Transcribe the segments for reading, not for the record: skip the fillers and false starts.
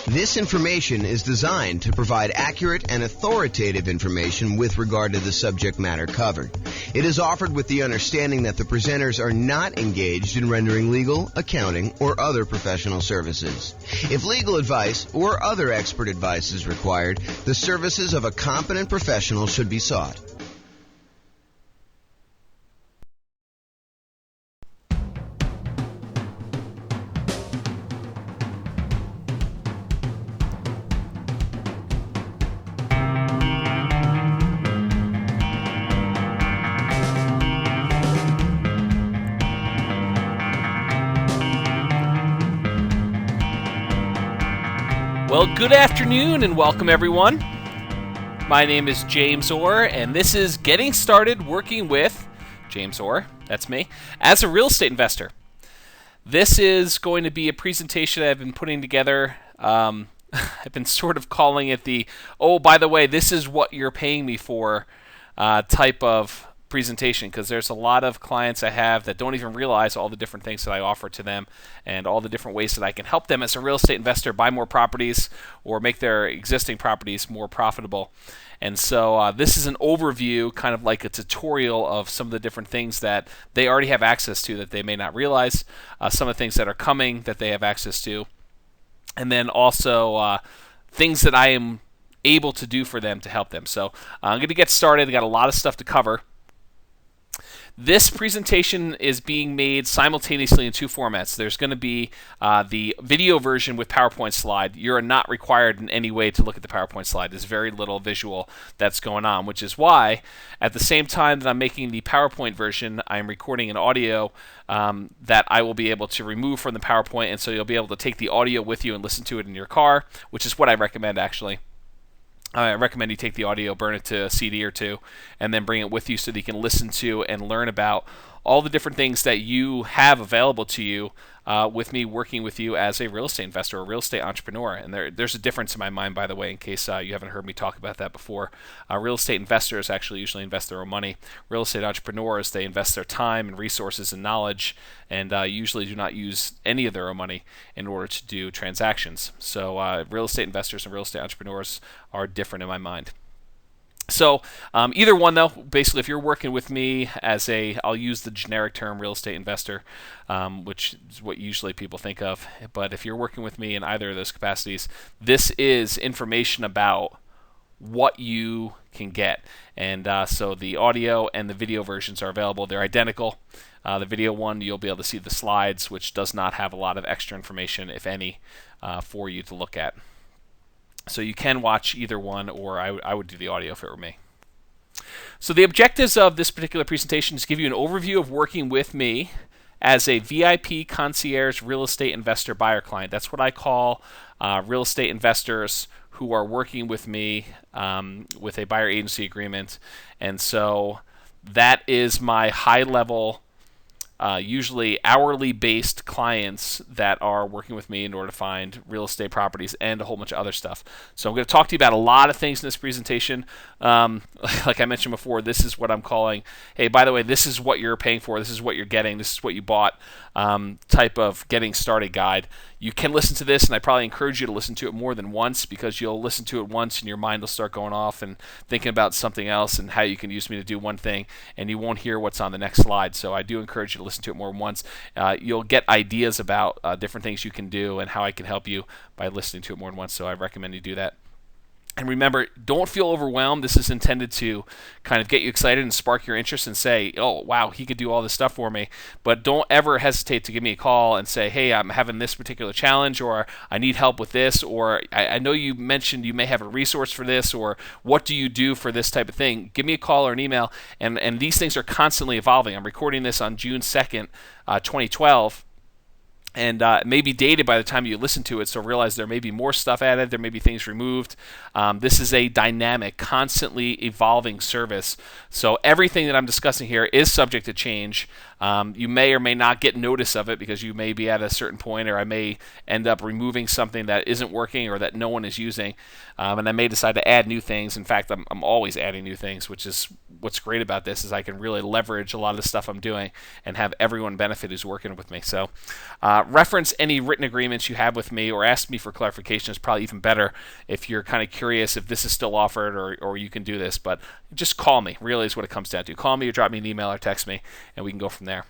This information is designed to provide accurate and authoritative information with regard to the subject matter covered. It is offered with the understanding that the presenters are not engaged in rendering legal, accounting, or other professional services. If legal advice or other expert advice is required, the services of a competent professional should be sought. Well, good afternoon and welcome everyone. My name is James Orr and this is Getting Started Working with James Orr, that's me, as a real estate investor. This is going to be a presentation I've been putting together. I've been sort of calling it the, oh, by the way, this is what you're paying me for type of presentation, because there's a lot of clients I have that don't even realize all the different things that I offer to them and all the different ways that I can help them as a real estate investor buy more properties or make their existing properties more profitable. And so this is an overview, kind of like a tutorial of some of the different things that they already have access to that they may not realize, some of the things that are coming that they have access to, and then also things that I am able to do for them to help them. So I'm going to get started. I got a lot of stuff to cover. This presentation is being made simultaneously in two formats. There's going to be the video version with PowerPoint slide. You're not required in any way to look at the PowerPoint slide. There's very little visual that's going on, which is why at the same time that I'm making the PowerPoint version, I'm recording an audio that I will be able to remove from the PowerPoint, and so you'll be able to take the audio with you and listen to it in your car, which is what I recommend actually. I recommend you take the audio, burn it to a CD or two, and then bring it with you so that you can listen to and learn about all the different things that you have available to you with me working with you as a real estate investor or real estate entrepreneur. And there's a difference in my mind, by the way, in case you haven't heard me talk about that before. Real estate investors actually usually invest their own money. Real estate entrepreneurs, they invest their time and resources and knowledge, and usually do not use any of their own money in order to do transactions. So real estate investors and real estate entrepreneurs are different in my mind. So either one, though, basically if you're working with me as I'll use the generic term real estate investor, which is what usually people think of, but if you're working with me in either of those capacities, this is information about what you can get. And so the audio and the video versions are available. They're identical. The video one, you'll be able to see the slides, which does not have a lot of extra information, if any, for you to look at. So you can watch either one, or I would do the audio if it were me. So the objectives of this particular presentation is to give you an overview of working with me as a VIP concierge real estate investor buyer client. That's what I call real estate investors who are working with me with a buyer agency agreement. And so that is my high level usually hourly based clients that are working with me in order to find real estate properties and a whole bunch of other stuff. So I'm going to talk to you about a lot of things in this presentation. Like I mentioned before, this is what I'm calling, hey, by the way, this is what you're paying for, this is what you're getting, this is what you bought type of getting started guide. You can listen to this, and I probably encourage you to listen to it more than once, because you'll listen to it once and your mind will start going off and thinking about something else and how you can use me to do one thing, and you won't hear what's on the next slide. So I do encourage you to listen to it more than once. You'll get ideas about different things you can do and how I can help you by listening to it more than once, so I recommend you do that. And remember, don't feel overwhelmed. This is intended to kind of get you excited and spark your interest and say, oh, wow, he could do all this stuff for me. But don't ever hesitate to give me a call and say, hey, I'm having this particular challenge, or I need help with this, or I know you mentioned you may have a resource for this, or what do you do for this type of thing? Give me a call or an email. And these things are constantly evolving. I'm recording this on June 2nd, 2012. And it may be dated by the time you listen to it, so realize there may be more stuff added, there may be things removed. This is a dynamic, constantly evolving service. So everything that I'm discussing here is subject to change. You may or may not get notice of it because you may be at a certain point, or I may end up removing something that isn't working or that no one is using, and I may decide to add new things. In fact, I'm always adding new things, which is what's great about this, is I can really leverage a lot of the stuff I'm doing and have everyone benefit who's working with me. So reference any written agreements you have with me, or ask me for clarification is probably even better if you're kind of curious if this is still offered, or you can do this. But just call me, really is what it comes down to. Call me or drop me an email or text me, and we can go from there.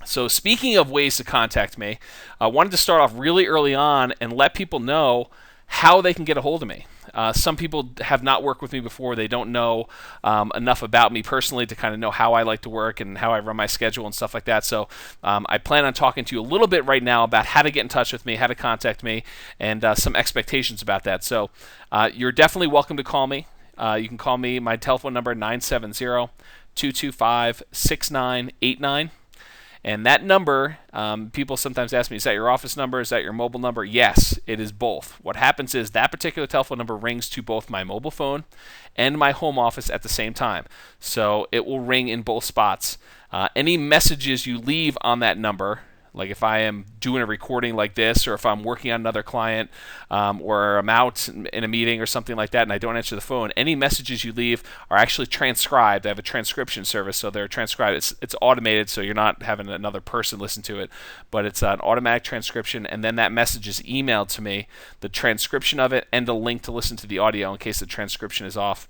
So speaking of ways to contact me, I wanted to start off really early on and let people know how they can get a hold of me. Some people have not worked with me before. They don't know enough about me personally to kind of know how I like to work and how I run my schedule and stuff like that. So I plan on talking to you a little bit right now about how to get in touch with me, how to contact me, and some expectations about that. So you're definitely welcome to call me. You can call me. My telephone number, 970-225-6989. And that number, people sometimes ask me, is that your office number? Is that your mobile number? Yes, it is both. What happens is that particular telephone number rings to both my mobile phone and my home office at the same time. So it will ring in both spots. Any messages you leave on that number, like if I am doing a recording like this, or if I'm working on another client, or I'm out in a meeting or something like that and I don't answer the phone, any messages you leave are actually transcribed. I have a transcription service, so they're transcribed. It's automated, so you're not having another person listen to it, but it's an automatic transcription, and then that message is emailed to me, the transcription of it, and a link to listen to the audio in case the transcription is off,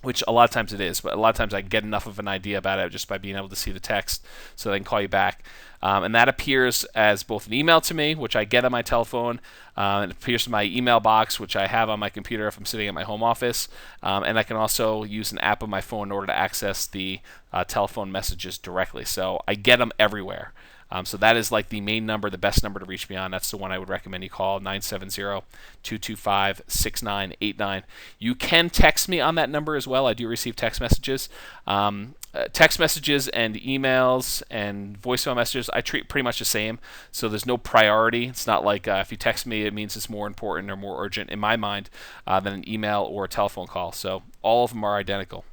which a lot of times it is, but a lot of times I get enough of an idea about it just by being able to see the text, so they can call you back. And that appears as both an email to me, which I get on my telephone, and it appears in my email box, which I have on my computer if I'm sitting at my home office, and I can also use an app on my phone in order to access the telephone messages directly. So I get them everywhere. So that is like the main number, the best number to reach me on. That's the one I would recommend you call, 970-225-6989. You can text me on that number as well. I do receive text messages. Text messages and emails and voicemail messages I treat pretty much the same, so there's no priority. It's not like if you text me it means it's more important or more urgent in my mind than an email or a telephone call. So all of them are identical.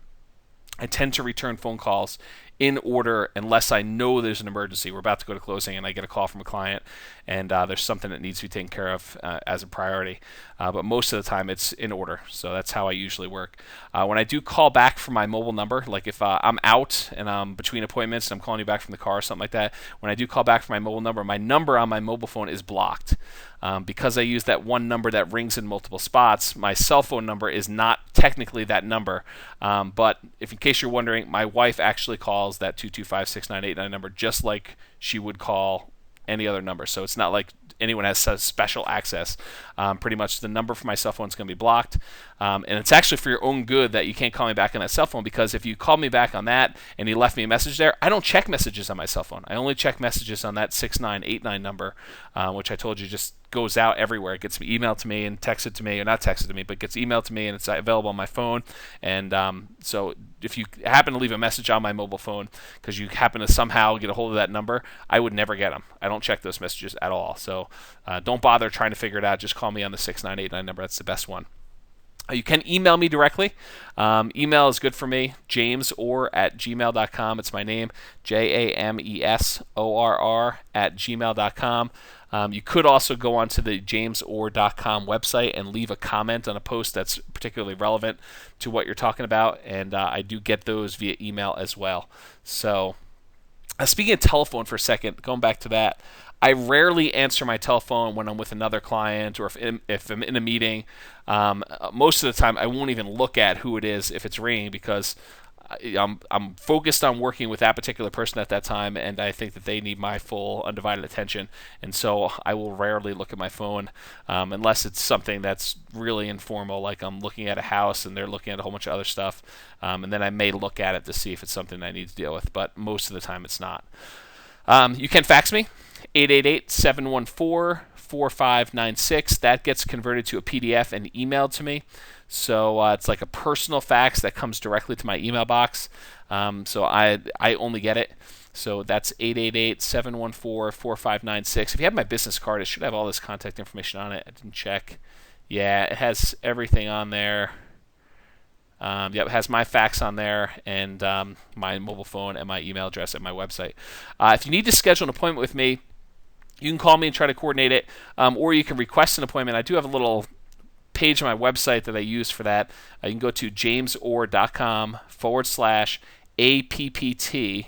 I tend to return phone calls in order unless I know there's an emergency. We're about to go to closing and I get a call from a client and there's something that needs to be taken care of as a priority. But most of the time it's in order. So that's how I usually work. When I do call back from my mobile number, like if I'm out and I'm between appointments and I'm calling you back from the car or something like that, when I do call back from my mobile number on my mobile phone is blocked. Because I use that one number that rings in multiple spots, my cell phone number is not technically that number. But if in case you're wondering, my wife actually calls that 225-6989 number just like she would call any other number. So it's not like anyone has special access. Pretty much the number for my cell phone is going to be blocked. And it's actually for your own good that you can't call me back on that cell phone, because if you call me back on that and you left me a message there, I don't check messages on my cell phone. I only check messages on that 6989 number, which I told you just goes out everywhere. It gets emailed to me and texted to me, or not texted to me, but gets emailed to me, and it's available on my phone. And so if you happen to leave a message on my mobile phone because you happen to somehow get a hold of that number, I would never get them. I don't check those messages at all. So don't bother trying to figure it out. Just call me on the 6989 number. That's the best one. You can email me directly. Email is good for me, jamesorr@gmail.com. It's my name, jamesorr@gmail.com. You could also go onto the jamesorr.com website and leave a comment on a post that's particularly relevant to what you're talking about, and I do get those via email as well. So speaking of telephone for a second, going back to that, I rarely answer my telephone when I'm with another client or if I'm in a meeting. Most of the time, I won't even look at who it is if it's ringing, because I'm focused on working with that particular person at that time, and I think that they need my full undivided attention. And so I will rarely look at my phone unless it's something that's really informal, like I'm looking at a house and they're looking at a whole bunch of other stuff, and then I may look at it to see if it's something I need to deal with, but most of the time it's not. You can fax me, 888-714-4596. That gets converted to a PDF and emailed to me. So it's like a personal fax that comes directly to my email box. So I only get it. So that's 888-714-4596. If you have my business card, it should have all this contact information on it. I didn't check. Yeah, it has everything on there. Yep, it has my fax on there and my mobile phone and my email address at my website. If you need to schedule an appointment with me, you can call me and try to coordinate it, or you can request an appointment. I do have a little page on my website that I use for that. You can go to jamesorr.com/APPT.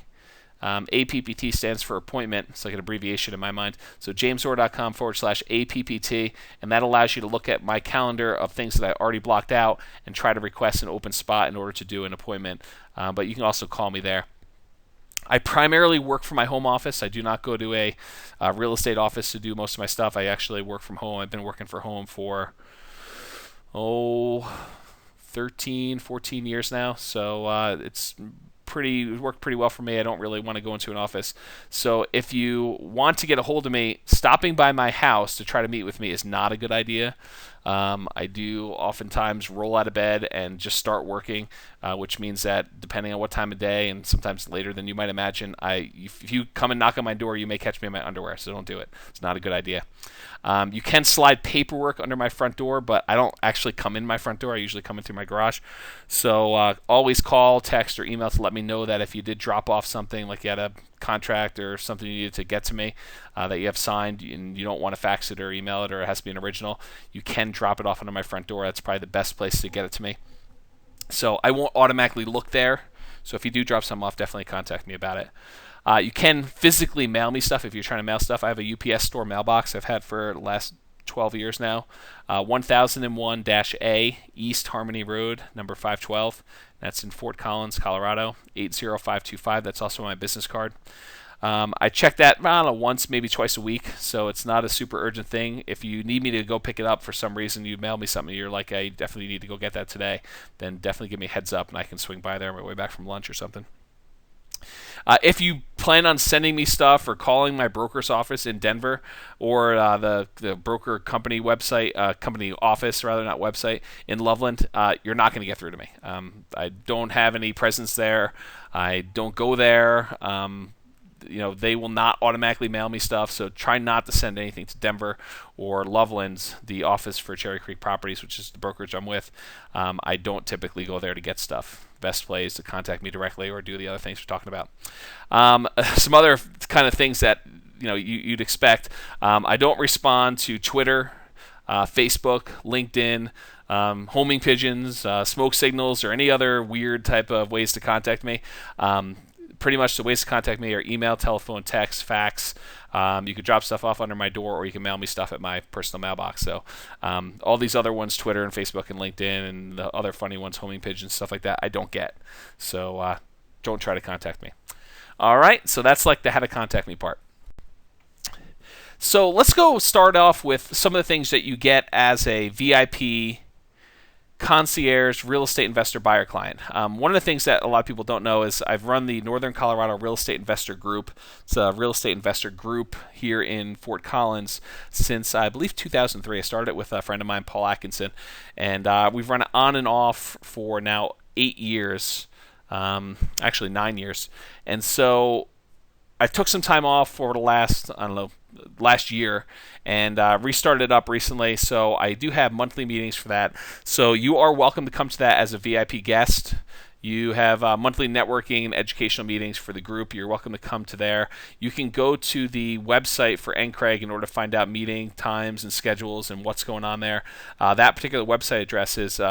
APPT stands for appointment. It's like an abbreviation in my mind. So jamesorr.com/APPT, and that allows you to look at my calendar of things that I already blocked out and try to request an open spot in order to do an appointment. But you can also call me there. I primarily work from my home office. I do not go to a real estate office to do most of my stuff. I actually work from home. I've been working from home for 13, 14 years now. So it's worked pretty well for me. I don't really want to go into an office. So if you want to get a hold of me, stopping by my house to try to meet with me is not a good idea. I do oftentimes roll out of bed and just start working, which means that depending on what time of day, and sometimes later than you might imagine, if you come and knock on my door, you may catch me in my underwear, so don't do it. It's not a good idea. You can slide paperwork under my front door, but I don't actually come in my front door. I usually come in through my garage. So always call, text, or email to let me know that if you did drop off something, like you had a contract or something you needed to get to me that you have signed and you don't want to fax it or email it, or it has to be an original, you can drop it off under my front door. That's probably the best place to get it to me. So I won't automatically look there. So if you do drop something off, definitely contact me about it. You can physically mail me stuff if you're trying to mail stuff. I have a UPS store mailbox I've had for the last 12 years now. 1001-A East Harmony Road, number 512. That's in Fort Collins, Colorado, 80525. That's also my business card. I check that, I don't know, once, maybe twice a week, so it's not a super urgent thing. If you need me to go pick it up for some reason, you mail me something, you're like, I definitely need to go get that today, then definitely give me a heads up and I can swing by there on my way back from lunch or something. If you plan on sending me stuff or calling my broker's office in Denver, or the broker company website, company office rather, not website, in Loveland, you're not going to get through to me. I don't have any presence there. I don't go there. They will not automatically mail me stuff, so try not to send anything to Denver or Loveland's, the office for Cherry Creek Properties, which is the brokerage I'm with. I don't typically go there to get stuff. Best way is to contact me directly or do the other things we're talking about. Some other kind of things that you'd expect. I don't respond to Twitter, Facebook, LinkedIn, homing pigeons, smoke signals, or any other weird type of ways to contact me. Pretty much the ways to contact me are email, telephone, text, fax. You could drop stuff off under my door, or you can mail me stuff at my personal mailbox. So all these other ones, Twitter and Facebook and LinkedIn, and the other funny ones, homing pigeons, stuff like that, I don't get. So don't try to contact me. All right, so that's like the how to contact me part. So let's go start off with some of the things that you get as a VIP concierge real estate investor buyer client. One of the things that a lot of people don't know is I've run the Northern Colorado Real Estate Investor Group. It's a real estate investor group here in Fort Collins since, I believe, 2003. I started it with a friend of mine, Paul Atkinson, and we've run it on and off for now 8 years, actually 9 years. And so I took some time off for the last year, and restarted it up recently, so I do have monthly meetings for that. So you are welcome to come to that as a VIP guest. You have monthly networking and educational meetings for the group. You're welcome to come to there. You can go to the website for NCREIG in order to find out meeting times and schedules and what's going on there. That particular website address is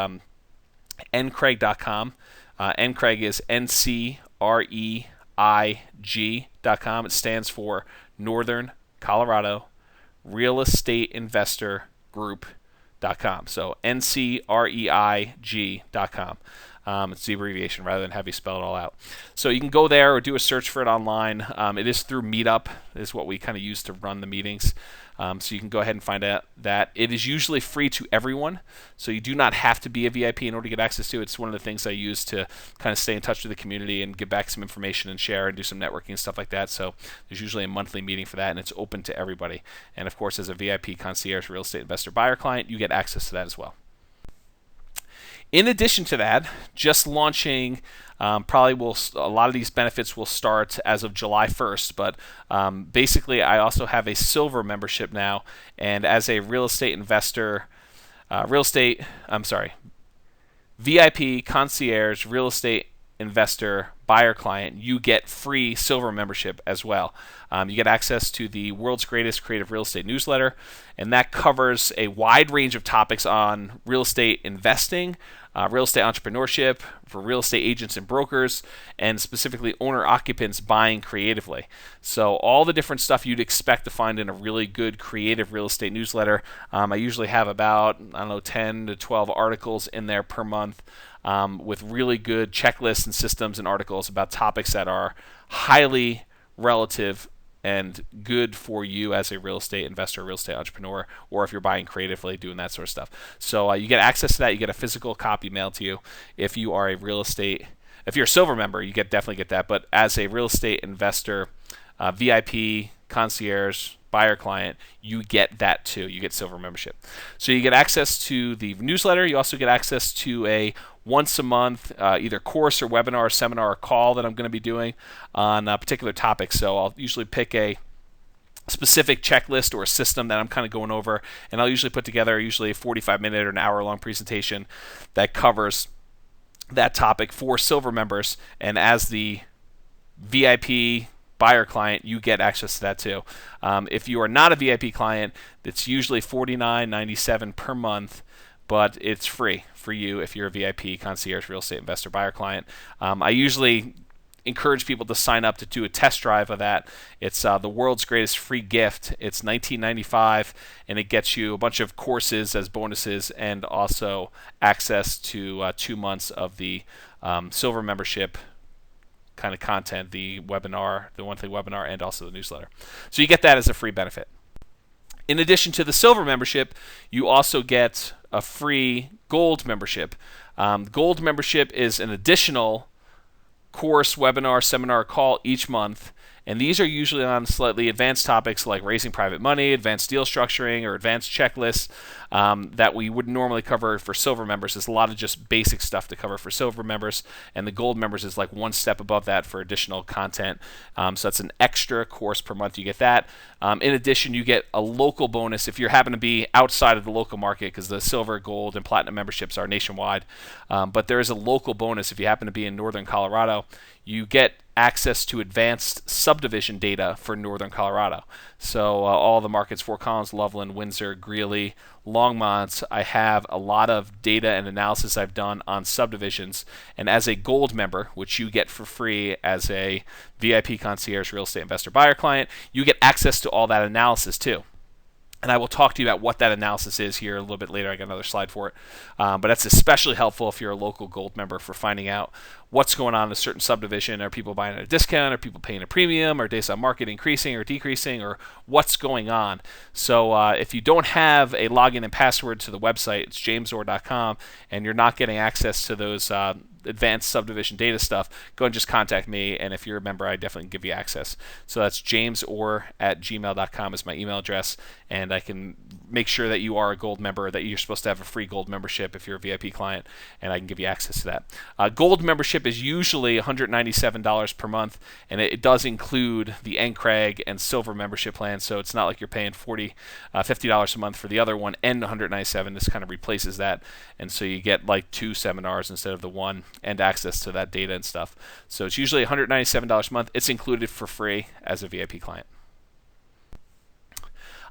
ncreig.com. NCREIG is NCREIG.com. It stands for Northern Colorado Real Estate Investor Group.com. So NCREIG.com. It's the abbreviation rather than have you spell it all out. So you can go there or do a search for it online. It is through Meetup, is what we kind of use to run the meetings. So you can go ahead and find out that. It is usually free to everyone, so you do not have to be a VIP in order to get access to it. It's one of the things I use to kind of stay in touch with the community and give back some information and share and do some networking and stuff like that. So there's usually a monthly meeting for that, and it's open to everybody. And of course, as a VIP concierge real estate investor buyer client, you get access to that as well. In addition to that, just launching, a lot of these benefits will start as of July 1st, but basically I also have a silver membership now, and as a real estate investor, VIP, Concierge, Real Estate Investor, Buyer Client, you get free silver membership as well. You get access to the world's greatest creative real estate newsletter, and that covers a wide range of topics on real estate investing, real estate entrepreneurship, for real estate agents and brokers, and specifically owner-occupants buying creatively. So all the different stuff you'd expect to find in a really good creative real estate newsletter. I usually have about, 10 to 12 articles in there per month, with really good checklists and systems and articles about topics that are highly relative and good for you as a real estate investor, real estate entrepreneur, or if you're buying creatively, doing that sort of stuff. So you get access to that. You get a physical copy mailed to you. If you are a real estate, if you're a silver member, you definitely get that. But as a real estate investor, VIP, Concierge, Buyer Client, you get that too. You get silver membership. So you get access to the newsletter. You also get access to a once a month either course or webinar or seminar or call that I'm going to be doing on particular topics. So I'll usually pick a specific checklist or a system that I'm kind of going over, and I'll usually put together a 45-minute or an hour-long presentation that covers that topic for silver members. And as the VIP Buyer Client, you get access to that too. If you are not a VIP client, it's usually $49.97 per month, but it's free for you if you're a VIP, Concierge, Real Estate Investor, Buyer Client. I usually encourage people to sign up to do a test drive of that. It's the world's greatest free gift. It's $19.95, and it gets you a bunch of courses as bonuses and also access to 2 months of the silver membership kind of content, the webinar, the monthly webinar, and also the newsletter. So you get that as a free benefit. In addition to the silver membership, you also get a free gold membership. Gold membership is an additional course, webinar, seminar, call each month, and these are usually on slightly advanced topics like raising private money, advanced deal structuring, or advanced checklists that we wouldn't normally cover for silver members. There's a lot of just basic stuff to cover for silver members, and the gold members is like one step above that for additional content. So that's an extra course per month. You get that. In addition, you get a local bonus if you happen to be outside of the local market, because the silver, gold, and platinum memberships are nationwide. But there is a local bonus if you happen to be in northern Colorado. You get access to advanced subdivision data for northern Colorado. So all the markets, Fort Collins, Loveland, Windsor, Greeley, Longmont, I have a lot of data and analysis I've done on subdivisions. And as a gold member, which you get for free as a VIP, Concierge, Real Estate Investor, Buyer Client, you get access to all that analysis too. And I will talk to you about what that analysis is here a little bit later. I got another slide for it. But that's especially helpful if you're a local gold member for finding out what's going on in a certain subdivision. Are people buying at a discount? Are people paying a premium? Are days on market increasing or decreasing? Or what's going on? So if you don't have a login and password to the website, it's jamesorr.com, and you're not getting access to those advanced subdivision data stuff, go and just contact me, and if you're a member, I definitely give you access. So that's jamesorr@gmail.com is my email address, and I can make sure that you are a gold member, that you're supposed to have a free gold membership if you're a VIP client, and I can give you access to that. Gold membership is usually $197 per month, and it does include the NCREIG and silver membership plan, so it's not like you're paying $50 a month for the other one and $197. This kind of replaces that, and so you get like 2 seminars instead of the one, and access to that data and stuff. So it's usually $197 a month. It's included for free as a VIP client.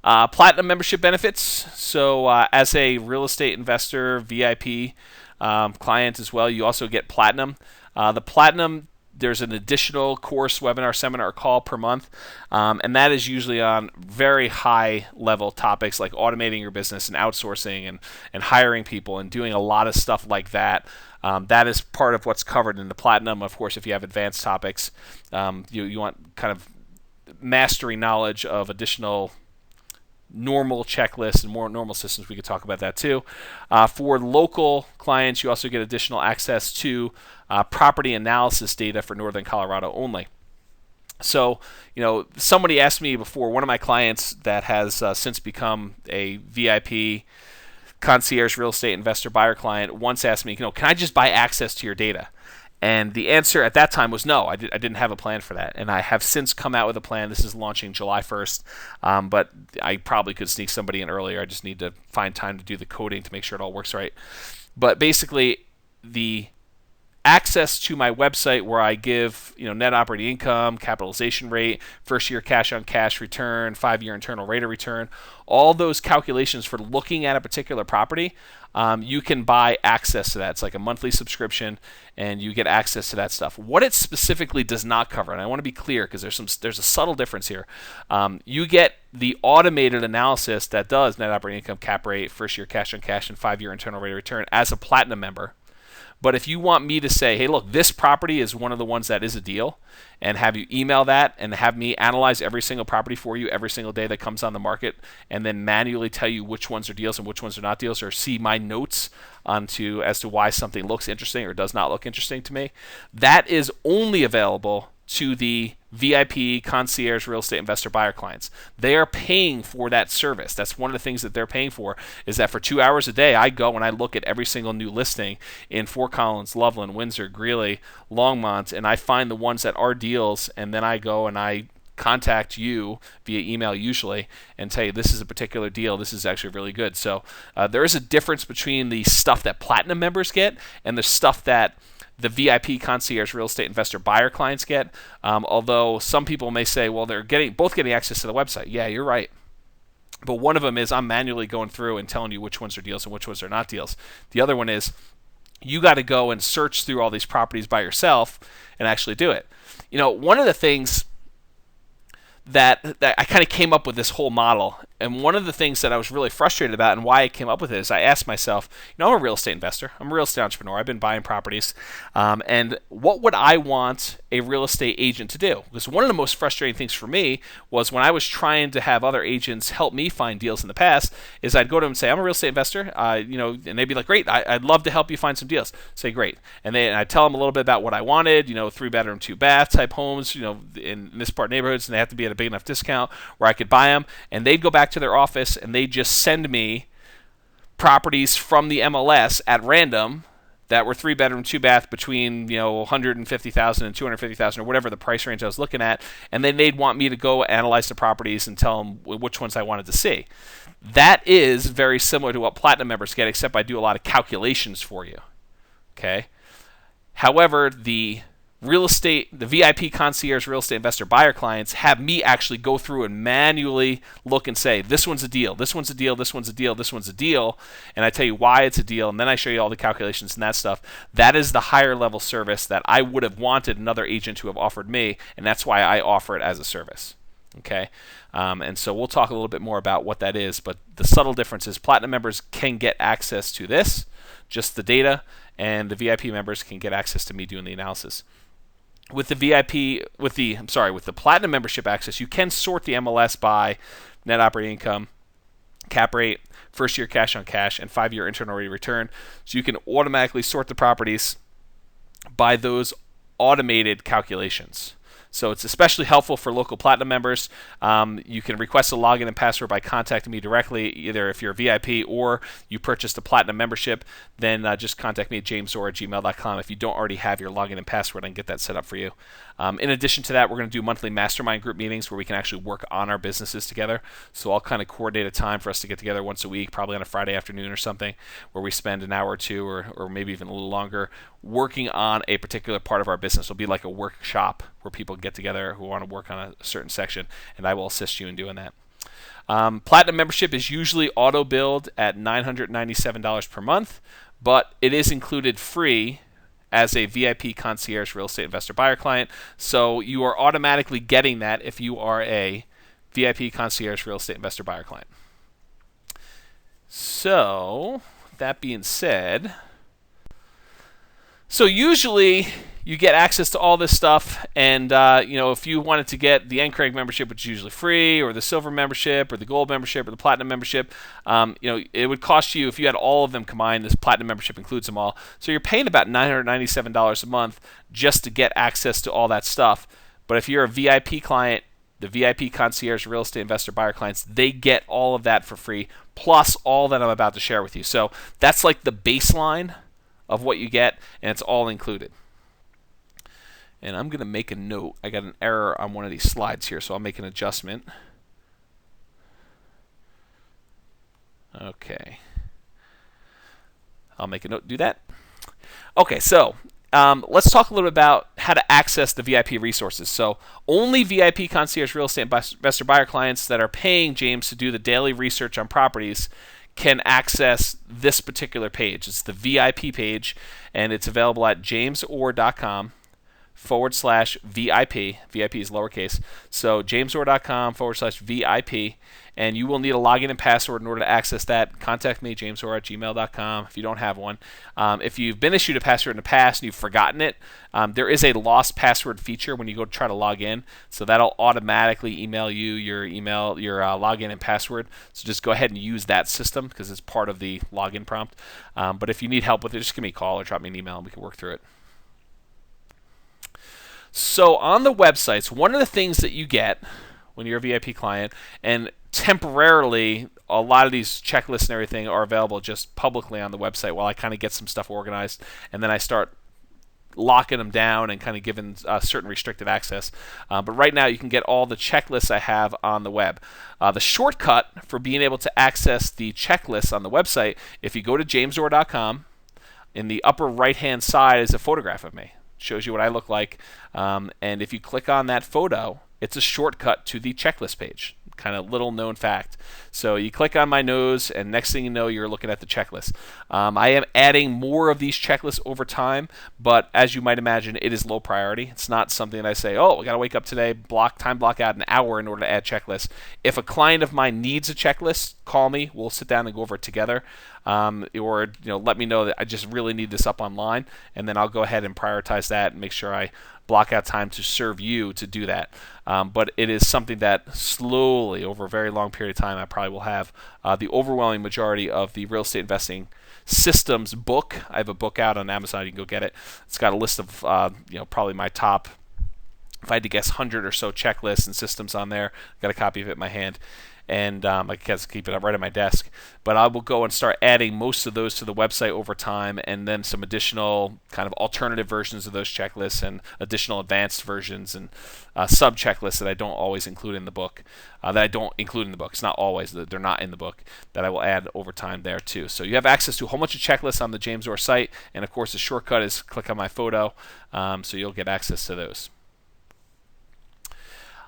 Platinum membership benefits. So as a real estate investor, VIP client as well, you also get platinum. The platinum, there's an additional course, webinar, seminar, or call per month, and that is usually on very high level topics like automating your business and outsourcing and hiring people and doing a lot of stuff like that. That is part of what's covered in the platinum. Of course, if you have advanced topics, you want kind of mastery knowledge of additional normal checklists and more normal systems. We could talk about that too. For local clients, you also get additional access to property analysis data for northern Colorado only. So, somebody asked me before, one of my clients that has since become a VIP Concierge, Real Estate Investor, Buyer Client, once asked me, can I just buy access to your data? And the answer at that time was no. I didn't have a plan for that, and I have since come out with a plan. This is launching July 1st, but I probably could sneak somebody in earlier. I just need to find time to do the coding to make sure it all works right. But basically, the access to my website where I give net operating income, capitalization rate, first year cash on cash return, 5-year internal rate of return, all those calculations for looking at a particular property, you can buy access to that. It's like a monthly subscription, and you get access to that stuff. What it specifically does not cover, and I want to be clear because there's a subtle difference here. You get the automated analysis that does net operating income, cap rate, first year cash on cash, and 5-year internal rate of return as a platinum member. But if you want me to say, hey, look, this property is one of the ones that is a deal, and have you email that and have me analyze every single property for you every single day that comes on the market, and then manually tell you which ones are deals and which ones are not deals, or see my notes as to why something looks interesting or does not look interesting to me, that is only available to the VIP Concierge Real Estate Investor Buyer clients. They are paying for that service. That's one of the things that they're paying for, is that for 2 hours a day, I go and I look at every single new listing in Fort Collins, Loveland, Windsor, Greeley, Longmont, and I find the ones that are deals, and then I go and I contact you via email usually and tell you this is a particular deal, this is actually really good. So there is a difference between the stuff that platinum members get and the stuff that the VIP Concierge Real Estate Investor Buyer clients get. Although some people may say, well, they're both getting access to the website. Yeah, you're right. But one of them is I'm manually going through and telling you which ones are deals and which ones are not deals. The other one is you got to go and search through all these properties by yourself and actually do it. One of the things that I kind of came up with this whole model, and one of the things that I was really frustrated about and why I came up with it is I asked myself, I'm a real estate investor, I'm a real estate entrepreneur, I've been buying properties, and what would I want a real estate agent to do? Because one of the most frustrating things for me was when I was trying to have other agents help me find deals in the past, is I'd go to them and say, I'm a real estate investor, and they'd be like, great, I'd love to help you find some deals. Say, great. And I'd tell them a little bit about what I wanted, 3-bedroom, 2-bath type homes, in this part of neighborhoods, and they have to be at a big enough discount where I could buy them, and they'd go back to their office and they just send me properties from the MLS at random that were 3-bedroom, 2-bath between 150,000 and 250,000 or whatever the price range I was looking at, and then they'd want me to go analyze the properties and tell them which ones I wanted to see. That is very similar to what platinum members get, except I do a lot of calculations for you. Okay. However, the VIP Concierge Real Estate Investor Buyer clients have me actually go through and manually look and say, this one's a deal, this one's a deal, this one's a deal, this one's a deal, and I tell you why it's a deal, and then I show you all the calculations and that stuff. That is the higher level service that I would have wanted another agent to have offered me, and that's why I offer it as a service. Okay, and so we'll talk a little bit more about what that is, but the subtle difference is platinum members can get access to this, just the data, and the VIP members can get access to me doing the analysis. With the platinum membership access, you can sort the MLS by net operating income, cap rate, first year cash on cash, and 5-year internal rate of return. So you can automatically sort the properties by those automated calculations. So it's especially helpful for local platinum members. You can request a login and password by contacting me directly, either if you're a VIP or you purchased a platinum membership, then just contact me at jamesorr@gmail.com. If you don't already have your login and password, I can get that set up for you. In addition to that, we're going to do monthly mastermind group meetings where we can actually work on our businesses together. So I'll kind of coordinate a time for us to get together once a week, probably on a Friday afternoon or something, where we spend an hour or two or maybe even a little longer working on a particular part of our business. It'll be like a workshop where people get together who want to work on a certain section, and I will assist you in doing that. Platinum membership is usually auto-billed at $997 per month, but it is included free as a VIP Concierge Real Estate Investor Buyer client, so you are automatically getting that if you are a VIP Concierge Real Estate Investor Buyer client. So, that being said, so usually you get access to all this stuff, and if you wanted to get the NCREIG membership, which is usually free, or the silver membership, or the gold membership, or the platinum membership, it would cost you, if you had all of them combined, this platinum membership includes them all, so you're paying about $997 a month just to get access to all that stuff. But if you're a VIP client, the VIP Concierge Real Estate Investor Buyer clients, they get all of that for free, plus all that I'm about to share with you. So that's like the baseline of what you get, and it's all included. And I'm going to make a note. I got an error on one of these slides here, so I'll make an adjustment. Okay. I'll make a note to do that. Okay, so let's talk a little bit about how to access the VIP resources. So only VIP Concierge Real Estate Investor Buyer clients that are paying James to do the daily research on properties can access this particular page. It's the VIP page, and it's available at jamesorr.com/VIP. VIP is lowercase. So jamesorr.com/VIP. And you will need a login and password in order to access that. Contact me, jamesorr@gmail.com, if you don't have one. If you've been issued a password in the past and you've forgotten it, there is a lost password feature when you go to try to log in. So that'll automatically email you your login and password. So just go ahead and use that system because it's part of the login prompt. But if you need help with it, just give me a call or drop me an email and we can work through it. So on the websites, one of the things that you get when you're a VIP client, and temporarily a lot of these checklists and everything are available just publicly on the website while I kind of get some stuff organized, and then I start locking them down and kind of giving certain restricted access. But right now you can get all the checklists I have on the web. The shortcut for being able to access the checklists on the website, if you go to jamesorr.com, in the upper right hand side is a photograph of me. Shows you what I look like, and if you click on that photo, it's a shortcut to the checklist page. Kind of little known fact. So you click on my nose, and next thing you know, you're looking at the checklist. I am adding more of these checklists over time, but as you might imagine, it is low priority. It's not something that I say, oh, I got to wake up today, time block out an hour in order to add checklists. If a client of mine needs a checklist, call me. We'll sit down and go over it together. Or let me know that I just really need this up online, and then I'll go ahead and prioritize that and make sure I block out time to serve you to do that. But it is something that slowly, over a very long period of time, I probably will have the overwhelming majority of the real estate investing systems book. I have a book out on Amazon. You can go get it. It's got a list of probably my top, if I had to guess, 100 or so checklists and systems on there. I've got a copy of it in my hand. And I guess keep it up right at my desk. But I will go and start adding most of those to the website over time, and then some additional kind of alternative versions of those checklists and additional advanced versions and sub-checklists that I don't always include in the book. It's not always, they're not in the book, that I will add over time there too. So you have access to a whole bunch of checklists on the James Orr site, and of course the shortcut is click on my photo, so you'll get access to those.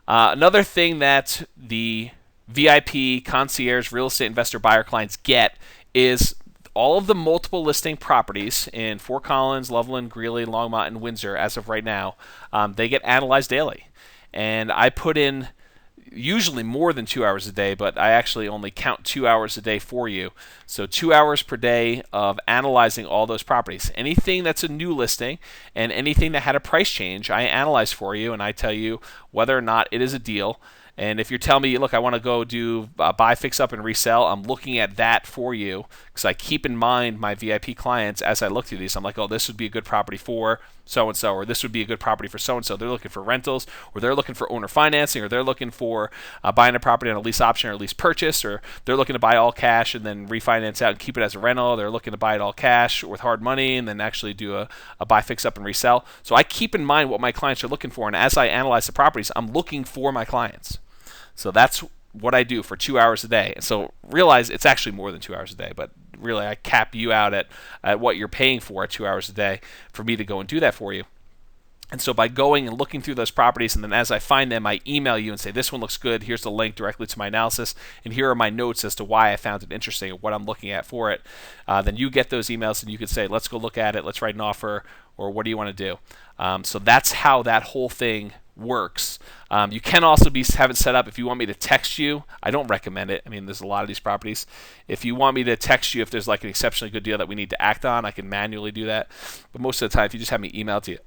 Another thing that the VIP Concierge Real Estate Investor Buyer clients get is all of the multiple listing properties in Fort Collins, Loveland, Greeley, Longmont, and Windsor as of right now. They get analyzed daily. And I put in usually more than 2 hours a day, but I actually only count 2 hours a day for you. So 2 hours per day of analyzing all those properties. Anything that's a new listing and anything that had a price change, I analyze for you, and I tell you whether or not it is a deal. And if you're telling me, look, I want to go do buy, fix up, and resell, I'm looking at that for you because I keep in mind my VIP clients as I look through these. I'm like, oh, this would be a good property for so-and-so, or this would be a good property for so-and-so. They're looking for rentals, or they're looking for owner financing, or they're looking for buying a property on a lease option or lease purchase, or they're looking to buy all cash and then refinance out and keep it as a rental. They're looking to buy it all cash with hard money and then actually do a buy, fix up, and resell. So I keep in mind what my clients are looking for, and as I analyze the properties, I'm looking for my clients. So that's what I do for 2 hours a day. And so realize it's actually more than 2 hours a day, but really I cap you out at what you're paying for at 2 hours a day for me to go and do that for you. And so by going and looking through those properties, and then as I find them, I email you and say, this one looks good, here's the link directly to my analysis, and here are my notes as to why I found it interesting and what I'm looking at for it. Then you get those emails and you can say, let's go look at it, let's write an offer, or what do you want to do? So that's how that whole thing works. You can also have it set up if you want me to text you. I don't recommend it. I mean, there's a lot of these properties. If you want me to text you if there's like an exceptionally good deal that we need to act on, I can manually do that. But most of the time, if you just have me email to you,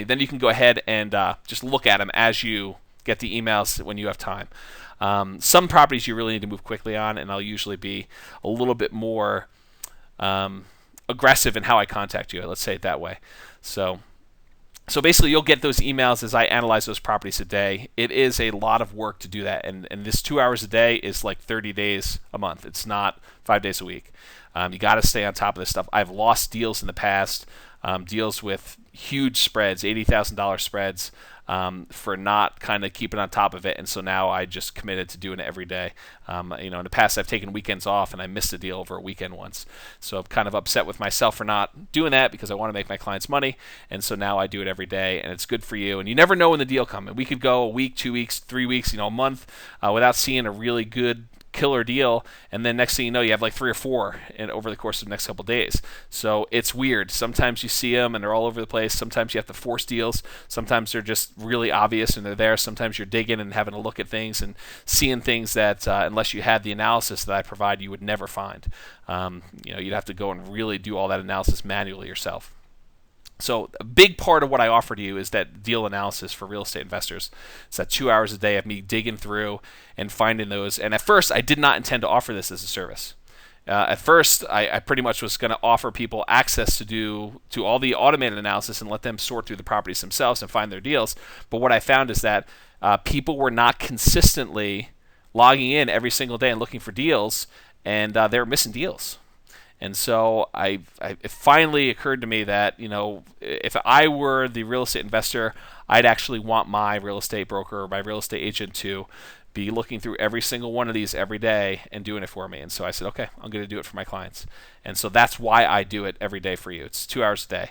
then you can go ahead and just look at them as you get the emails when you have time. Some properties you really need to move quickly on, and I'll usually be a little bit more aggressive in how I contact you. Let's say it that way. So basically, you'll get those emails as I analyze those properties a day. It is a lot of work to do that, and this 2 hours a day is like 30 days a month. It's not 5 days a week. You got to stay on top of this stuff. I've lost deals in the past deals with huge spreads, $80,000 spreads, for not kind of keeping on top of it. And so now I just committed to doing it every day. In the past I've taken weekends off and I missed a deal over a weekend once. So I'm kind of upset with myself for not doing that because I want to make my clients money. And so now I do it every day, and it's good for you. And you never know when the deal comes. We could go a week, 2 weeks, 3 weeks, a month without seeing a really good killer deal, and then next thing you know, you have like 3 or 4 over the course of the next couple of days. So it's weird. Sometimes you see them and they're all over the place. Sometimes you have to force deals. Sometimes they're just really obvious and they're there. Sometimes you're digging and having to look at things and seeing things that unless you had the analysis that I provide, you would never find. You'd have to go and really do all that analysis manually yourself. So a big part of what I offer to you is that deal analysis for real estate investors. It's that 2 hours a day of me digging through and finding those. And at first, I did not intend to offer this as a service. At first, I pretty much was going to offer people access to all the automated analysis and let them sort through the properties themselves and find their deals. But what I found is that people were not consistently logging in every single day and looking for deals, and they were missing deals. And so it finally occurred to me that, if I were the real estate investor, I'd actually want my real estate broker or my real estate agent to be looking through every single one of these every day and doing it for me. And so I said, okay, I'm going to do it for my clients. And so that's why I do it every day for you. It's 2 hours a day.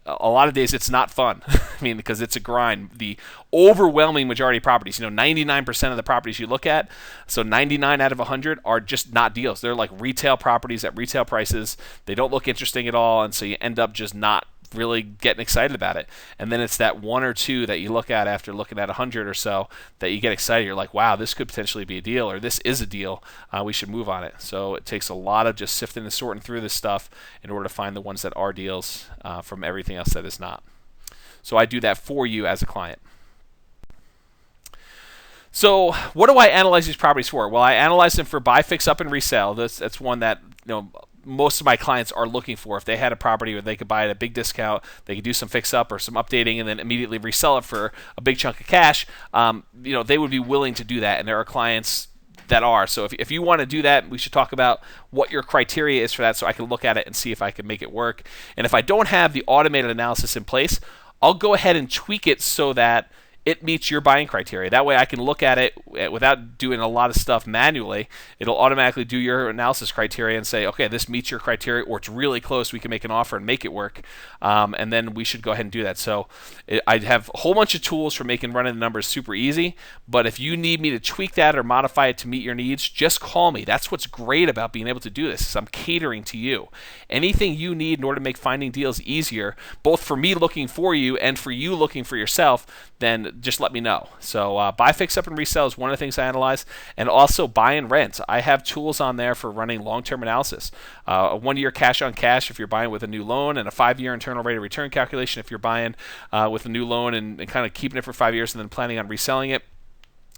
A lot of days it's not fun. Because it's a grind. The overwhelming majority of properties, 99% of the properties you look at, so 99 out of 100 are just not deals. They're like retail properties at retail prices. They don't look interesting at all, and so you end up just not really getting excited about it. And then it's that 1 or 2 that you look at after looking at 100 or so that you get excited. You're like, wow, this could potentially be a deal, or this is a deal. We should move on it. So it takes a lot of just sifting and sorting through this stuff in order to find the ones that are deals from everything else that is not. So I do that for you as a client. So what do I analyze these properties for? Well, I analyze them for buy, fix, up, and resell. That's one that most of my clients are looking for. If they had a property where they could buy it at a big discount, they could do some fix up or some updating and then immediately resell it for a big chunk of cash, they would be willing to do that. And there are clients that are. So if you want to do that, we should talk about what your criteria is for that so I can look at it and see if I can make it work. And if I don't have the automated analysis in place, I'll go ahead and tweak it so that it meets your buying criteria. That way I can look at it without doing a lot of stuff manually. It'll automatically do your analysis criteria and say, okay, this meets your criteria, or it's really close. We can make an offer and make it work. And then we should go ahead and do that. So I have a whole bunch of tools for making running the numbers super easy. But if you need me to tweak that or modify it to meet your needs, just call me. That's what's great about being able to do this, is I'm catering to you. Anything you need in order to make finding deals easier, both for me looking for you and for you looking for yourself, then just let me know. So buy, fix, up, and resell is one of the things I analyze, and also buy and rent. I have tools on there for running long-term analysis. A 1-year cash on cash if you're buying with a new loan, and a 5-year internal rate of return calculation if you're buying with a new loan and kind of keeping it for 5 years and then planning on reselling it.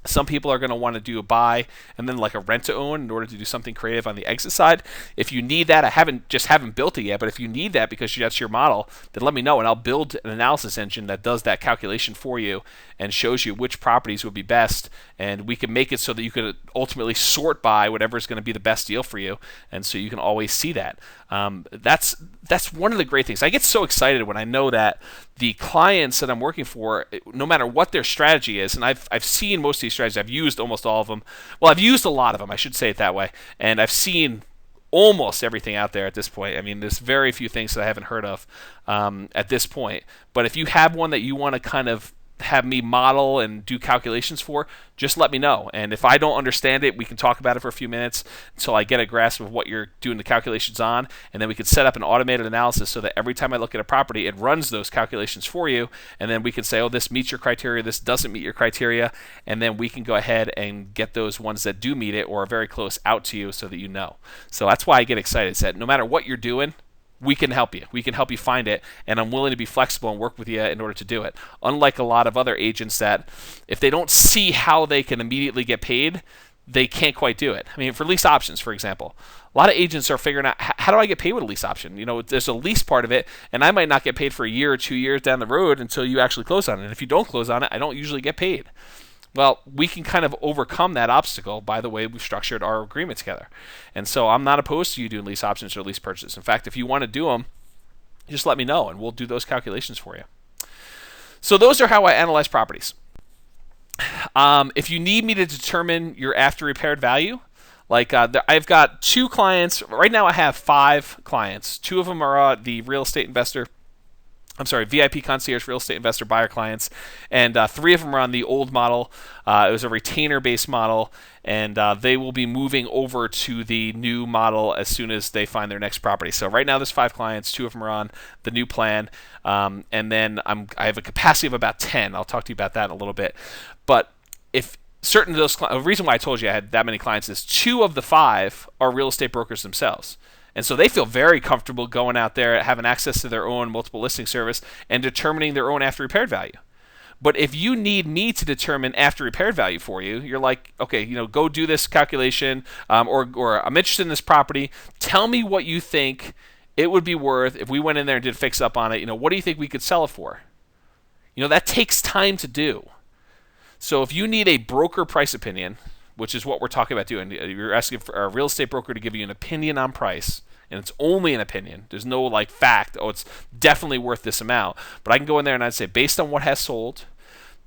Some people are going to want to do a buy and then like a rent to own in order to do something creative on the exit side. If you need that, I haven't built it yet, but if you need that because that's your model, then let me know and I'll build an analysis engine that does that calculation for you and shows you which properties would be best, and we can make it so that you can ultimately sort by whatever is going to be the best deal for you, and so you can always see that. That's one of the great things. I get so excited when I know that the clients that I'm working for, no matter what their strategy is, and I've seen most of these strategies, I've used almost all of them. Well, I've used a lot of them, I should say it that way, and I've seen almost everything out there at this point. I mean, there's very few things that I haven't heard of at this point. But if you have one that you want to kind of have me model and do calculations for, just let me know. And if I don't understand it, we can talk about it for a few minutes until I get a grasp of what you're doing the calculations on, and then we can set up an automated analysis so that every time I look at a property, it runs those calculations for you, and then we can say, oh, this meets your criteria, this doesn't meet your criteria, and then we can go ahead and get those ones that do meet it or are very close out to you so that you know. So that's why I get excited. It's that no matter what you're doing, we can help you. We can help you find it, and I'm willing to be flexible and work with you in order to do it. Unlike a lot of other agents that if they don't see how they can immediately get paid, they can't quite do it. I mean, for lease options, for example, a lot of agents are figuring out, how do I get paid with a lease option? There's a lease part of it, and I might not get paid for a year or 2 years down the road until you actually close on it. And if you don't close on it, I don't usually get paid. Well, we can kind of overcome that obstacle by the way we've structured our agreement together. And so I'm not opposed to you doing lease options or lease purchase. In fact, if you want to do them, just let me know, and we'll do those calculations for you. So those are how I analyze properties. If you need me to determine your after repaired value, I've got 2 clients. Right now I have 5 clients. 2 of them are the real estate investor. VIP Concierge real estate investor buyer clients, and 3 of them are on the old model. It was a retainer-based model, and they will be moving over to the new model as soon as they find their next property. So right now there's 5 clients, 2 of them are on the new plan, and then I have a capacity of about 10. I'll talk to you about that in a little bit. But if certain of those, the reason why I told you I had that many clients is 2 of the 5 are real estate brokers themselves. And so they feel very comfortable going out there, having access to their own multiple listing service, and determining their own after repaired value. But if you need me to determine after repaired value for you, you're like, okay, go do this calculation, or I'm interested in this property. Tell me what you think it would be worth if we went in there and did fix up on it. What do you think we could sell it for? That takes time to do. So if you need a broker price opinion, which is what we're talking about doing. You're asking for a real estate broker to give you an opinion on price, and it's only an opinion. There's no fact, it's definitely worth this amount. But I can go in there and I'd say, based on what has sold,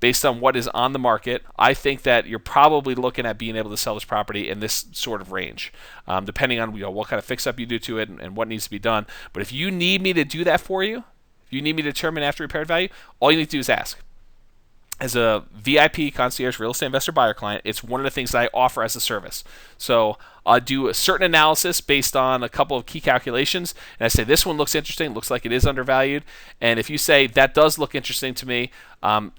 based on what is on the market, I think that you're probably looking at being able to sell this property in this sort of range, depending on what kind of fix-up you do to it and what needs to be done. But if you need me to do that for you, if you need me to determine after repaired value, all you need to do is ask. As a VIP Concierge real estate investor buyer client, it's one of the things that I offer as a service. So I do a certain analysis based on a couple of key calculations, and I say, this one looks interesting, looks like it is undervalued. And if you say, that does look interesting to me,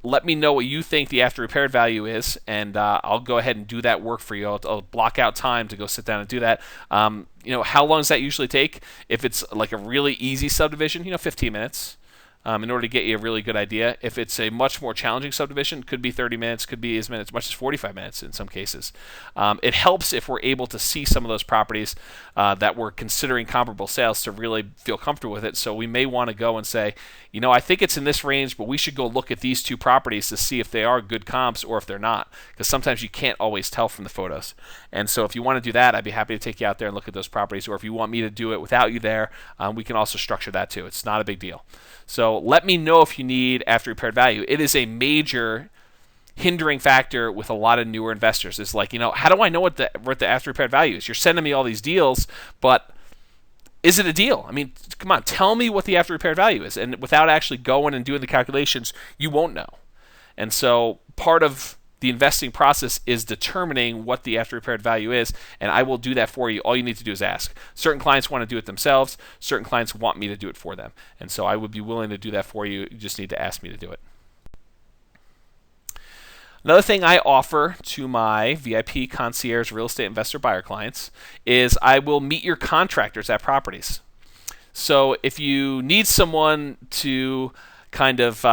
let me know what you think the after repaired value is, and I'll go ahead and do that work for you. I'll block out time to go sit down and do that. How long does that usually take? If it's like a really easy subdivision, 15 minutes. In order to get you a really good idea. If it's a much more challenging subdivision, could be 30 minutes, could be as much as 45 minutes in some cases. It helps if we're able to see some of those properties that we're considering comparable sales to really feel comfortable with it. So we may want to go and say, I think it's in this range, but we should go look at these 2 properties to see if they are good comps or if they're not, because sometimes you can't always tell from the photos. And so if you want to do that, I'd be happy to take you out there and look at those properties, or if you want me to do it without you there, we can also structure that too. It's not a big deal. So let me know if you need after repaired value. It is a major hindering factor with a lot of newer investors. It's like, how do I know what the after repaired value is? You're sending me all these deals, but is it a deal? I mean, come on, tell me what the after repaired value is. And without actually going and doing the calculations, you won't know. And so part of the investing process is determining what the after repaired value is, and I will do that for you. All you need to do is ask. Certain clients want to do it themselves. Certain clients want me to do it for them. And so I would be willing to do that for you. You just need to ask me to do it. Another thing I offer to my VIP Concierge real estate investor buyer clients is I will meet your contractors at properties. So if you need someone to kind of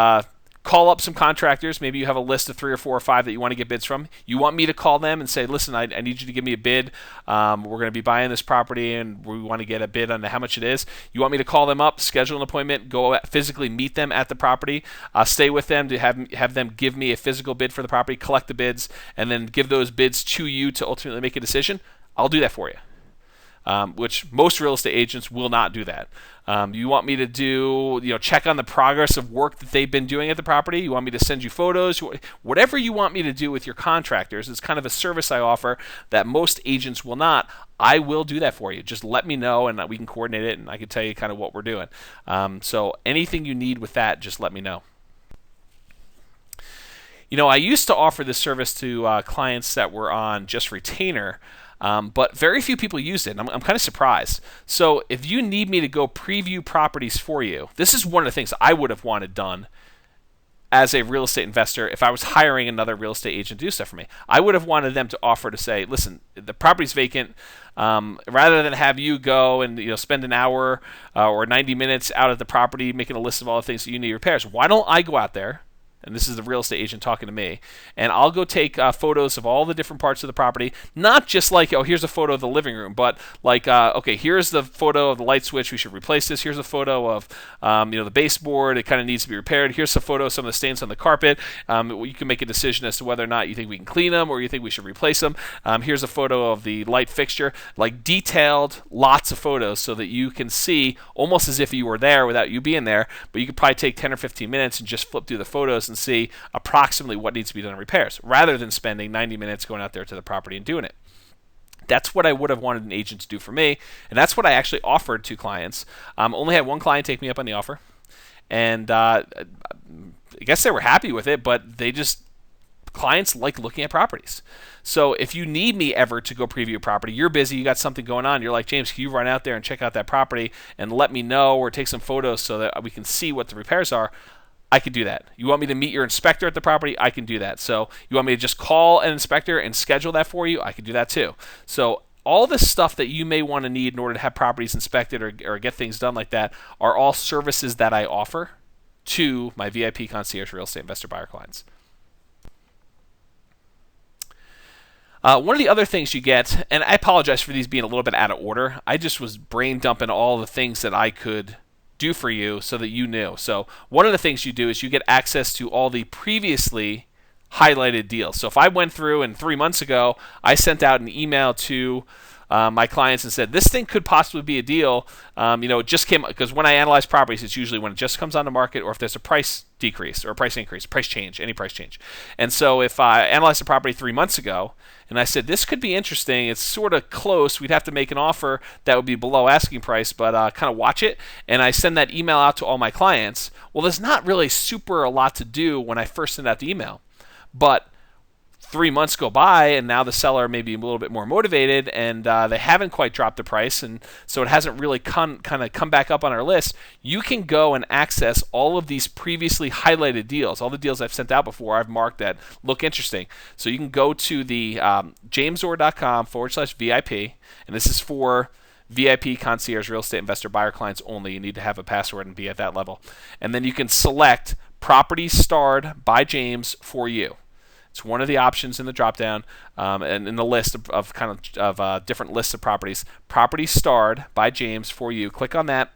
call up some contractors. Maybe you have a list of 3 or 4 or 5 that you want to get bids from. You want me to call them and say, listen, I need you to give me a bid. We're going to be buying this property and we want to get a bid on how much it is. You want me to call them up, schedule an appointment, go physically meet them at the property, stay with them to have them give me a physical bid for the property, collect the bids, and then give those bids to you to ultimately make a decision. I'll do that for you. Which most real estate agents will not do that. You want me to do, check on the progress of work that they've been doing at the property. You want me to send you photos. Whatever you want me to do with your contractors is kind of a service I offer that most agents will not. I will do that for you. Just let me know and we can coordinate it and I can tell you kind of what we're doing. So anything you need with that, just let me know. I used to offer this service to clients that were on just retainer, but very few people used it. And I'm kind of surprised. So if you need me to go preview properties for you, this is one of the things I would have wanted done as a real estate investor if I was hiring another real estate agent to do stuff for me. I would have wanted them to offer to say, listen, the property's vacant. Rather than have you go and spend an hour or 90 minutes out at the property making a list of all the things that you need repairs, why don't I go out there and this is the real estate agent talking to me, and I'll go take photos of all the different parts of the property, not just like, oh, here's a photo of the living room, but like, okay, here's the photo of the light switch, we should replace this. Here's a photo of the baseboard, it kind of needs to be repaired. Here's a photo of some of the stains on the carpet. You can make a decision as to whether or not you think we can clean them or you think we should replace them. Here's a photo of the light fixture, like detailed, lots of photos so that you can see almost as if you were there without you being there, but you could probably take 10 or 15 minutes and just flip through the photos and see approximately what needs to be done in repairs, rather than spending 90 minutes going out there to the property and doing it. That's what I would have wanted an agent to do for me, and that's what I actually offered to clients. Only had one client take me up on the offer, and I guess they were happy with it, but clients like looking at properties. So if you need me ever to go preview a property, you're busy, you got something going on, you're like, James, can you run out there and check out that property and let me know, or take some photos so that we can see what the repairs are? I could do that. You want me to meet your inspector at the property? I can do that. So you want me to just call an inspector and schedule that for you? I can do that too. So all this stuff that you may want to need in order to have properties inspected or get things done like that are all services that I offer to my VIP Concierge Real Estate Investor Buyer clients. One of the other things you get, and I apologize for these being a little bit out of order, I just was brain dumping all the things that I could do for you so that you knew. So one of the things you do is you get access to all the previously highlighted deals. So if I went through and 3 months ago, I sent out an email to my clients and said, this thing could possibly be a deal. It just came, because when I analyze properties, it's usually when it just comes on the market, or if there's a price decrease or a price increase, price change, any price change. And so if I analyzed the property 3 months ago and I said, this could be interesting, it's sort of close, we'd have to make an offer that would be below asking price, but kind of watch it, and I send that email out to all my clients, well, there's not really super a lot to do when I first send out the email. But 3 months go by, and now the seller may be a little bit more motivated, and they haven't quite dropped the price, and so it hasn't really come back up on our list. You can go and access all of these previously highlighted deals, all the deals I've sent out before, I've marked that look interesting. So you can go to the jamesorr.com/VIP, and this is for VIP Concierge Real Estate Investor Buyer clients only. You need to have a password and be at that level. And then you can select Properties Starred by James for you. It's one of the options in the dropdown and in the list of different lists of properties. Properties Starred by James for you. Click on that,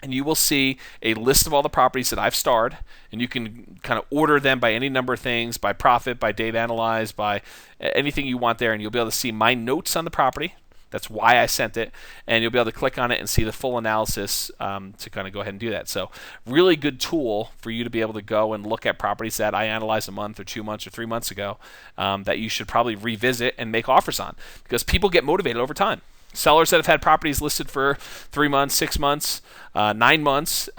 and you will see a list of all the properties that I've starred, and you can kind of order them by any number of things, by profit, by date analyzed, by anything you want there, and you'll be able to see my notes on the property. That's why I sent it, and you'll be able to click on it and see the full analysis to kind of go ahead and do that. So really good tool for you to be able to go and look at properties that I analyzed a month or 2 months or 3 months ago that you should probably revisit and make offers on, because people get motivated over time. Sellers that have had properties listed for 3 months, 6 months, 9 months,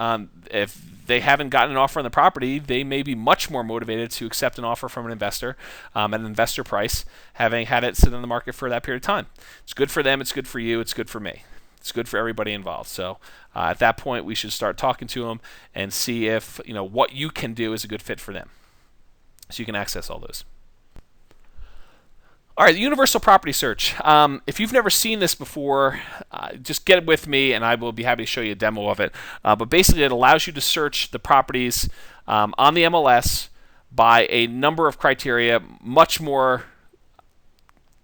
if they haven't gotten an offer on the property, they may be much more motivated to accept an offer from an investor at an investor price, having had it sit on the market for that period of time. It's good for them, it's good for you, it's good for me. It's good for everybody involved. So at that point, we should start talking to them and see if what you can do is a good fit for them. So you can access all those. All right, the universal property search. If you've never seen this before, just get with me and I will be happy to show you a demo of it. But basically, it allows you to search the properties on the MLS by a number of criteria, much more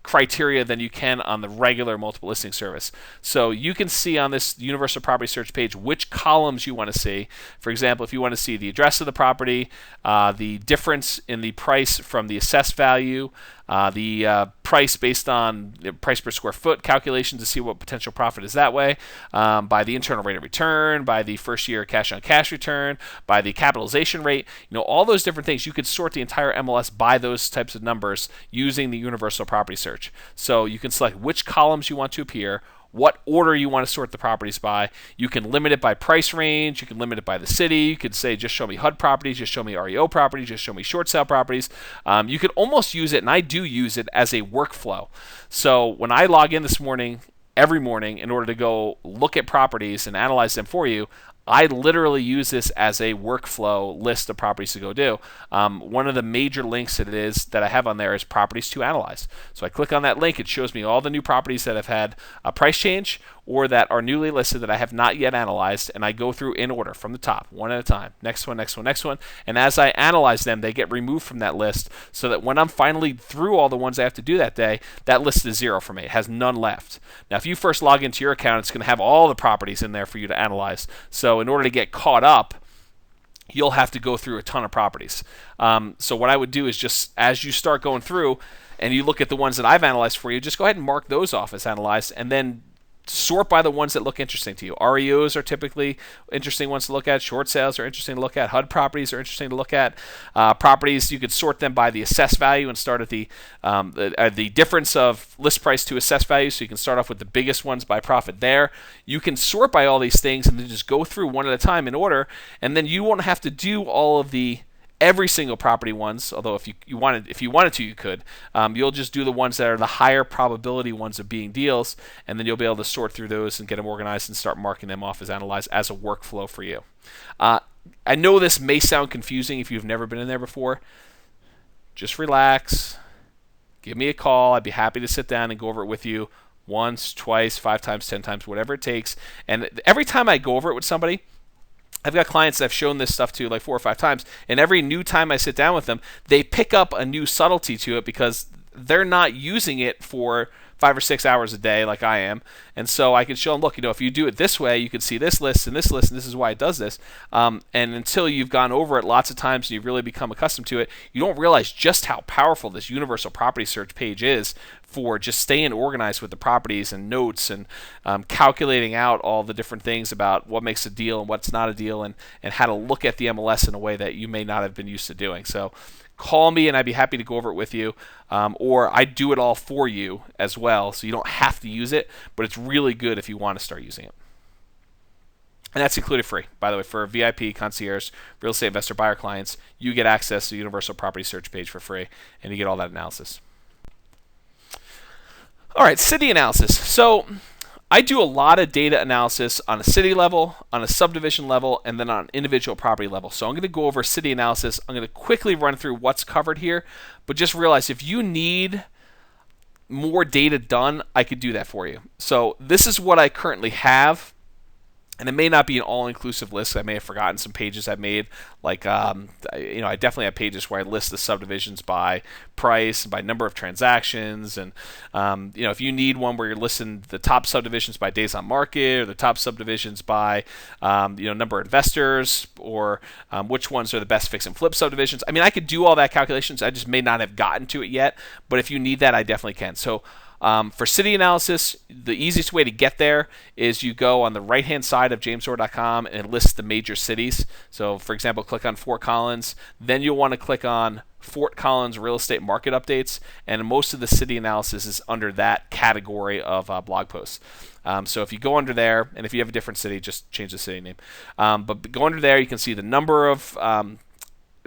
criteria than you can on the regular multiple listing service. So you can see on this universal property search page which columns you want to see. For example, if you want to see the address of the property, the difference in the price from the assessed value, the price based on the price per square foot calculation to see what potential profit is that way, by the internal rate of return, by the first year cash on cash return, by the capitalization rate, all those different things. You could sort the entire MLS by those types of numbers using the universal property search. So you can select which columns you want to appear, what order you want to sort the properties by. You can limit it by price range. You can limit it by the city. You could say, just show me HUD properties, just show me REO properties, just show me short sale properties. You could almost use it, and I do use it, as a workflow. So when I log in this morning, every morning, in order to go look at properties and analyze them for you, I literally use this as a workflow list of properties to go do. One of the major links that I have on there is properties to analyze. So I click on that link. It shows me all the new properties that have had a price change or that are newly listed that I have not yet analyzed, and I go through in order from the top, one at a time. Next one, next one, next one. And as I analyze them, they get removed from that list so that when I'm finally through all the ones I have to do that day, that list is 0 for me. It has none left. Now, if you first log into your account, it's going to have all the properties in there for you to analyze. So in order to get caught up, you'll have to go through a ton of properties. So what I would do is just as you start going through and you look at the ones that I've analyzed for you, just go ahead and mark those off as analyzed, and then sort by the ones that look interesting to you. REOs are typically interesting ones to look at. Short sales are interesting to look at. HUD properties are interesting to look at. Properties, you could sort them by the assessed value and start at the difference of list price to assessed value. So you can start off with the biggest ones by profit there. You can sort by all these things and then just go through one at a time in order, and then you won't have to do all of every single property ones, although if you wanted to, you could. You'll just do the ones that are the higher probability ones of being deals, and then you'll be able to sort through those and get them organized and start marking them off as analyzed as a workflow for you. I know this may sound confusing if you've never been in there before. Just relax. Give me a call. I'd be happy to sit down and go over it with you once, twice, 5 times, 10 times, whatever it takes. And every time I go over it with somebody, I've got clients that I've shown this stuff to like 4 or 5 times, and every new time I sit down with them, they pick up a new subtlety to it because they're not using it for 5 or 6 hours a day like I am. And so I can show them, look, if you do it this way, you can see this list, and this is why it does this. And until you've gone over it lots of times and you've really become accustomed to it, you don't realize just how powerful this universal property search page is for just staying organized with the properties and notes and calculating out all the different things about what makes a deal and what's not a deal, and how to look at the MLS in a way that you may not have been used to doing. So call me and I'd be happy to go over it with you, or I do it all for you as well, so you don't have to use it, but it's really good if you want to start using it. And that's included free, by the way, for VIP, Concierge, real estate investor buyer clients. You get access to the Universal Property Search page for free, and you get all that analysis. All right, city analysis. So I do a lot of data analysis on a city level, on a subdivision level, and then on an individual property level. So I'm going to go over city analysis. I'm going to quickly run through what's covered here, but just realize if you need more data done, I could do that for you. So this is what I currently have. And it may not be an all-inclusive list. I may have forgotten some pages I made. Like, I definitely have pages where I list the subdivisions by price, by number of transactions, and if you need one where you're listing the top subdivisions by days on market, or the top subdivisions by number of investors, or which ones are the best fix and flip subdivisions. I mean, I could do all that calculations. I just may not have gotten to it yet. But if you need that, I definitely can. So for city analysis, the easiest way to get there is you go on the right-hand side of jamesorr.com and it lists the major cities. So, for example, click on Fort Collins. Then you'll want to click on Fort Collins real estate market updates, and most of the city analysis is under that category of blog posts. So if you go under there, and if you have a different city, just change the city name. But go under there, you can see the number of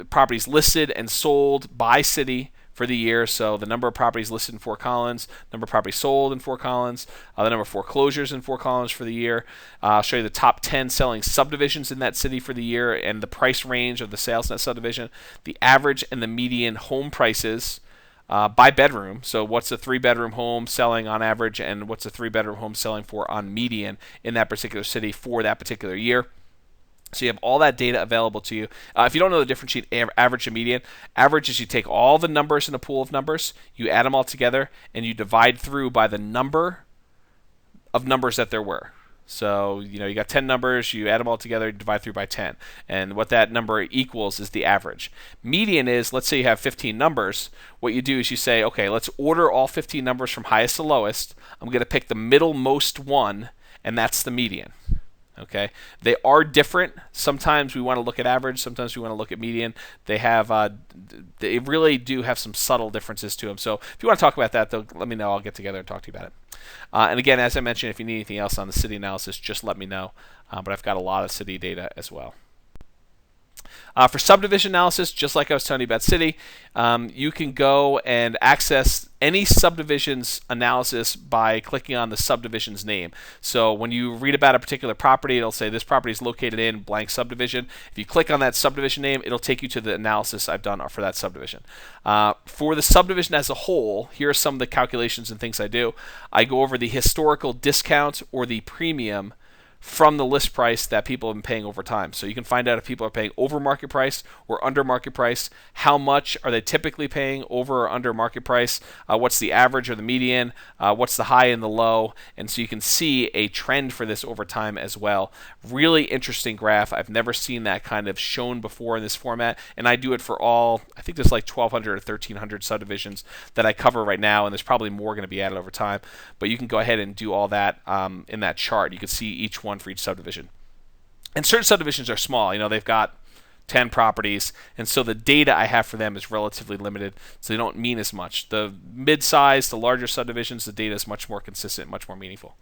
properties listed and sold by city for the year. So the number of properties listed in Fort Collins, number of properties sold in Fort Collins, the number of foreclosures in Fort Collins for the year. I'll show you the top 10 selling subdivisions in that city for the year and the price range of the sales in that subdivision, the average and the median home prices by bedroom. So what's a 3-bedroom home selling on average, and what's a 3-bedroom home selling for on median in that particular city for that particular year. So you have all that data available to you. If you don't know the difference between average and median, average is you take all the numbers in a pool of numbers, you add them all together, and you divide through by the number of numbers that there were. So, you got 10 numbers, you add them all together, divide through by 10. And what that number equals is the average. Median is, let's say you have 15 numbers. What you do is you say, okay, let's order all 15 numbers from highest to lowest. I'm going to pick the middlemost one, and that's the median. Okay, they are different. Sometimes we want to look at average. Sometimes we want to look at median. They really do have some subtle differences to them. So if you want to talk about that, though, let me know. I'll get together and talk to you about it. And again, as I mentioned, if you need anything else on the city analysis, just let me know. But I've got a lot of city data as well. For subdivision analysis, just like I was telling you about city, you can go and access any subdivision's analysis by clicking on the subdivision's name. So when you read about a particular property, it'll say this property is located in blank subdivision. If you click on that subdivision name, it'll take you to the analysis I've done for that subdivision. For the subdivision as a whole, here are some of the calculations and things I do. I go over the historical discount or the premium from the list price that people have been paying over time. So you can find out if people are paying over market price or under market price. How much are they typically paying over or under market price? What's the average or the median? What's the high and the low? And so you can see a trend for this over time as well. Really interesting graph. I've never seen that kind of shown before in this format. And I do it for all, I think there's like 1,200 or 1,300 subdivisions that I cover right now. And there's probably more going to be added over time. But you can go ahead and do all that in that chart. You can see each one for each subdivision. And certain subdivisions are small. They've got 10 properties, and so the data I have for them is relatively limited, so they don't mean as much. The mid-size, the larger subdivisions, the data is much more consistent, much more meaningful.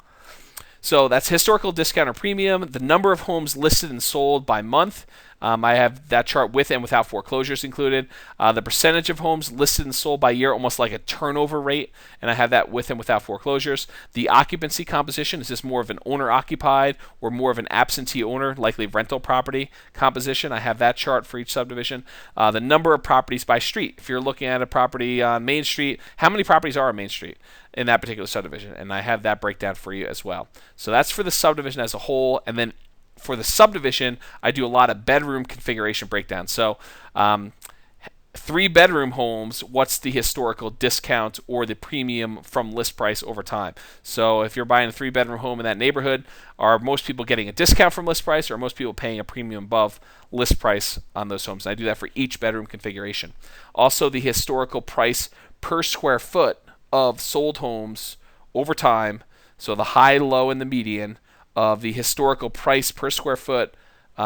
So that's historical discount or premium, the number of homes listed and sold by month. I have that chart with and without foreclosures included. The percentage of homes listed and sold by year, almost like a turnover rate, and I have that with and without foreclosures. The occupancy composition, is this more of an owner-occupied or more of an absentee owner, likely rental property composition? I have that chart for each subdivision. The number of properties by street. If you're looking at a property on Main Street, how many properties are on Main Street in that particular subdivision? And I have that breakdown for you as well. So that's for the subdivision as a whole, and then for the subdivision, I do a lot of bedroom configuration breakdown. So 3-bedroom homes, what's the historical discount or the premium from list price over time? So if you're buying a 3-bedroom home in that neighborhood, are most people getting a discount from list price, or are most people paying a premium above list price on those homes? And I do that for each bedroom configuration. Also, the historical price per square foot of sold homes over time, so the high, low, and the median of the historical price per square foot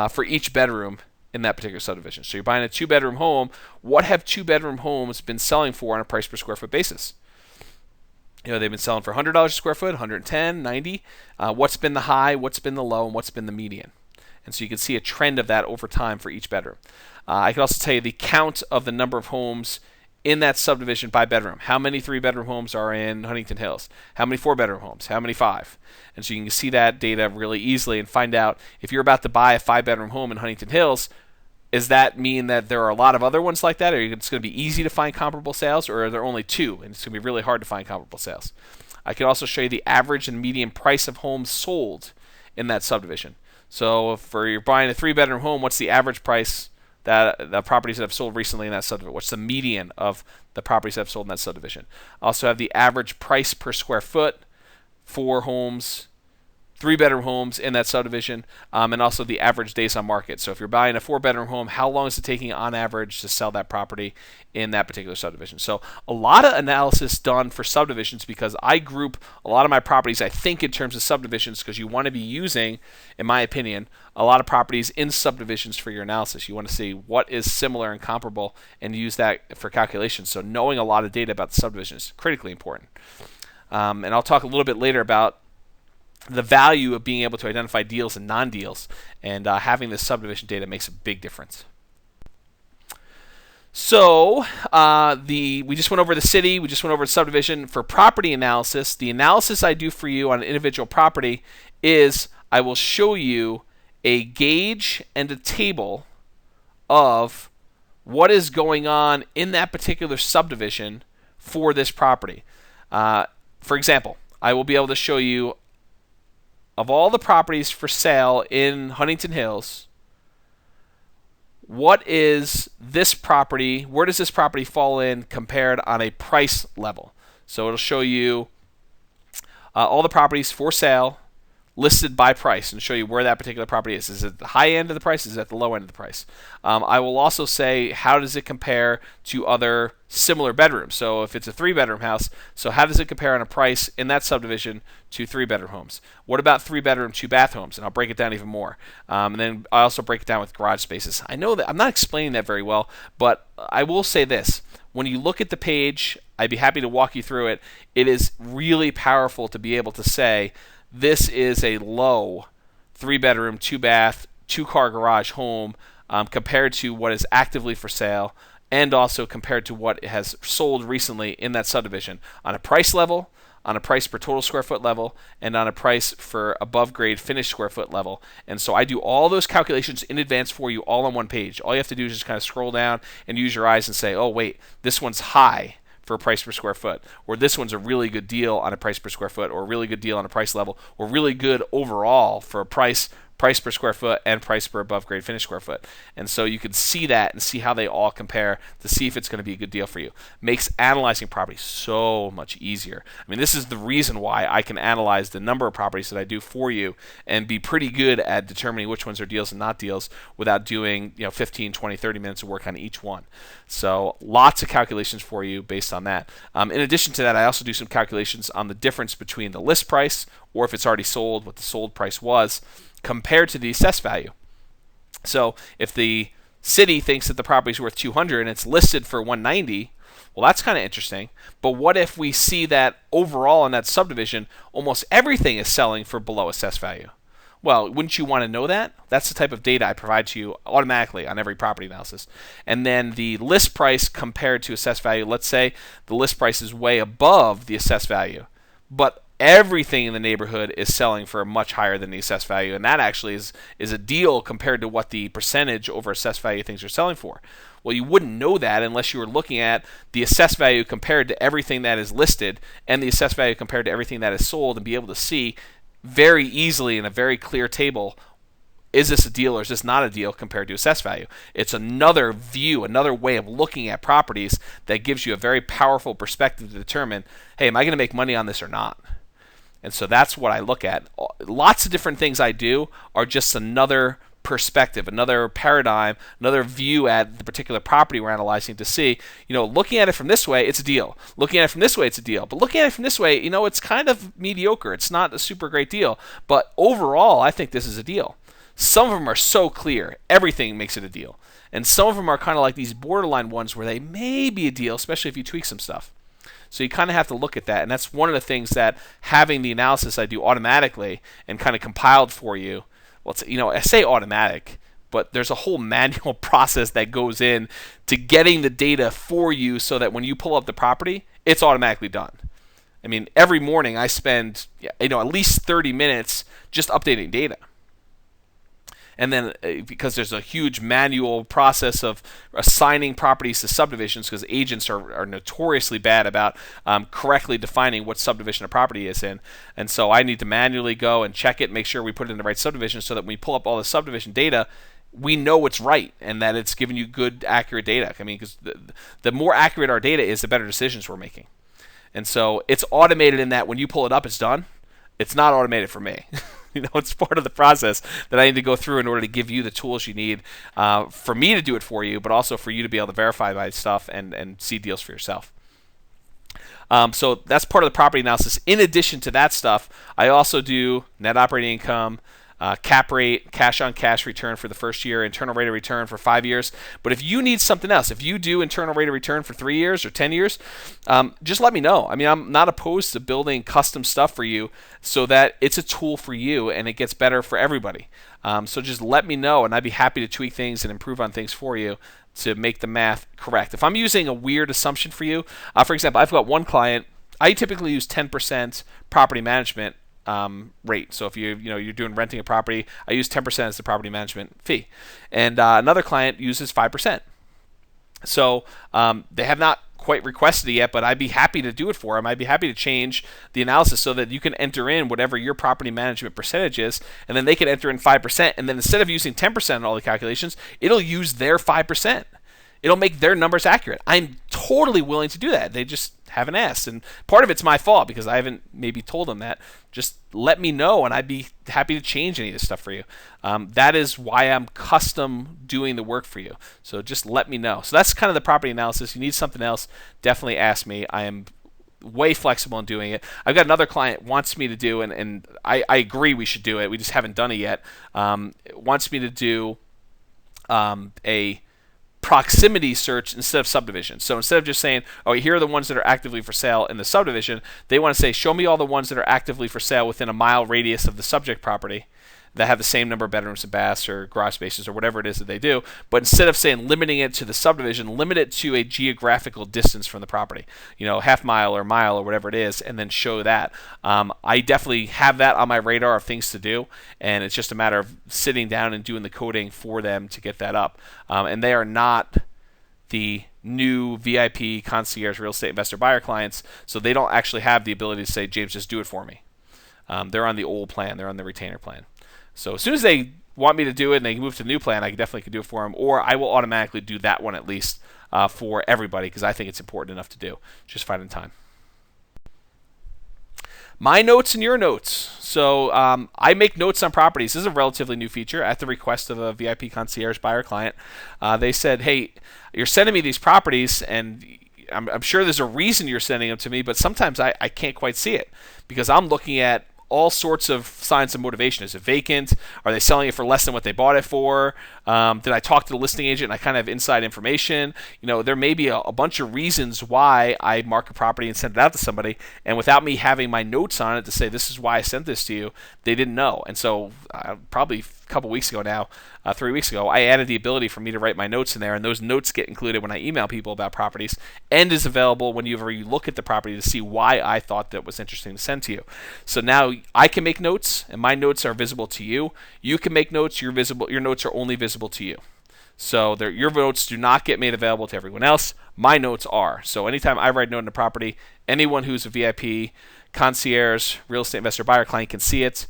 for each bedroom in that particular subdivision. So you're buying a 2-bedroom home. What have 2-bedroom homes been selling for on a price per square foot basis? They've been selling for $100 a square foot, $110, $90. What's been the high, what's been the low, and what's been the median? And so you can see a trend of that over time for each bedroom. I can also tell you the count of the number of homes in that subdivision by bedroom. How many 3-bedroom homes are in Huntington Hills? How many 4-bedroom homes? How many 5? And so you can see that data really easily and find out if you're about to buy a 5-bedroom home in Huntington Hills, does that mean that there are a lot of other ones like that, or it's going to be easy to find comparable sales, or are there only 2 and it's going to be really hard to find comparable sales? I can also show you the average and median price of homes sold in that subdivision. So if you're buying a 3-bedroom home, what's the average price that the properties that have sold recently in that subdivision? What's the median of the properties that have sold in that subdivision? Also have the average price per square foot for homes, 3-bedroom homes in that subdivision, and also the average days on market. So if you're buying a 4-bedroom home, how long is it taking on average to sell that property in that particular subdivision? So a lot of analysis done for subdivisions, because I group a lot of my properties, I think, in terms of subdivisions, because you want to be using, in my opinion, a lot of properties in subdivisions for your analysis. You want to see what is similar and comparable and use that for calculations. So knowing a lot of data about the subdivision is critically important. And I'll talk a little bit later about the value of being able to identify deals and non-deals, and having this subdivision data makes a big difference. So we just went over the city, we just went over the subdivision. For property analysis, the analysis I do for you on an individual property is I will show you a gauge and a table of what is going on in that particular subdivision for this property. For example, I will be able to show you, of all the properties for sale in Huntington Hills, what is this property, where does this property fall in compared on a price level? So it'll show you all the properties for sale listed by price and show you where that particular property is. Is it at the high end of the price? Is it at the low end of the price? I will also say, how does it compare to other similar bedrooms? So if it's a 3-bedroom house, so how does it compare on a price in that subdivision to 3-bedroom homes? What about 3-bedroom, 2-bath homes? And I'll break it down even more. And then I also break it down with garage spaces. I know that I'm not explaining that very well, but I will say this. When you look at the page, I'd be happy to walk you through it. It is really powerful to be able to say, this is a low 3-bedroom, 2-bath, 2-car garage home compared to what is actively for sale, and also compared to what has sold recently in that subdivision on a price level, on a price per total square foot level, and on a price for above grade finished square foot level. And so I do all those calculations in advance for you all on one page. All you have to do is just kind of scroll down and use your eyes and say, oh wait, this one's high for a price per square foot, or this one's a really good deal on a price per square foot, or a really good deal on a price level, or really good overall for a price per square foot and price per above grade finished square foot. And so you can see that and see how they all compare to see if it's going to be a good deal for you. Makes analyzing properties so much easier. I mean, this is the reason why I can analyze the number of properties that I do for you and be pretty good at determining which ones are deals and not deals without doing 15, 20, 30 minutes of work on each one. So lots of calculations for you based on that. In addition to that, I also do some calculations on the difference between the list price, or if it's already sold, what the sold price was, compared to the assessed value. So if the city thinks that the property is worth 200 and it's listed for 190, well, that's kind of interesting. But what if we see that overall in that subdivision, almost everything is selling for below assessed value? Well, wouldn't you want to know that? That's the type of data I provide to you automatically on every property analysis. And then the list price compared to assessed value, let's say the list price is way above the assessed value, but everything in the neighborhood is selling for much higher than the assessed value, and that actually is a deal compared to what the percentage over assessed value things are selling for. Well, you wouldn't know that unless you were looking at the assessed value compared to everything that is listed and the assessed value compared to everything that is sold, and be able to see very easily in a very clear table, is this a deal or is this not a deal compared to assessed value? It's another view, another way of looking at properties that gives you a very powerful perspective to determine, hey, am I going to make money on this or not? And so that's what I look at. Lots of different things I do are just another perspective, another paradigm, another view at the particular property we're analyzing to see, looking at it from this way, it's a deal. Looking at it from this way, it's a deal. But looking at it from this way, it's kind of mediocre. It's not a super great deal. But overall, I think this is a deal. Some of them are so clear, everything makes it a deal. And some of them are kind of like these borderline ones where they may be a deal, especially if you tweak some stuff. So you kind of have to look at that, and that's one of the things that having the analysis I do automatically and kind of compiled for you, well, I say automatic, but there's a whole manual process that goes in to getting the data for you so that when you pull up the property, it's automatically done. I mean, every morning I spend at least 30 minutes just updating data. And then because there's a huge manual process of assigning properties to subdivisions, because agents are notoriously bad about correctly defining what subdivision a property is in. And so I need to manually go and check it, make sure we put it in the right subdivision so that when we pull up all the subdivision data, we know it's right and that it's giving you good, accurate data. I mean, because the more accurate our data is, the better decisions we're making. And so it's automated in that when you pull it up, it's done. It's not automated for me. It's part of the process that I need to go through in order to give you the tools you need for me to do it for you, but also for you to be able to verify my stuff and see deals for yourself. So that's part of the property analysis. In addition to that stuff, I also do net operating income, cap rate, cash on cash return for the first year, internal rate of return for 5 years. But if you need something else, if you do internal rate of return for 3 years or 10 years, just let me know. I mean, I'm not opposed to building custom stuff for you so that it's a tool for you and it gets better for everybody. So just let me know, and I'd be happy to tweak things and improve on things for you to make the math correct. If I'm using a weird assumption for you, for example, I've got one client, I typically use 10% property management rate. So if you're doing renting a property, I use 10% as the property management fee, and another client uses 5%. So they have not quite requested it yet, but I'd be happy to do it for them. I'd be happy to change the analysis so that you can enter in whatever your property management percentage is, and then they can enter in 5%, and then instead of using 10% in all the calculations, it'll use their 5%. It'll make their numbers accurate. I'm totally willing to do that. They just haven't asked. And part of it's my fault because I haven't maybe told them that. Just let me know, and I'd be happy to change any of this stuff for you. That is why I'm custom doing the work for you. So just let me know. So that's kind of the property analysis. You need something else, definitely ask me. I am way flexible in doing it. I've got another client wants me to do, and I agree we should do it. We just haven't done it yet. Wants me to do a proximity search instead of subdivision. So instead of just saying, oh, here are the ones that are actively for sale in the subdivision, they want to say, show me all the ones that are actively for sale within a mile radius of the subject property. that have the same number of bedrooms and baths or garage spaces or whatever it is that they do. But instead of saying limiting it to the subdivision, limit it to a geographical distance from the property, half mile or mile or whatever it is, and then show that. I definitely have that on my radar of things to do, and it's just a matter of sitting down and doing the coding for them to get that up. And they are not the new VIP concierge real estate investor buyer clients, so they don't actually have the ability to say, James, just do it for me. They're on the old plan. They're on the retainer plan. So as soon as they want me to do it and they move to the new plan, I definitely can do it for them, or I will automatically do that one at least for everybody because I think it's important enough to do. Just finding time. My notes and your notes. So I make notes on properties. This is a relatively new feature at the request of a VIP concierge buyer client. They said, hey, you're sending me these properties, and I'm sure there's a reason you're sending them to me, but sometimes I can't quite see it because I'm looking at all sorts of signs of motivation. Is it vacant? Are they selling it for less than what they bought it for? Did I talk to the listing agent and I kind of have inside information? There may be a bunch of reasons why I mark a property and send it out to somebody, and without me having my notes on it to say this is why I sent this to you, they didn't know. And so probably a couple weeks ago now, 3 weeks ago, I added the ability for me to write my notes in there, and those notes get included when I email people about properties and is available whenever you look at the property to see why I thought that was interesting to send to you. So now I can make notes, and my notes are visible to you. You can make notes. Your notes are only visible to you. So your notes do not get made available to everyone else. My notes are. So anytime I write a note on a property, anyone who's a VIP, concierge, real estate investor, buyer client can see it.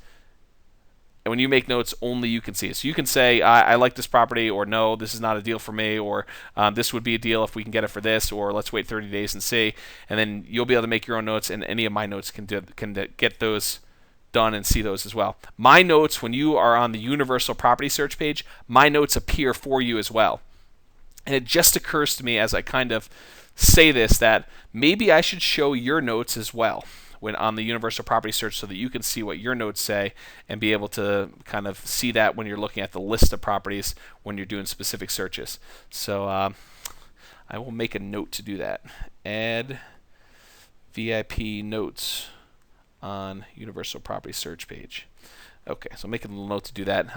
And when you make notes, only you can see it. So you can say, I like this property, or no, this is not a deal for me, or this would be a deal if we can get it for this, or let's wait 30 days and see. And then you'll be able to make your own notes, and any of my notes can get those done and see those as well. My notes, when you are on the universal property search page, my notes appear for you as well. And it just occurs to me as I kind of say this that maybe I should show your notes as well when on the universal property search so that you can see what your notes say and be able to kind of see that when you're looking at the list of properties when you're doing specific searches. So I will make a note to do that. Add VIP notes on universal property search page. Okay, so make a little note to do that.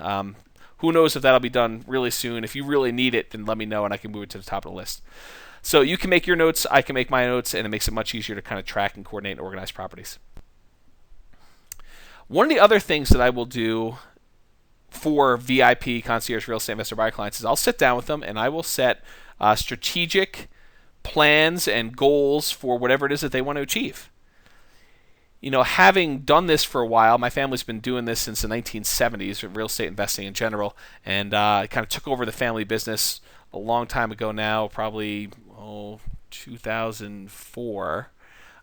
Who knows if that'll be done really soon. If you really need it, then let me know and I can move it to the top of the list. So you can make your notes, I can make my notes, and it makes it much easier to kind of track and coordinate and organize properties. One of the other things that I will do for VIP concierge real estate investor buyer clients is I'll sit down with them and I will set strategic plans and goals for whatever it is that they want to achieve. Having done this for a while, my family's been doing this since the 1970s, with real estate investing in general, and I kind of took over the family business a long time ago now, probably 2004.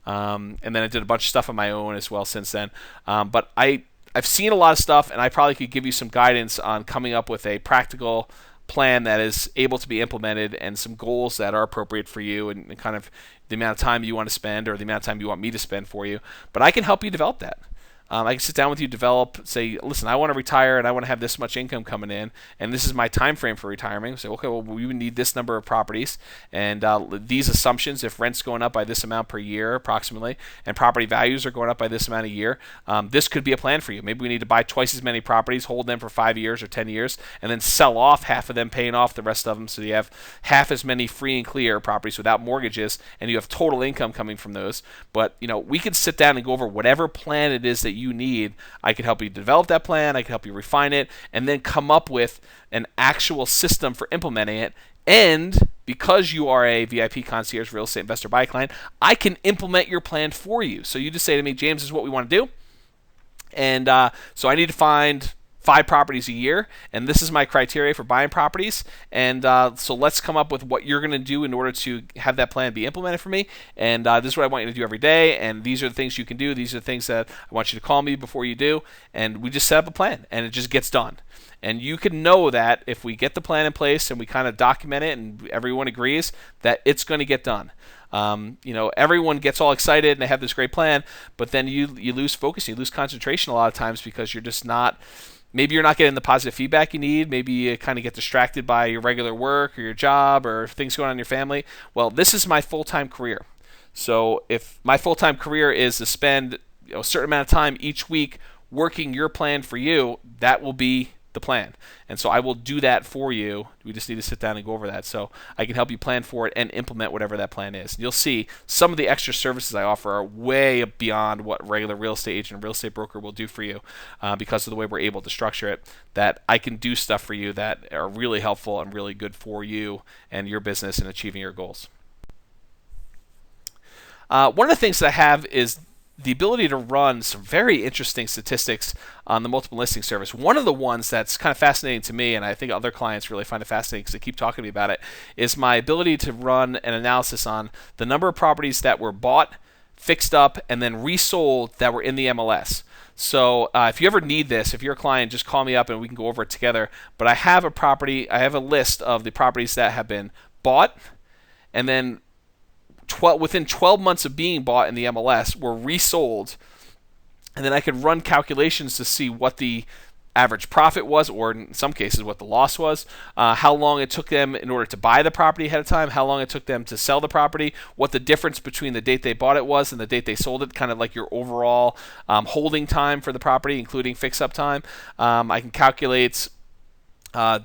And then I did a bunch of stuff on my own as well since then. But I've seen a lot of stuff, and I probably could give you some guidance on coming up with a practical plan that is able to be implemented and some goals that are appropriate for you and kind of the amount of time you want to spend or the amount of time you want me to spend for you. But I can help you develop that. I can sit down with you, say, listen, I want to retire and I want to have this much income coming in, and this is my time frame for retirement. Say, okay, well, we would need this number of properties, and these assumptions, if rent's going up by this amount per year approximately, and property values are going up by this amount a year, this could be a plan for you. Maybe we need to buy twice as many properties, hold them for 5 years or 10 years, and then sell off half of them, paying off the rest of them, so you have half as many free and clear properties without mortgages, and you have total income coming from those. But we could sit down and go over whatever plan it is that you need. I can help you develop that plan, I can help you refine it, and then come up with an actual system for implementing it. And because you are a VIP concierge real estate investor buy client, I can implement your plan for you. So you just say to me, James, this is what we want to do. And so I need to find 5 properties a year, and this is my criteria for buying properties, and so let's come up with what you're going to do in order to have that plan be implemented for me, and this is what I want you to do every day, and these are the things you can do, these are the things that I want you to call me before you do, and we just set up a plan, and it just gets done. And you can know that if we get the plan in place and we kind of document it and everyone agrees that it's going to get done. Everyone gets all excited and they have this great plan, but then you lose focus, you lose concentration a lot of times because you're just not, maybe you're not getting the positive feedback you need. Maybe you kind of get distracted by your regular work or your job or things going on in your family. Well, this is my full-time career. So if my full-time career is to spend a certain amount of time each week working your plan for you, that will be the plan. And so I will do that for you. We just need to sit down and go over that. So I can help you plan for it and implement whatever that plan is. And you'll see some of the extra services I offer are way beyond what regular real estate agent and real estate broker will do for you because of the way we're able to structure it, that I can do stuff for you that are really helpful and really good for you and your business and achieving your goals. One of the things that I have is the ability to run some very interesting statistics on the multiple listing service. One of the ones that's kind of fascinating to me, and I think other clients really find it fascinating because they keep talking to me about it, is my ability to run an analysis on the number of properties that were bought, fixed up, and then resold that were in the MLS. So if you ever need this, if you're a client, just call me up and we can go over it together. But I have a list of the properties that have been bought and then within 12 months of being bought in the MLS were resold, and then I could run calculations to see what the average profit was, or in some cases what the loss was, how long it took them in order to buy the property ahead of time, how long it took them to sell the property, what the difference between the date they bought it was and the date they sold it, kind of like your overall holding time for the property, including fix-up time. I can calculate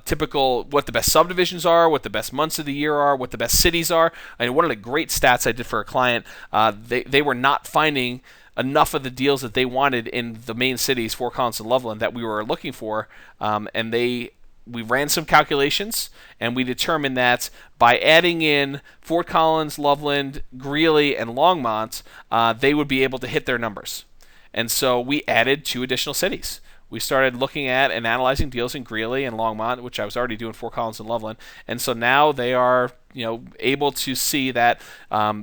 typical what the best subdivisions are, what the best months of the year are, what the best cities are. I mean, one of the great stats I did for a client, they were not finding enough of the deals that they wanted in the main cities, Fort Collins and Loveland, that we were looking for, and we ran some calculations, and we determined that by adding in Fort Collins, Loveland, Greeley, and Longmont, they would be able to hit their numbers. And so we added 2 additional cities. We started looking at and analyzing deals in Greeley and Longmont, which I was already doing Fort Collins and Loveland, and so now they are able to see that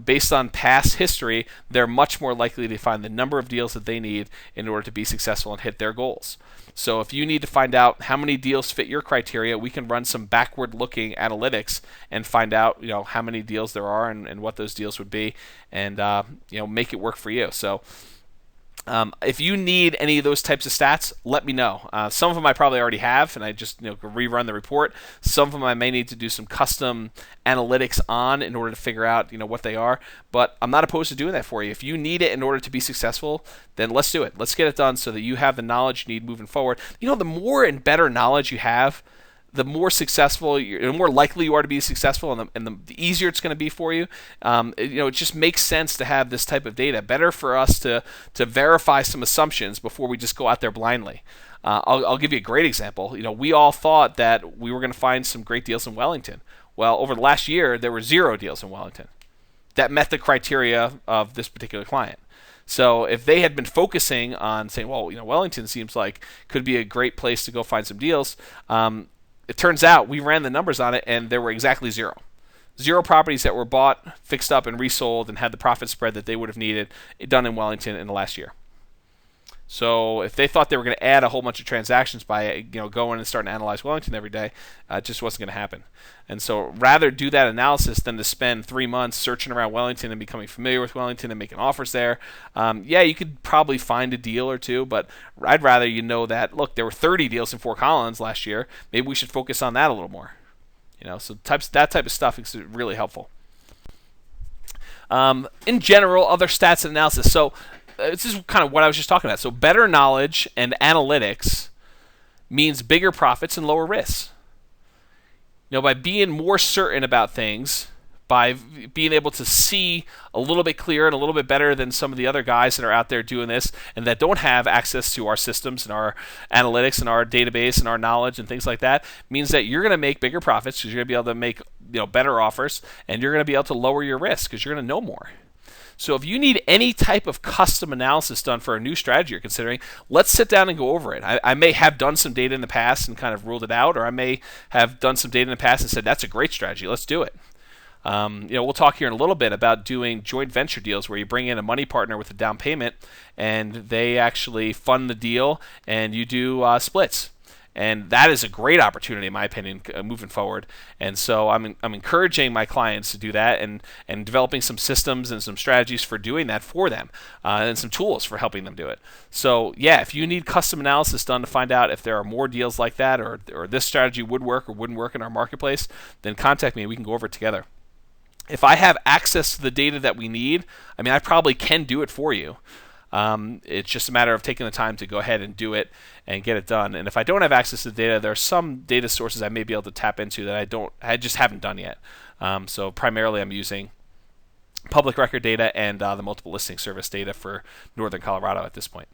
based on past history, they're much more likely to find the number of deals that they need in order to be successful and hit their goals. So if you need to find out how many deals fit your criteria, we can run some backward-looking analytics and find out how many deals there are and what those deals would be, and make it work for you. So if you need any of those types of stats, let me know. Some of them I probably already have, and I just rerun the report. Some of them I may need to do some custom analytics on in order to figure out what they are. But I'm not opposed to doing that for you. If you need it in order to be successful, then let's do it. Let's get it done so that you have the knowledge you need moving forward. The more and better knowledge you have, the more successful, the more likely you are to be successful, and the easier it's going to be for you. It just makes sense to have this type of data. Better for us to verify some assumptions before we just go out there blindly. I'll give you a great example. We all thought that we were going to find some great deals in Wellington. Well, over the last year, there were 0 deals in Wellington that met the criteria of this particular client. So if they had been focusing on saying, well, Wellington seems like could be a great place to go find some deals, it turns out we ran the numbers on it, and there were exactly 0. 0 properties that were bought, fixed up, and resold and had the profit spread that they would have needed done in Wellington in the last year. So if they thought they were going to add a whole bunch of transactions by going and starting to analyze Wellington every day, it just wasn't going to happen. And so rather do that analysis than to spend 3 months searching around Wellington and becoming familiar with Wellington and making offers there. You could probably find a deal or 2, but I'd rather that, look, there were 30 deals in Fort Collins last year. Maybe we should focus on that a little more. So that type of stuff is really helpful. In general, other stats and analysis. So this is kind of what I was just talking about. So better knowledge and analytics means bigger profits and lower risks. By being more certain about things, by being able to see a little bit clearer and a little bit better than some of the other guys that are out there doing this and that don't have access to our systems and our analytics and our database and our knowledge and things like that, means that you're going to make bigger profits because you're going to be able to make better offers, and you're going to be able to lower your risk because you're going to know more. So if you need any type of custom analysis done for a new strategy you're considering, let's sit down and go over it. I may have done some data in the past and kind of ruled it out, or I may have done some data in the past and said, that's a great strategy, let's do it. We'll talk here in a little bit about doing joint venture deals where you bring in a money partner with a down payment and they actually fund the deal and you do splits. And that is a great opportunity, in my opinion, moving forward. And so I'm encouraging my clients to do that and developing some systems and some strategies for doing that for them and some tools for helping them do it. So, if you need custom analysis done to find out if there are more deals like that or this strategy would work or wouldn't work in our marketplace, then contact me and we can go over it together. If I have access to the data that we need, I probably can do it for you. It's just a matter of taking the time to go ahead and do it and get it done. And if I don't have access to the data, there are some data sources I may be able to tap into that I just haven't done yet. So primarily I'm using public record data and the multiple listing service data for Northern Colorado at this point.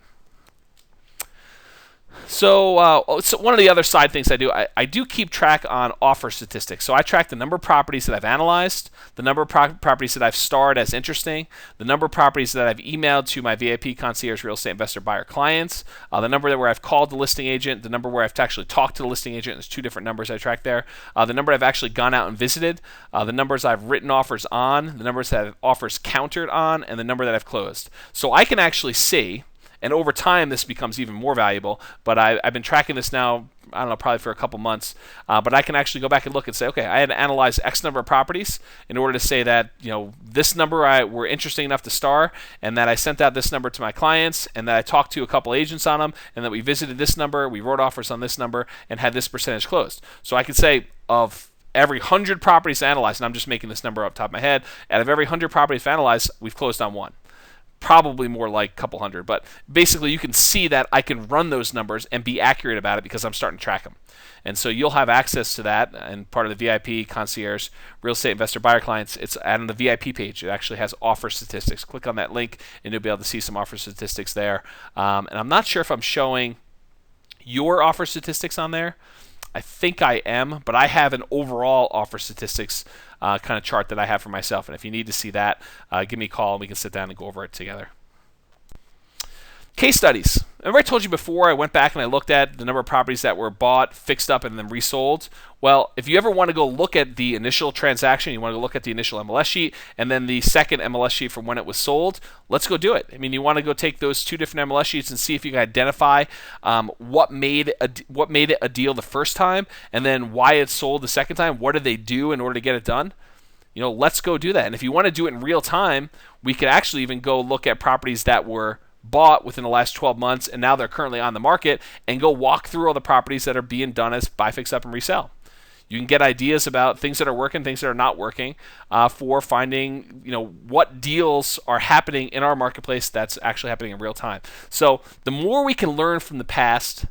So one of the other side things I do, I do keep track on offer statistics. So I track the number of properties that I've analyzed, the number of properties that I've starred as interesting, the number of properties that I've emailed to my VIP Concierge Real Estate Investor Buyer clients, the number where I've called the listing agent, the number where I've actually talked to the listing agent. There's 2 different numbers I track there. The number I've actually gone out and visited, the numbers I've written offers on, the numbers that I've offers countered on, and the number that I've closed. So I can actually see. And over time, this becomes even more valuable. But I've been tracking this now, I don't know, probably for a couple months. But I can actually go back and look and say, okay, I had to analyze X number of properties in order to say that, this number were interesting enough to star, and that I sent out this number to my clients, and that I talked to a couple agents on them, and that we visited this number, we wrote offers on this number, and had this percentage closed. So I could say of every 100 properties analyzed, and I'm just making this number up top of my head, out of every 100 properties analyzed, we've closed on 1. Probably more like a couple hundred, but basically you can see that I can run those numbers and be accurate about it because I'm starting to track them. And so you'll have access to that, and part of the VIP Concierge Real Estate Investor Buyer clients, it's on the VIP page. It actually has offer statistics. Click on that link and you'll be able to see some offer statistics there. And I'm not sure if I'm showing your offer statistics on there. I think I am, but I have an overall offer statistics kind of chart that I have for myself. And if you need to see that, give me a call and we can sit down and go over it together. Case studies. Remember I told you before I went back and I looked at the number of properties that were bought, fixed up, and then resold? Well, if you ever want to go look at the initial transaction, you want to look at the initial MLS sheet and then the second MLS sheet from when it was sold, let's go do it. I mean, you want to go take those 2 different MLS sheets and see if you can identify what made it a deal the first time, and then why it sold the second time. What did they do in order to get it done? Let's go do that. And if you want to do it in real time, we could actually even go look at properties that were bought within the last 12 months and now they're currently on the market, and go walk through all the properties that are being done as buy, fix, up, and resell. You can get ideas about things that are working, things that are not working, for finding what deals are happening in our marketplace that's actually happening in real time. So the more we can learn from the past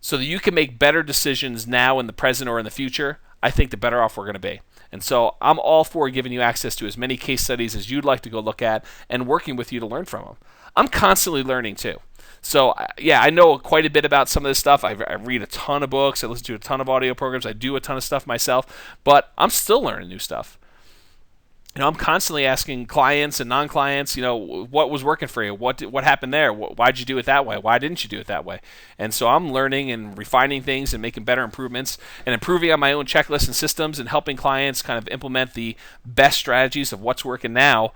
so that you can make better decisions now in the present or in the future, I think the better off we're going to be. And so I'm all for giving you access to as many case studies as you'd like to go look at and working with you to learn from them. I'm constantly learning too. So yeah, I know quite a bit about some of this stuff. I read a ton of books. I listen to a ton of audio programs. I do a ton of stuff myself, but I'm still learning new stuff. I'm constantly asking clients and non-clients, what was working for you? What happened there? Why'd you do it that way? Why didn't you do it that way? And so I'm learning and refining things and making better improvements and improving on my own checklists and systems and helping clients kind of implement the best strategies of what's working now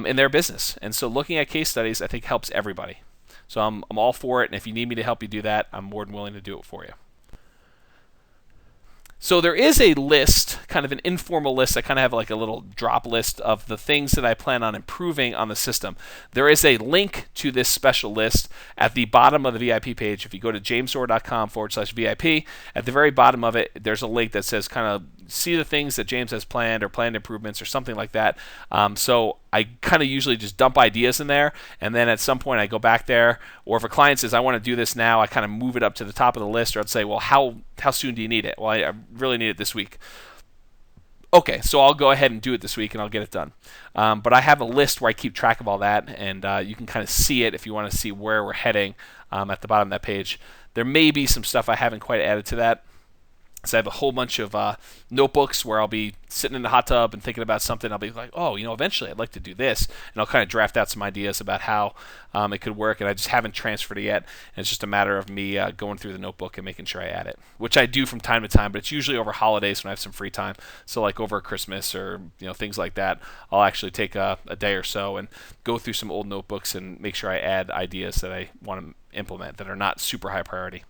in their business. And so looking at case studies, I think, helps everybody. So I'm all for it, and if you need me to help you do that, I'm more than willing to do it for you. So there is a list, kind of an informal list. I kind of have like a little drop list of the things that I plan on improving on the system. There is a link to this special list at the bottom of the VIP page. If you go to jamesorr.com/VIP, at the very bottom of it, there's a link that says kind of see the things that James has planned or planned improvements or something like that. So I kind of usually just dump ideas in there, and then at some point I go back there, or if a client says I want to do this now, I kind of move it up to the top of the list, or I'd say, well, how soon do you need it? Well, I really need it this week. Okay, so I'll go ahead and do it this week and I'll get it done. But I have a list where I keep track of all that, and you can kind of see it if you want to see where we're heading at the bottom of that page. There may be some stuff I haven't quite added to that. So I have a whole bunch of notebooks where I'll be sitting in the hot tub and thinking about something. I'll be like, eventually I'd like to do this. And I'll kind of draft out some ideas about how it could work. And I just haven't transferred it yet. And it's just a matter of me going through the notebook and making sure I add it, which I do from time to time. But it's usually over holidays when I have some free time. So like over Christmas or things like that, I'll actually take a day or so and go through some old notebooks and make sure I add ideas that I want to implement that are not super high priority.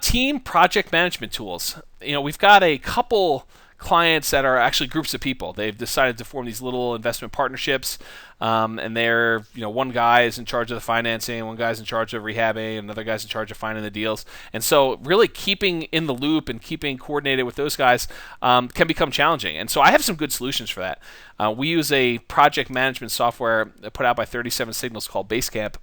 Team project management tools. We've got a couple clients that are actually groups of people. They've decided to form these little investment partnerships, and they're, one guy is in charge of the financing, one guy's in charge of rehabbing, another guy's in charge of finding the deals. And so really keeping in the loop and keeping coordinated with those guys can become challenging. And so I have some good solutions for that. We use a project management software put out by 37 Signals called Basecamp.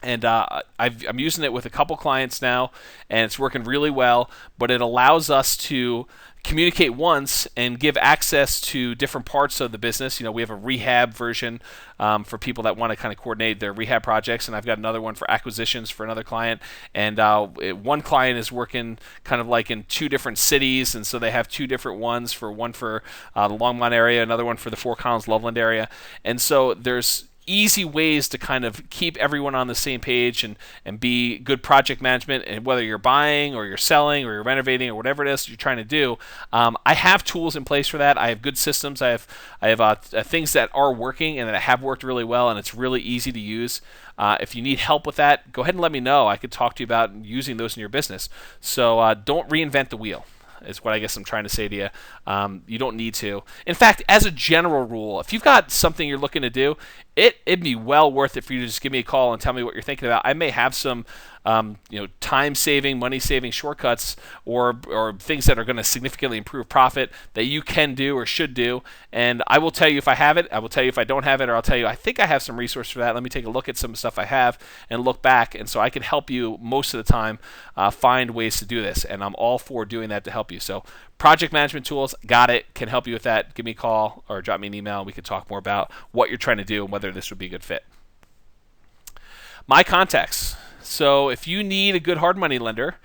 And I'm using it with a couple clients now, and it's working really well. But it allows us to communicate once and give access to different parts of the business. We have a rehab version for people that want to kind of coordinate their rehab projects, and I've got another one for acquisitions for another client. And one client is working kind of like in 2 different cities, and so they have 2 different ones, for one for the Longmont area, another one for the Fort Collins Loveland area. And so there's easy ways to kind of keep everyone on the same page and be good project management. And whether you're buying or you're selling or you're renovating or whatever it is you're trying to do, I have tools in place for that. I have good systems. I have things that are working and that have worked really well, and it's really easy to use. If you need help with that, go ahead and let me know. I could talk to you about using those in your business. So don't reinvent the wheel, is what I guess I'm trying to say to you. You don't need to. In fact, as a general rule, if you've got something you're looking to do, it'd be well worth it for you to just give me a call and tell me what you're thinking about. I may have some time-saving, money-saving shortcuts or things that are going to significantly improve profit that you can do or should do. And I will tell you if I have it, I will tell you if I don't have it, or I'll tell you I think I have some resource for that. Let me take a look at some stuff I have and look back. And so I can help you most of the time find ways to do this. And I'm all for doing that to help you. So project management tools, got it, can help you with that. Give me a call or drop me an email, and we can talk more about what you're trying to do and whether this would be a good fit. My contacts. So if you need a good hard money lender,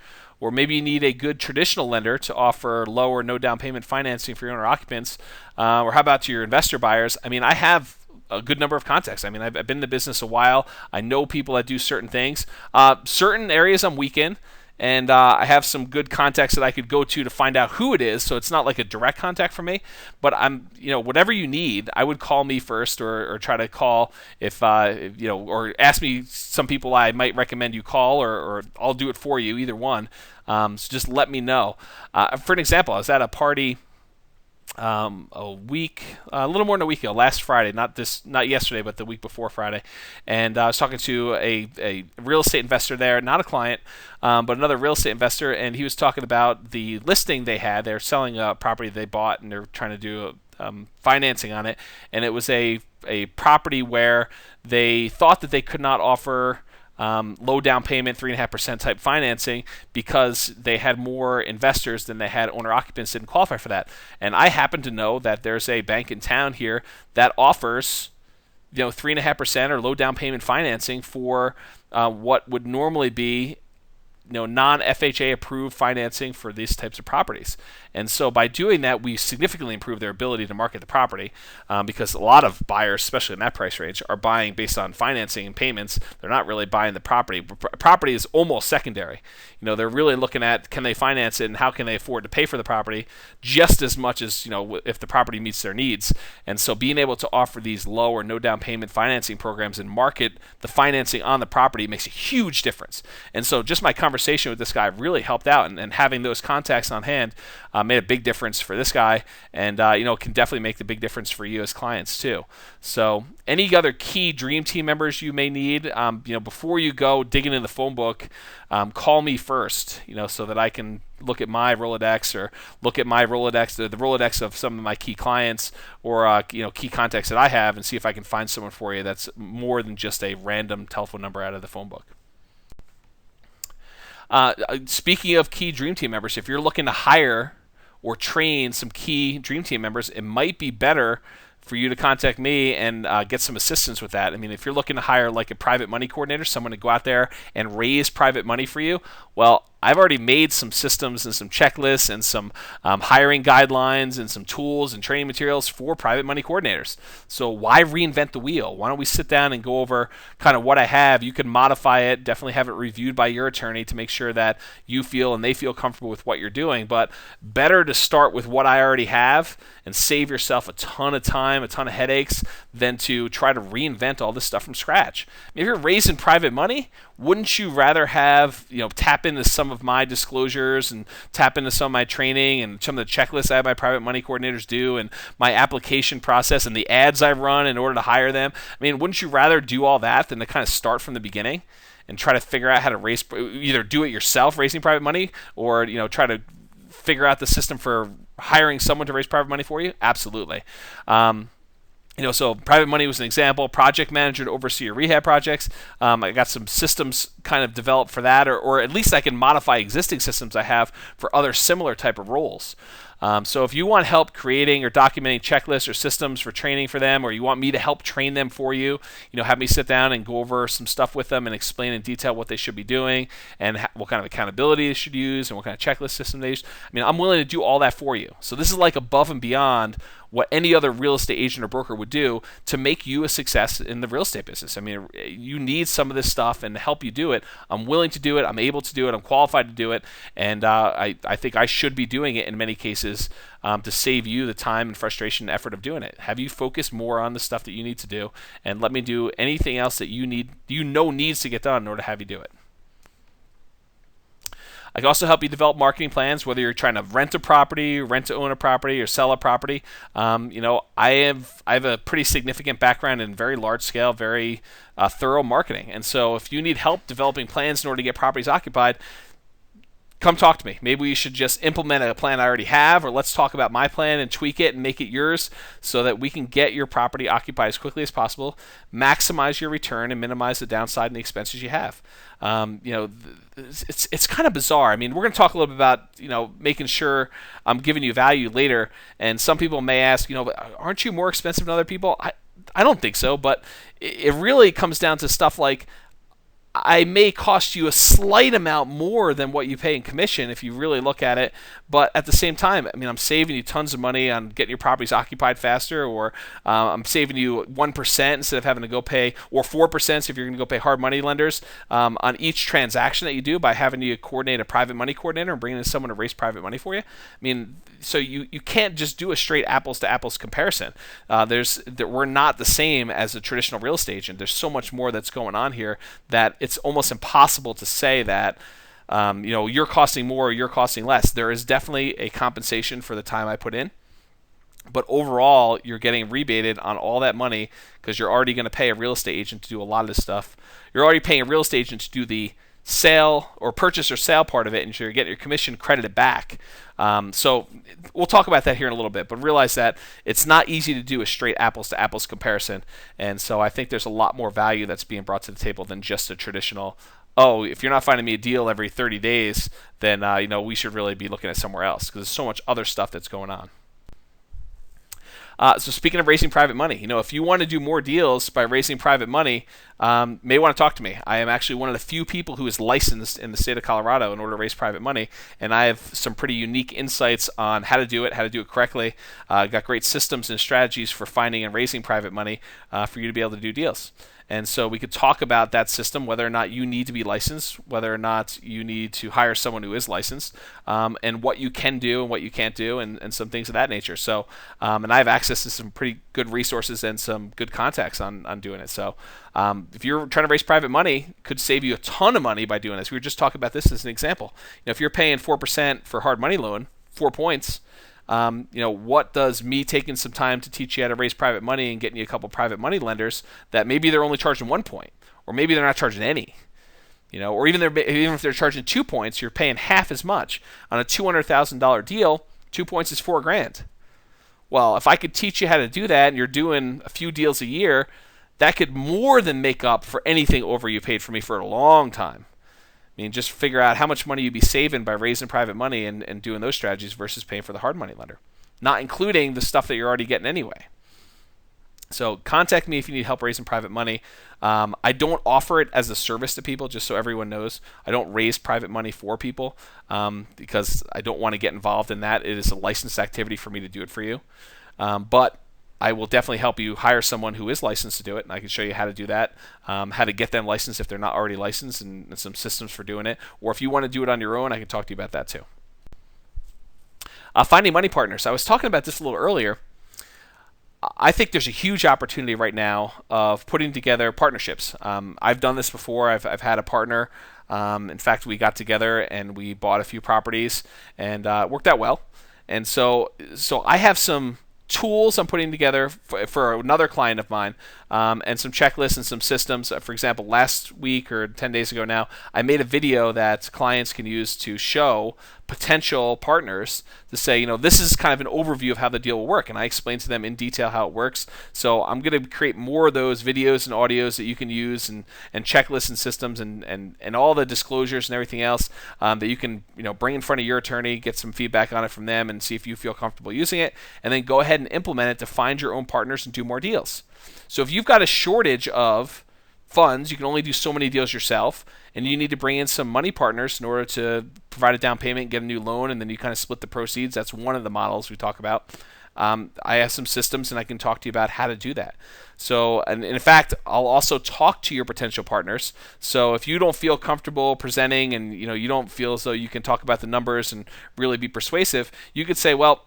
or maybe you need a good traditional lender to offer low or no down payment financing for your owner occupants, or how about to your investor buyers? I have a good number of contacts. I've been in the business a while. I know people that do certain things. Certain areas I'm weak in, and I have some good contacts that I could go to find out who it is. So it's not like a direct contact for me, but whatever you need, I would call me first, or try to call if or ask me some people I might recommend you call, or I'll do it for you, either one. So just let me know. For an example, I was at a party a little more than a week ago, last Friday, not yesterday, but the week before Friday. And I was talking to a real estate investor there, not a client, but another real estate investor, and he was talking about the listing they had. They're selling a property they bought, and they're trying to do financing on it. And it was a property where they thought that they could not offer low down payment, 3.5% type financing, because they had more investors than they had owner occupants, didn't qualify for that. And I happen to know that there's a bank in town here that offers 3.5% or low down payment financing for what would normally be non-FHA approved financing for these types of properties. And so by doing that, we significantly improve their ability to market the property, because a lot of buyers, especially in that price range, are buying based on financing and payments. They're not really buying the property. Property is almost secondary. They're really looking at, can they finance it and how can they afford to pay for the property, just as much as if the property meets their needs. And so being able to offer these low or no down payment financing programs and market the financing on the property makes a huge difference. And so just my conversation with this guy really helped out, and having those contacts on hand made a big difference for this guy, and can definitely make the big difference for you as clients too. So any other key dream team members you may need, before you go digging in the phone book, call me first, so that I can look at my Rolodex, or look at my Rolodex, the Rolodex of some of my key clients, or key contacts that I have, and see if I can find someone for you that's more than just a random telephone number out of the phone book. Speaking of key dream team members, if you're looking to hire or train some key dream team members, it might be better for you to contact me and get some assistance with that. If you're looking to hire like a private money coordinator, someone to go out there and raise private money for you, well, I've already made some systems and some checklists and some hiring guidelines and some tools and training materials for private money coordinators. So why reinvent the wheel? Why don't we sit down and go over kind of what I have? You can modify it, definitely have it reviewed by your attorney to make sure that you feel and they feel comfortable with what you're doing. But better to start with what I already have and save yourself a ton of time, a ton of headaches, than to try to reinvent all this stuff from scratch. If you're raising private money, wouldn't you rather have, tap into some some of my disclosures and tap into some of my training and some of the checklists I have my private money coordinators do and my application process and the ads I run in order to hire them. I mean, wouldn't you rather do all that than to kind of start from the beginning and try to figure out how to either do it yourself, raising private money, or try to figure out the system for hiring someone to raise private money for you? Absolutely. So private money was an example. Project manager to oversee your rehab projects. I got some systems kind of developed for that, or at least I can modify existing systems I have for other similar type of roles. So if you want help creating or documenting checklists or systems for training for them, or you want me to help train them for you, have me sit down and go over some stuff with them and explain in detail what they should be doing and what kind of accountability they should use and what kind of checklist system they use. I mean, I'm willing to do all that for you. So this is like above and beyond what any other real estate agent or broker would do to make you a success in the real estate business. I mean, you need some of this stuff, and to help you do it, I'm willing to do it, I'm able to do it, I'm qualified to do it, and I think I should be doing it in many cases to save you the time and frustration and effort of doing it. Have you focus more on the stuff that you need to do, and let me do anything else that needs to get done in order to have you do it. I can also help you develop marketing plans, whether you're trying to rent a property, rent to own a property, or sell a property. I have a pretty significant background in very large scale, very thorough marketing. And so if you need help developing plans in order to get properties occupied, come talk to me. Maybe we should just implement a plan I already have, or let's talk about my plan and tweak it and make it yours so that we can get your property occupied as quickly as possible, maximize your return, and minimize the downside and the expenses you have. It's kind of bizarre. I mean, we're going to talk a little bit about, making sure I'm giving you value later, and some people may ask, aren't you more expensive than other people? I don't think so, but it really comes down to stuff like, I may cost you a slight amount more than what you pay in commission if you really look at it, but at the same time, I mean, I'm saving you tons of money on getting your properties occupied faster, or I'm saving you 1% instead of having to go pay, or 4% if you're going to go pay hard money lenders on each transaction that you do by having you coordinate a private money coordinator and bringing in someone to raise private money for you. I mean, so you can't just do a straight apples to apples comparison. We're not the same as a traditional real estate agent. There's so much more that's going on here that it's almost impossible to say that you're costing more or you're costing less. There is definitely a compensation for the time I put in, but overall you're getting rebated on all that money because you're already going to pay a real estate agent to do a lot of this stuff. You're already paying a real estate agent to do the sale or purchase or sale part of it, and you're getting your commission credited back. So we'll talk about that here in a little bit, but realize that it's not easy to do a straight apples to apples comparison. And so I think there's a lot more value that's being brought to the table than just a traditional, if you're not finding me a deal every 30 days, then we should really be looking at somewhere else, because there's so much other stuff that's going on. So speaking of raising private money, if you want to do more deals by raising private money, may want to talk to me. I am actually one of the few people who is licensed in the state of Colorado in order to raise private money, and I have some pretty unique insights on how to do it correctly. Got great systems and strategies for finding and raising private money for you to be able to do deals. And so we could talk about that system, whether or not you need to be licensed, whether or not you need to hire someone who is licensed, and what you can do and what you can't do, and some things of that nature. So, and I have access to some pretty good resources and some good contacts on doing it. So if you're trying to raise private money, it could save you a ton of money by doing this. We were just talking about this as an example. If you're paying 4% for hard money loan, 4 points, what does me taking some time to teach you how to raise private money and getting you a couple private money lenders that maybe they're only charging 1 point, or maybe they're not charging any, or even if they're charging 2 points, you're paying half as much on a $200,000 deal. 2 points is $4,000. Well, if I could teach you how to do that, and you're doing a few deals a year, that could more than make up for anything over you paid for me for a long time. I mean, just figure out how much money you'd be saving by raising private money and doing those strategies versus paying for the hard money lender, not including the stuff that you're already getting anyway. So contact me if you need help raising private money. I don't offer it as a service to people, just so everyone knows. I don't raise private money for people because I don't want to get involved in that. It is a licensed activity for me to do it for you. But I will definitely help you hire someone who is licensed to do it, and I can show you how to do that, how to get them licensed if they're not already licensed, and some systems for doing it. Or if you want to do it on your own, I can talk to you about that too. Finding money partners. I was talking about this a little earlier. I think there's a huge opportunity right now of putting together partnerships. I've done this before. I've had a partner In fact, we got together and we bought a few properties, and it worked out well. And so I have some tools I'm putting together for another client of mine, and some checklists and some systems. For example, last week or 10 days ago now, I made a video that clients can use to show potential partners to say, this is kind of an overview of how the deal will work, and I explained to them in detail how it works. So I'm going to create more of those videos and audios that you can use, and checklists and systems and all the disclosures and everything else that you can bring in front of your attorney, get some feedback on it from them, and see if you feel comfortable using it, and then go ahead and implement it to find your own partners and do more deals. So if you've got a shortage of funds, you can only do so many deals yourself, and you need to bring in some money partners in order to provide a down payment, get a new loan, and then you kind of split the proceeds. That's one of the models we talk about. I have some systems, and I can talk to you about how to do that. So, and in fact, I'll also talk to your potential partners. So if you don't feel comfortable presenting, and you don't feel as though you can talk about the numbers and really be persuasive, you could say, well,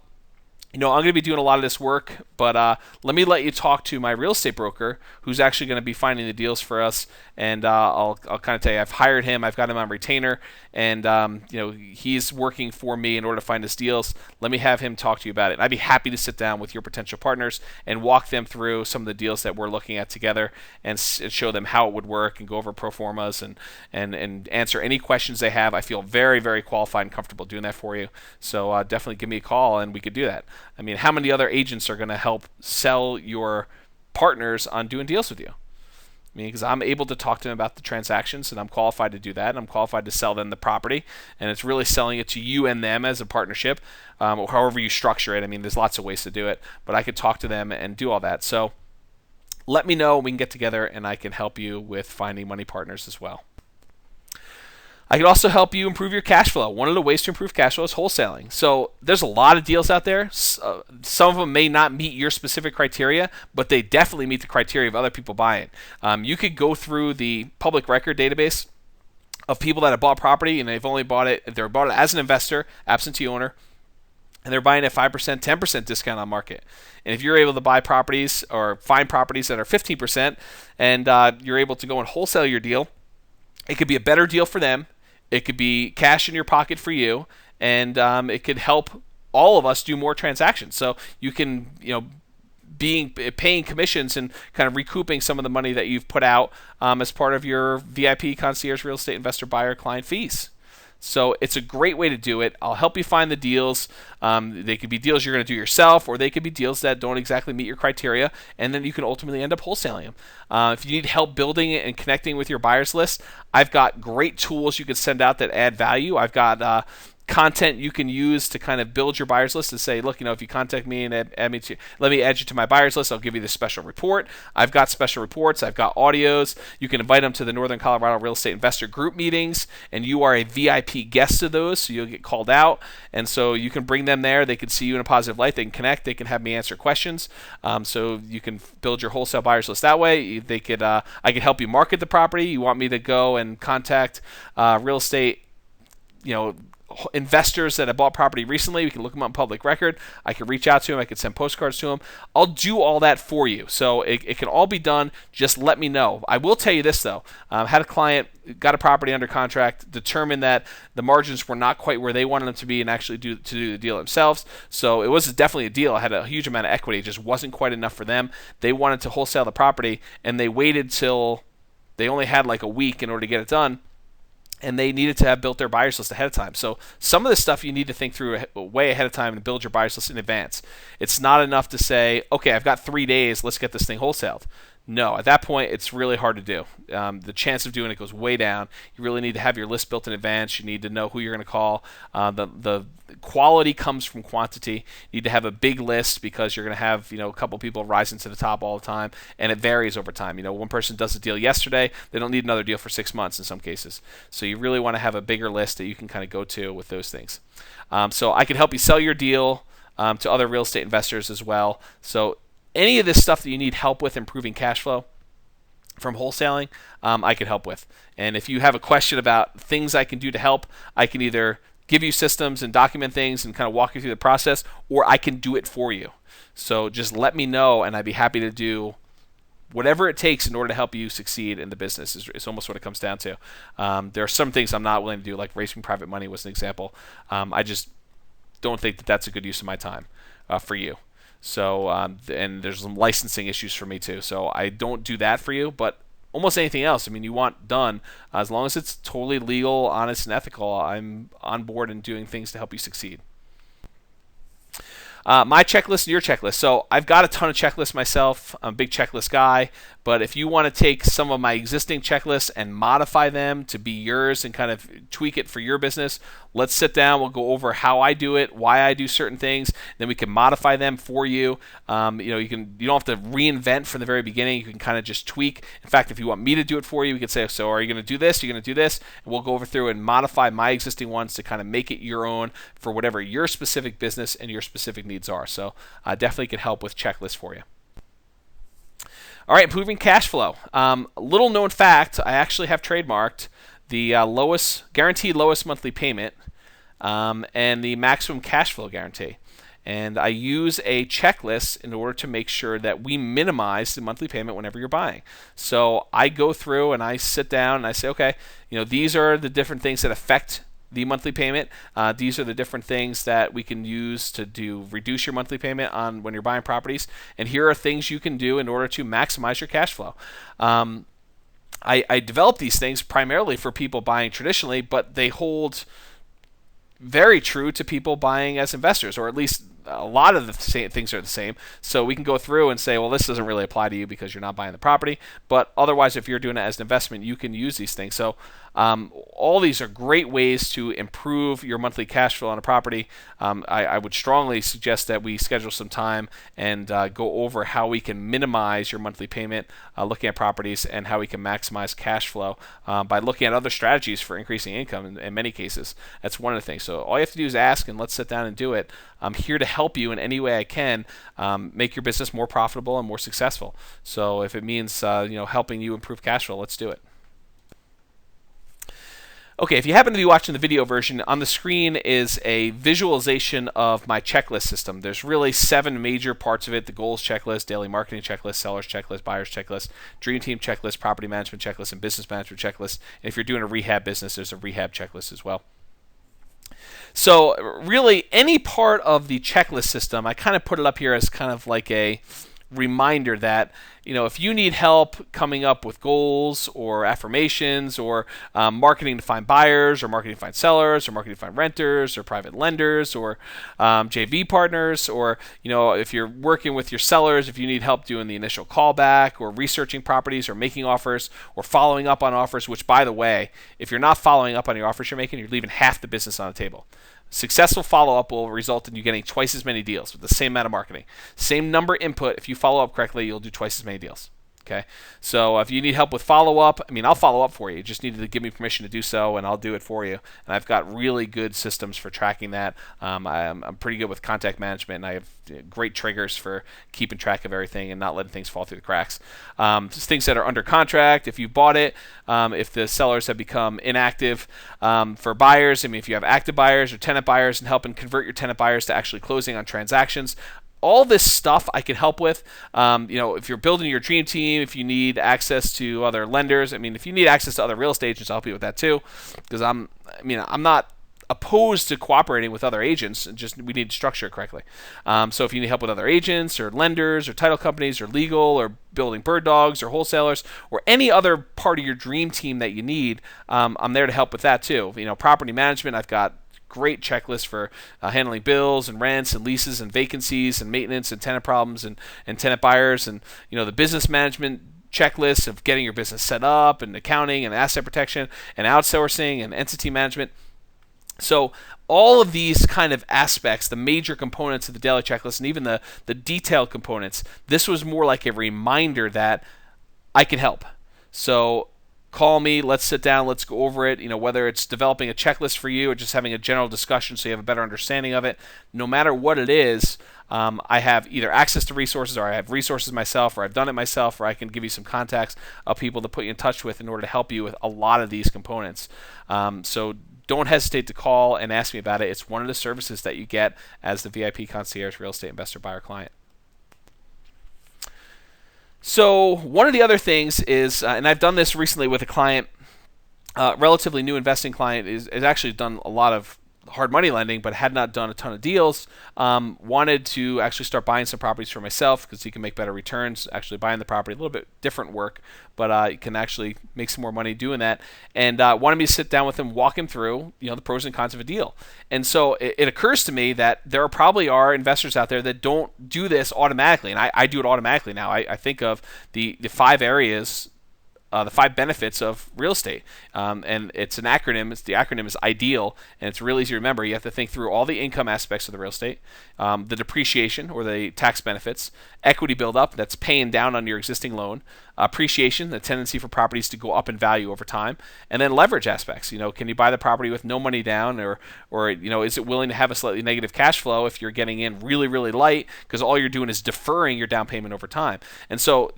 I'm going to be doing a lot of this work, but let me let you talk to my real estate broker, who's actually going to be finding the deals for us. And I'll kind of tell you, I've hired him, I've got him on retainer, and he's working for me in order to find us deals. Let me have him talk to you about it. And I'd be happy to sit down with your potential partners and walk them through some of the deals that we're looking at together, and show them how it would work, and go over pro formas, and answer any questions they have. I feel very, very qualified and comfortable doing that for you. So definitely give me a call, and we could do that. I mean, how many other agents are going to help sell your partners on doing deals with you? I mean, because I'm able to talk to them about the transactions, and I'm qualified to do that, and I'm qualified to sell them the property, and it's really selling it to you and them as a partnership, or however you structure it. I mean, there's lots of ways to do it, but I could talk to them and do all that. So let me know, we can get together, and I can help you with finding money partners as well. I can also help you improve your cash flow. One of the ways to improve cash flow is wholesaling. So there's a lot of deals out there. Some of them may not meet your specific criteria, but they definitely meet the criteria of other people buying. You could go through the public record database of people that have bought property, and they've bought it as an investor, absentee owner, and they're buying at 5%, 10% discount on market. And if you're able to buy properties or find properties that are 15%, and you're able to go and wholesale your deal, it could be a better deal for them. It could be cash in your pocket for you, and it could help all of us do more transactions. So you can, paying commissions and kind of recouping some of the money that you've put out as part of your VIP Concierge Real Estate Investor Buyer Client fees. So it's a great way to do it. I'll help you find the deals. They could be deals you're going to do yourself, or they could be deals that don't exactly meet your criteria, and then you can ultimately end up wholesaling them. If you need help building it and connecting with your buyers list, I've got great tools you can send out that add value. I've got content you can use to kind of build your buyers list and say, look, if you contact me and let me add you to my buyers list, I'll give you this special report. I've got special reports. I've got audios. You can invite them to the Northern Colorado Real Estate Investor Group meetings, and you are a VIP guest to those, so you'll get called out. And so you can bring them there. They can see you in a positive light. They can connect. They can have me answer questions. So you can build your wholesale buyers list that way. I could help you market the property. You want me to go and contact real estate, investors that have bought property recently. We can look them up in public record. I can reach out to them. I can send postcards to them. I'll do all that for you. So it can all be done. Just let me know. I will tell you this, though. Had a client, got a property under contract, determined that the margins were not quite where they wanted them to be, and actually do the deal themselves. So it was definitely a deal. I had a huge amount of equity. It just wasn't quite enough for them. They wanted to wholesale the property, and they waited till they only had like a week in order to get it done. And they needed to have built their buyers list ahead of time. So some of this stuff you need to think through way ahead of time and build your buyers list in advance. It's not enough to say, okay, I've got 3 days, let's get this thing wholesaled. No, at that point, it's really hard to do. The chance of doing it goes way down. You really need to have your list built in advance. You need to know who you're going to call. The quality comes from quantity. You need to have a big list, because you're going to have a couple people rising to the top all the time, and it varies over time. One person does a deal yesterday, they don't need another deal for 6 months in some cases. So you really want to have a bigger list that you can kind of go to with those things. So I can help you sell your deal to other real estate investors as well. So any of this stuff that you need help with improving cash flow from wholesaling, I can help with. And if you have a question about things I can do to help, I can either give you systems and document things and kind of walk you through the process, or I can do it for you. So just let me know, and I'd be happy to do whatever it takes in order to help you succeed in the business is almost what it comes down to. There are some things I'm not willing to do, like raising private money was an example. I just don't think that that's a good use of my time for you. So, and there's some licensing issues for me too. So I don't do that for you, but almost anything else, I mean, you want done, as long as it's totally legal, honest, and ethical, I'm on board and doing things to help you succeed. My checklist and your checklist. So I've got a ton of checklists myself. I'm a big checklist guy. But if you want to take some of my existing checklists and modify them to be yours and kind of tweak it for your business, let's sit down. We'll go over how I do it, why I do certain things. Then we can modify them for you. You don't have to reinvent from the very beginning. You can kind of just tweak. In fact, if you want me to do it for you, we could say, so are you going to do this? Are you going to do this? And we'll go over through and modify my existing ones to kind of make it your own for whatever your specific business and your specific needs are. So definitely can help with checklists for you. All right, improving cash flow. Little known fact, I actually have trademarked the guaranteed lowest monthly payment and the maximum cash flow guarantee. And I use a checklist in order to make sure that we minimize the monthly payment whenever you're buying. So I go through and I sit down and I say, okay, these are the different things that affect the monthly payment. These are the different things that we can use to reduce your monthly payment on when you're buying properties. And here are things you can do in order to maximize your cash flow. I develop these things primarily for people buying traditionally, but they hold very true to people buying as investors, or at least a lot of the same things are the same. So we can go through and say, well, this doesn't really apply to you because you're not buying the property. But otherwise, if you're doing it as an investment, you can use these things. So all these are great ways to improve your monthly cash flow on a property. I would strongly suggest that we schedule some time and go over how we can minimize your monthly payment looking at properties, and how we can maximize cash flow by looking at other strategies for increasing income in many cases. That's one of the things. So all you have to do is ask, and let's sit down and do it. I'm here to help you in any way I can make your business more profitable and more successful. So if it means helping you improve cash flow, let's do it. Okay, if you happen to be watching the video version, on the screen is a visualization of my checklist system. There's really 7 major parts of it: the goals checklist, daily marketing checklist, sellers checklist, buyers checklist, dream team checklist, property management checklist, and business management checklist. And if you're doing a rehab business, there's a rehab checklist as well. So really, any part of the checklist system, I kind of put it up here as kind of like a reminder that if you need help coming up with goals or affirmations, or marketing to find buyers, or marketing to find sellers, or marketing to find renters, or private lenders, or JV partners, or if you're working with your sellers, if you need help doing the initial callback, or researching properties, or making offers, or following up on offers, which, by the way, if you're not following up on your offers you're making, you're leaving half the business on the table. Successful follow-up will result in you getting twice as many deals with the same amount of marketing. Same number input. If you follow up correctly, you'll do twice as many deals. Okay, so if you need help with follow-up, I'll follow up for you. You just need to give me permission to do so, and I'll do it for you. And I've got really good systems for tracking that. I'm pretty good with contact management, and I have great triggers for keeping track of everything and not letting things fall through the cracks. Just things that are under contract, if you bought it, if the sellers have become inactive. For buyers, if you have active buyers or tenant buyers, and helping convert your tenant buyers to actually closing on transactions. All this stuff I can help with. If you're building your dream team, if you need access to other lenders, if you need access to other real estate agents, I'll help you with that too. Because I'm not opposed to cooperating with other agents. Just we need to structure it correctly. So if you need help with other agents or lenders or title companies or legal or building bird dogs or wholesalers or any other part of your dream team that you need, I'm there to help with that too. Property management, I've got great checklist for handling bills and rents and leases and vacancies and maintenance and tenant problems and tenant buyers, and the business management checklist of getting your business set up, and accounting and asset protection and outsourcing and entity management. So all of these kind of aspects, the major components of the daily checklist, and even the detailed components, this was more like a reminder that I can help. So call me, let's sit down, let's go over it, whether it's developing a checklist for you or just having a general discussion so you have a better understanding of it. No matter what it is, I have either access to resources, or I have resources myself, or I've done it myself, or I can give you some contacts of people to put you in touch with in order to help you with a lot of these components. So don't hesitate to call and ask me about it. It's one of the services that you get as the VIP Concierge Real Estate Investor Buyer Client. So one of the other things is, and I've done this recently with a client, relatively new investing client, is actually done a lot of hard money lending, but had not done a ton of deals. Wanted to actually start buying some properties for myself because he can make better returns actually buying the property. A little bit different work, but he can actually make some more money doing that. And wanted me to sit down with him, walk him through, the pros and cons of a deal. And so it occurs to me that there probably are investors out there that don't do this automatically, and I do it automatically now. I think of the 5 areas. The 5 benefits of real estate, and it's an acronym. The acronym is IDEAL, and it's really easy to remember. You have to think through all the income aspects of the real estate, the depreciation or the tax benefits, equity buildup, that's paying down on your existing loan, appreciation, the tendency for properties to go up in value over time, and then leverage aspects. Can you buy the property with no money down, or is it willing to have a slightly negative cash flow if you're getting in really, really light because all you're doing is deferring your down payment over time. And so,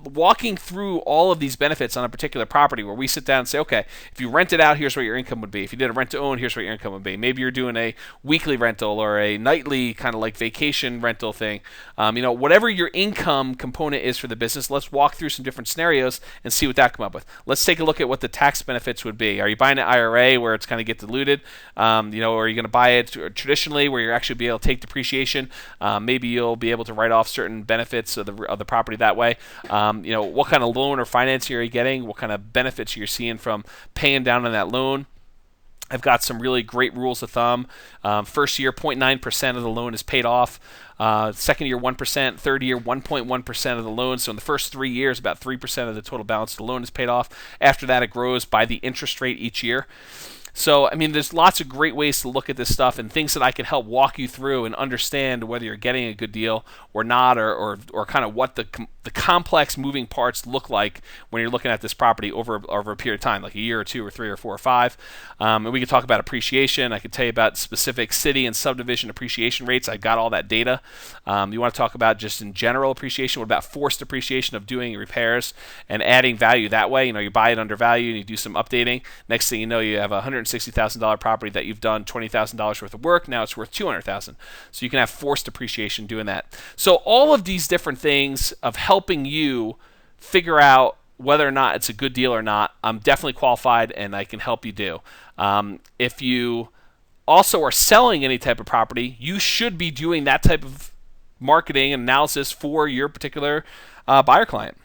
walking through all of these benefits on a particular property where we sit down and say, okay, if you rent it out, here's what your income would be. If you did a rent to own, here's what your income would be. Maybe you're doing a weekly rental or a nightly kind of like vacation rental thing. Whatever your income component is for the business, let's walk through some different scenarios and see what that come up with. Let's take a look at what the tax benefits would be. Are you buying an IRA where it's kind of get diluted? Or are you going to buy it traditionally where you're actually be able to take depreciation? Maybe you'll be able to write off certain benefits of the property that way. What kind of loan or financing are you getting? What kind of benefits you're seeing from paying down on that loan? I've got some really great rules of thumb. First year, 0.9% of the loan is paid off. Second year, 1%. Third year, 1.1% of the loan. So in the first 3 years, about 3% of the total balance of the loan is paid off. After that, it grows by the interest rate each year. So, there's lots of great ways to look at this stuff and things that I can help walk you through and understand whether you're getting a good deal or not, or kind of what the complex moving parts look like when you're looking at this property over a period of time, like a year or 2 or 3 or 4 or 5. And we can talk about appreciation. I can tell you about specific city and subdivision appreciation rates. I got all that data. You want to talk about just in general appreciation? What about forced appreciation of doing repairs and adding value that way? You buy it undervalued and you do some updating. Next thing you know, you have a $160,000 property that you've done $20,000 worth of work. Now it's worth $200,000. So you can have forced appreciation doing that. So all of these different things of helping you figure out whether or not it's a good deal or not, I'm definitely qualified and I can help you do. If you also are selling any type of property, you should be doing that type of marketing and analysis for your particular buyer client,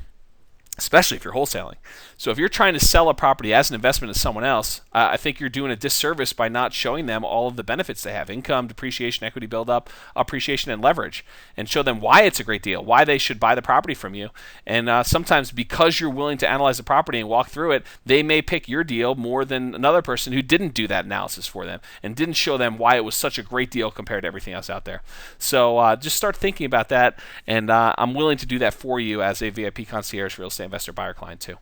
especially if you're wholesaling. So if you're trying to sell a property as an investment to someone else, I think you're doing a disservice by not showing them all of the benefits they have: income, depreciation, equity buildup, appreciation, and leverage, and show them why it's a great deal, why they should buy the property from you. And sometimes because you're willing to analyze the property and walk through it, they may pick your deal more than another person who didn't do that analysis for them and didn't show them why it was such a great deal compared to everything else out there. So just start thinking about that, and I'm willing to do that for you as a VIP Concierge Real Estate Investor Buyer Client too.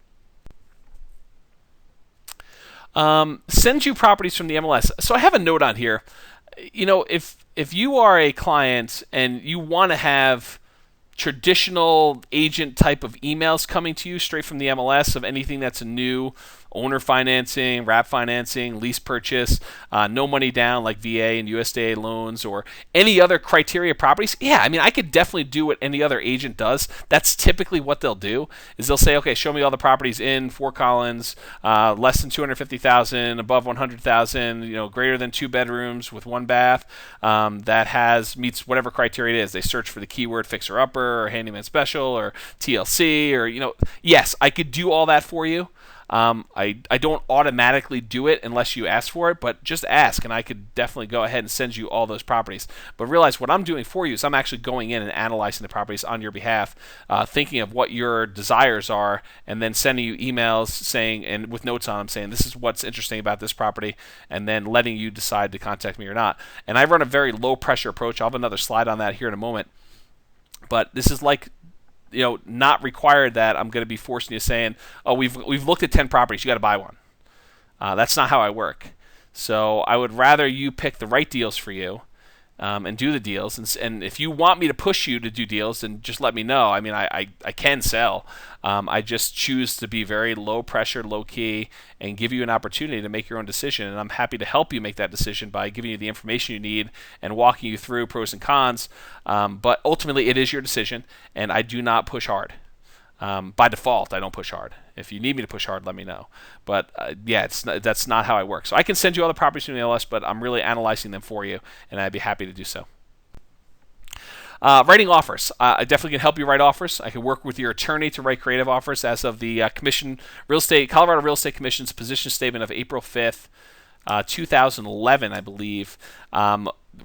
Send you properties from the MLS. So I have a note on here. If you are a client and you want to have traditional agent type of emails coming to you straight from the MLS of anything that's a new owner financing, wrap financing, lease purchase, no money down like VA and USDA loans, or any other criteria properties, I could definitely do what any other agent does. That's typically what they'll do, is they'll say, okay, show me all the properties in Fort Collins, less than $250,000, above $100,000, greater than 2 bedrooms with 1 bath, that meets whatever criteria it is. They search for the keyword fixer upper or handyman special or TLC, or yes, I could do all that for you. I don't automatically do it unless you ask for it, but just ask and I could definitely go ahead and send you all those properties. But realize what I'm doing for you is I'm actually going in and analyzing the properties on your behalf, thinking of what your desires are, and then sending you emails saying, and with notes on them saying, this is what's interesting about this property, and then letting you decide to contact me or not. And I run a very low pressure approach. I'll have another slide on that here in a moment. But this is like, not required that I'm going to be forcing you saying, oh, we've looked at 10 properties, you got to buy one. That's not how I work. So I would rather you pick the right deals for you, and do the deals. And if you want me to push you to do deals, then just let me know. I can sell. I just choose to be very low pressure, low key, and give you an opportunity to make your own decision. And I'm happy to help you make that decision by giving you the information you need and walking you through pros and cons. But ultimately, it is your decision, and I do not push hard. By default, I don't push hard. If you need me to push hard, let me know. But yeah, that's not how I work. So I can send you all the properties from the MLS, but I'm really analyzing them for you, and I'd be happy to do so. Writing offers. I definitely can help you write offers. I can work with your attorney to write creative offers as of the Colorado Real Estate Commission's position statement of April 5th, 2011, I believe.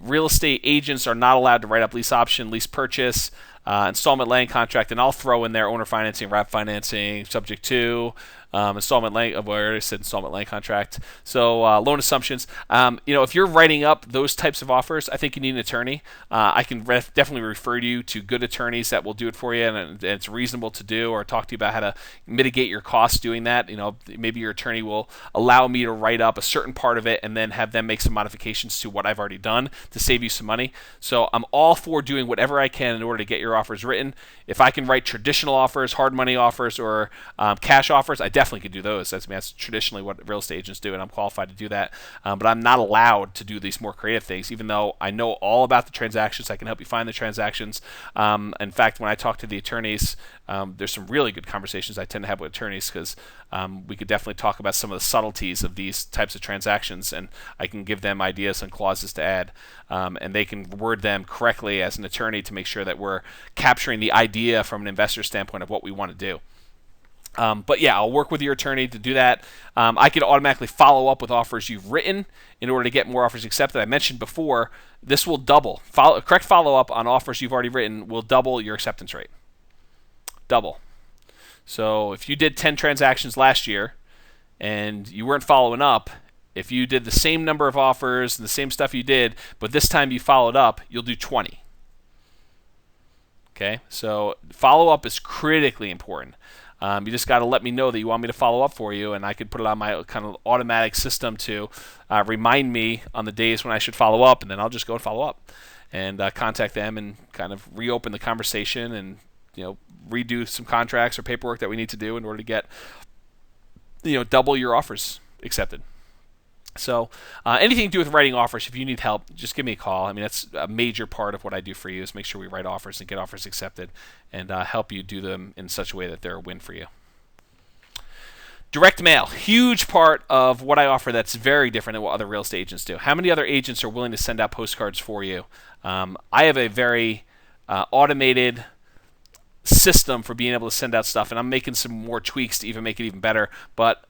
Real estate agents are not allowed to write up lease option, lease purchase, installment land contract, and I'll throw in there owner financing, wrap financing, subject to, installment land. I already said installment land contract. So loan assumptions. If you're writing up those types of offers, I think you need an attorney. I can definitely refer you to good attorneys that will do it for you, and it's reasonable to do, or talk to you about how to mitigate your costs doing that. Maybe your attorney will allow me to write up a certain part of it and then have them make some modifications to what I've already done to save you some money. So I'm all for doing whatever I can in order to get your offers written. If I can write traditional offers, hard money offers, or cash offers, I definitely could do those. That's traditionally what real estate agents do, and I'm qualified to do that. But I'm not allowed to do these more creative things, even though I know all about the transactions. I can help you find the transactions. In fact, when I talk to the attorneys, there's some really good conversations I tend to have with attorneys, because we could definitely talk about some of the subtleties of these types of transactions, and I can give them ideas and clauses to add, and they can word them correctly as an attorney to make sure that we're capturing the idea from an investor standpoint of what we want to do. But yeah, I'll work with your attorney to do that. I can automatically follow up with offers you've written in order to get more offers accepted. I mentioned before, this will double. Correct follow-up on offers you've already written will double your acceptance rate. Double. So if you did 10 transactions last year and you weren't following up, if you did the same number of offers and the same stuff you did, but this time you followed up, you'll do 20. Okay, so follow-up is critically important. You just got to let me know that you want me to follow up for you, and I can put it on my kind of automatic system to remind me on the days when I should follow up, and then I'll just go and follow up and contact them and kind of reopen the conversation and redo some contracts or paperwork that we need to do in order to get double your offers accepted. So anything to do with writing offers, if you need help, just give me a call. I mean, that's a major part of what I do for you, is make sure we write offers and get offers accepted, and help you do them in such a way that they're a win for you. Direct mail, huge part of what I offer that's very different than what other real estate agents do. How many other agents are willing to send out postcards for you? I have a very automated system for being able to send out stuff, and I'm making some more tweaks to even make it even better. But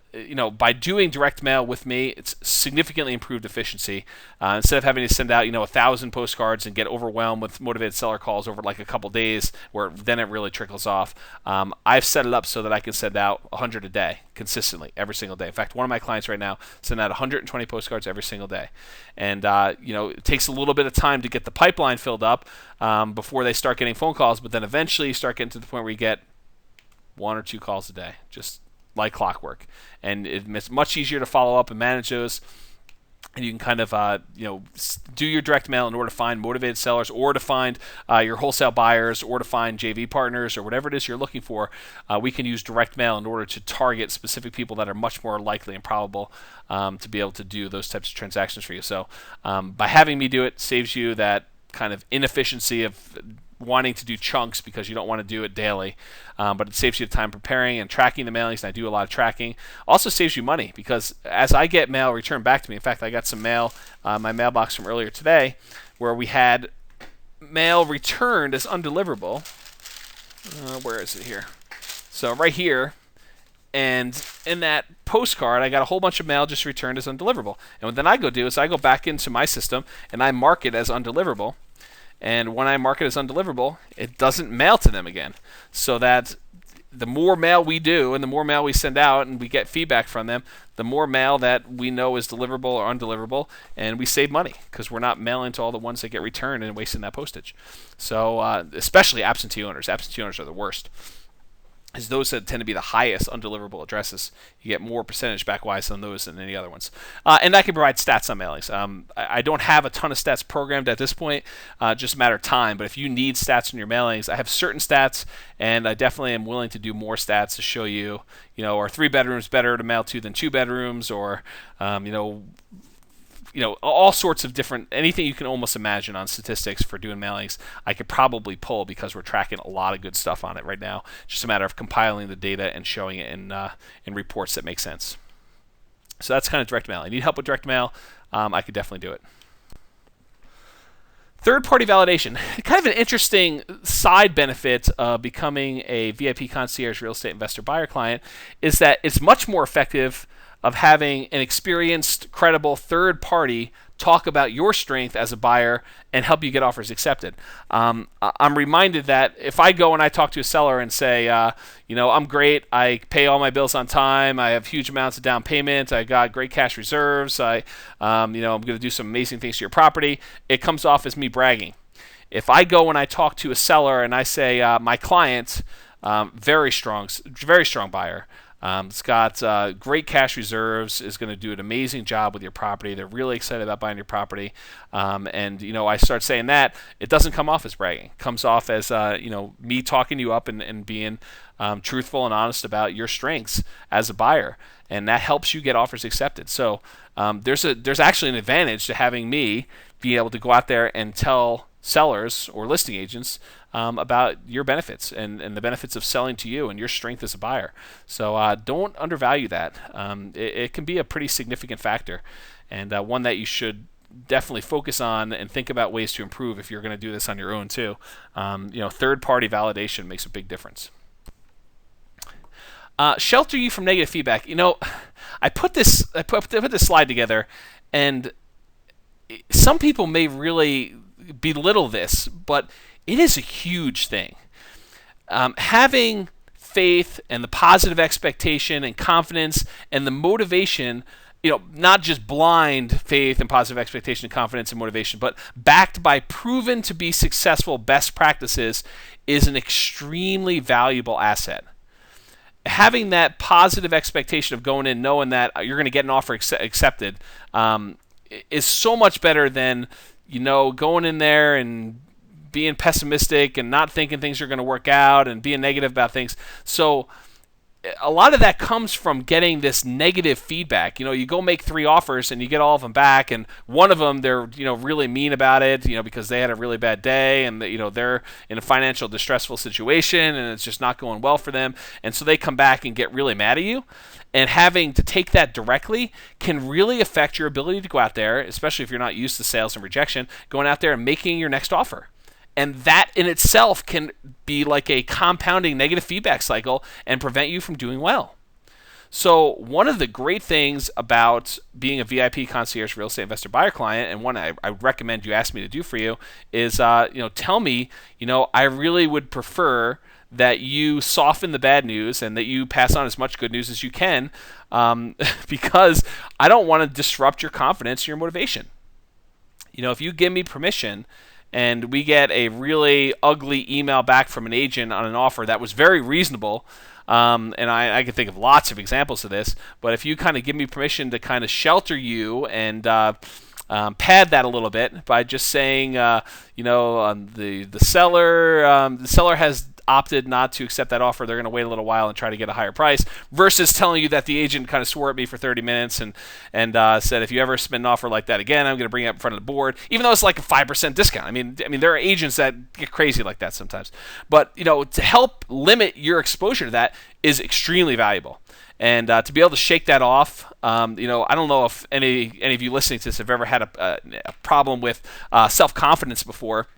by doing direct mail with me, it's significantly improved efficiency. Instead of having to send out 1,000 postcards and get overwhelmed with motivated seller calls over like a couple days, where then it really trickles off, I've set it up so that I can send out 100 a day consistently every single day. In fact, one of my clients right now send out 120 postcards every single day, and it takes a little bit of time to get the pipeline filled up before they start getting phone calls, but then eventually you start getting to the point where you get 1 or 2 calls a day, just like clockwork, and it's much easier to follow up and manage those. And you can kind of do your direct mail in order to find motivated sellers, or to find your wholesale buyers, or to find JV partners, or whatever it is you're looking for. We can use direct mail in order to target specific people that are much more likely and probable to be able to do those types of transactions for you. So by having me do it, saves you that kind of inefficiency of wanting to do chunks because you don't want to do it daily, but it saves you time preparing and tracking the mailings, and I do a lot of tracking. Also saves you money, because as I get mail returned back to me, in fact, I got some mail, my mailbox from earlier today, where we had mail returned as undeliverable. Where is it here? So right here, and in that postcard, I got a whole bunch of mail just returned as undeliverable. And what then I go do is I go back into my system and I mark it as undeliverable. And when I mark it as undeliverable, it doesn't mail to them again. So that the more mail we do and the more mail we send out and we get feedback from them, the more mail that we know is deliverable or undeliverable, and we save money because we're not mailing to all the ones that get returned and wasting that postage. So especially absentee owners. Absentee owners are the worst, is those that tend to be the highest undeliverable addresses. You get more percentage backwise on those than any other ones. And I can provide stats on mailings. I don't have a ton of stats programmed at this point, just a matter of time. But if you need stats in your mailings, I have certain stats, and I definitely am willing to do more stats to show you, are 3 bedrooms better to mail to than 2 bedrooms, or, all sorts of different, anything you can almost imagine on statistics for doing mailings, I could probably pull because we're tracking a lot of good stuff on it right now. Just a matter of compiling the data and showing it in reports that make sense. So that's kind of direct mail. I need help with direct mail. I could definitely do it. Third-party validation, kind of an interesting side benefit of becoming a VIP Concierge real estate investor buyer client is that it's much more effective of having an experienced, credible third party talk about your strength as a buyer and help you get offers accepted. I'm reminded that if I go and I talk to a seller and say, I'm great, I pay all my bills on time, I have huge amounts of down payment, I got great cash reserves, I'm going to do some amazing things to your property, it comes off as me bragging. If I go and I talk to a seller and I say, my client, very strong buyer, it's got great cash reserves, is going to do an amazing job with your property. They're really excited about buying your property. I start saying that, it doesn't come off as bragging. It comes off as, me talking you up and being truthful and honest about your strengths as a buyer. And that helps you get offers accepted. So there's actually an advantage to having me be able to go out there and tell sellers or listing agents about your benefits and the benefits of selling to you and your strength as a buyer. So don't undervalue that. It can be a pretty significant factor, and one that you should definitely focus on and think about ways to improve if you're going to do this on your own too. Third-party validation makes a big difference. Shelter you from negative feedback. I put this slide together, and some people may really belittle this, but it is a huge thing. Having faith and the positive expectation and confidence and the motivation, not just blind faith and positive expectation and confidence and motivation, but backed by proven to be successful best practices is an extremely valuable asset. Having that positive expectation of going in knowing that you're going to get an offer accepted is so much better than going in there and being pessimistic and not thinking things are going to work out and being negative about things. So a lot of that comes from getting this negative feedback. You go make 3 offers and you get all of them back, and one of them they're really mean about it, because they had a really bad day and they're in a financial distressful situation and it's just not going well for them, and so they come back and get really mad at you. And having to take that directly can really affect your ability to go out there, especially if you're not used to sales and rejection, going out there and making your next offer. And that in itself can be like a compounding negative feedback cycle and prevent you from doing well. So one of the great things about being a VIP Concierge real estate investor buyer client, and one I recommend you ask me to do for you, is tell me, I really would prefer that you soften the bad news and that you pass on as much good news as you can, because I don't want to disrupt your confidence and your motivation. If you give me permission and we get a really ugly email back from an agent on an offer that was very reasonable, and I can think of lots of examples of this, but if you kind of give me permission to kind of shelter you and pad that a little bit by just saying, the seller has opted not to accept that offer, they're going to wait a little while and try to get a higher price, versus telling you that the agent kind of swore at me for 30 minutes and said, if you ever submit an offer like that again, I'm going to bring it up in front of the board, even though it's like a 5% discount. I mean, there are agents that get crazy like that sometimes. But, to help limit your exposure to that is extremely valuable. And to be able to shake that off, I don't know if any of you listening to this have ever had a problem with self-confidence before.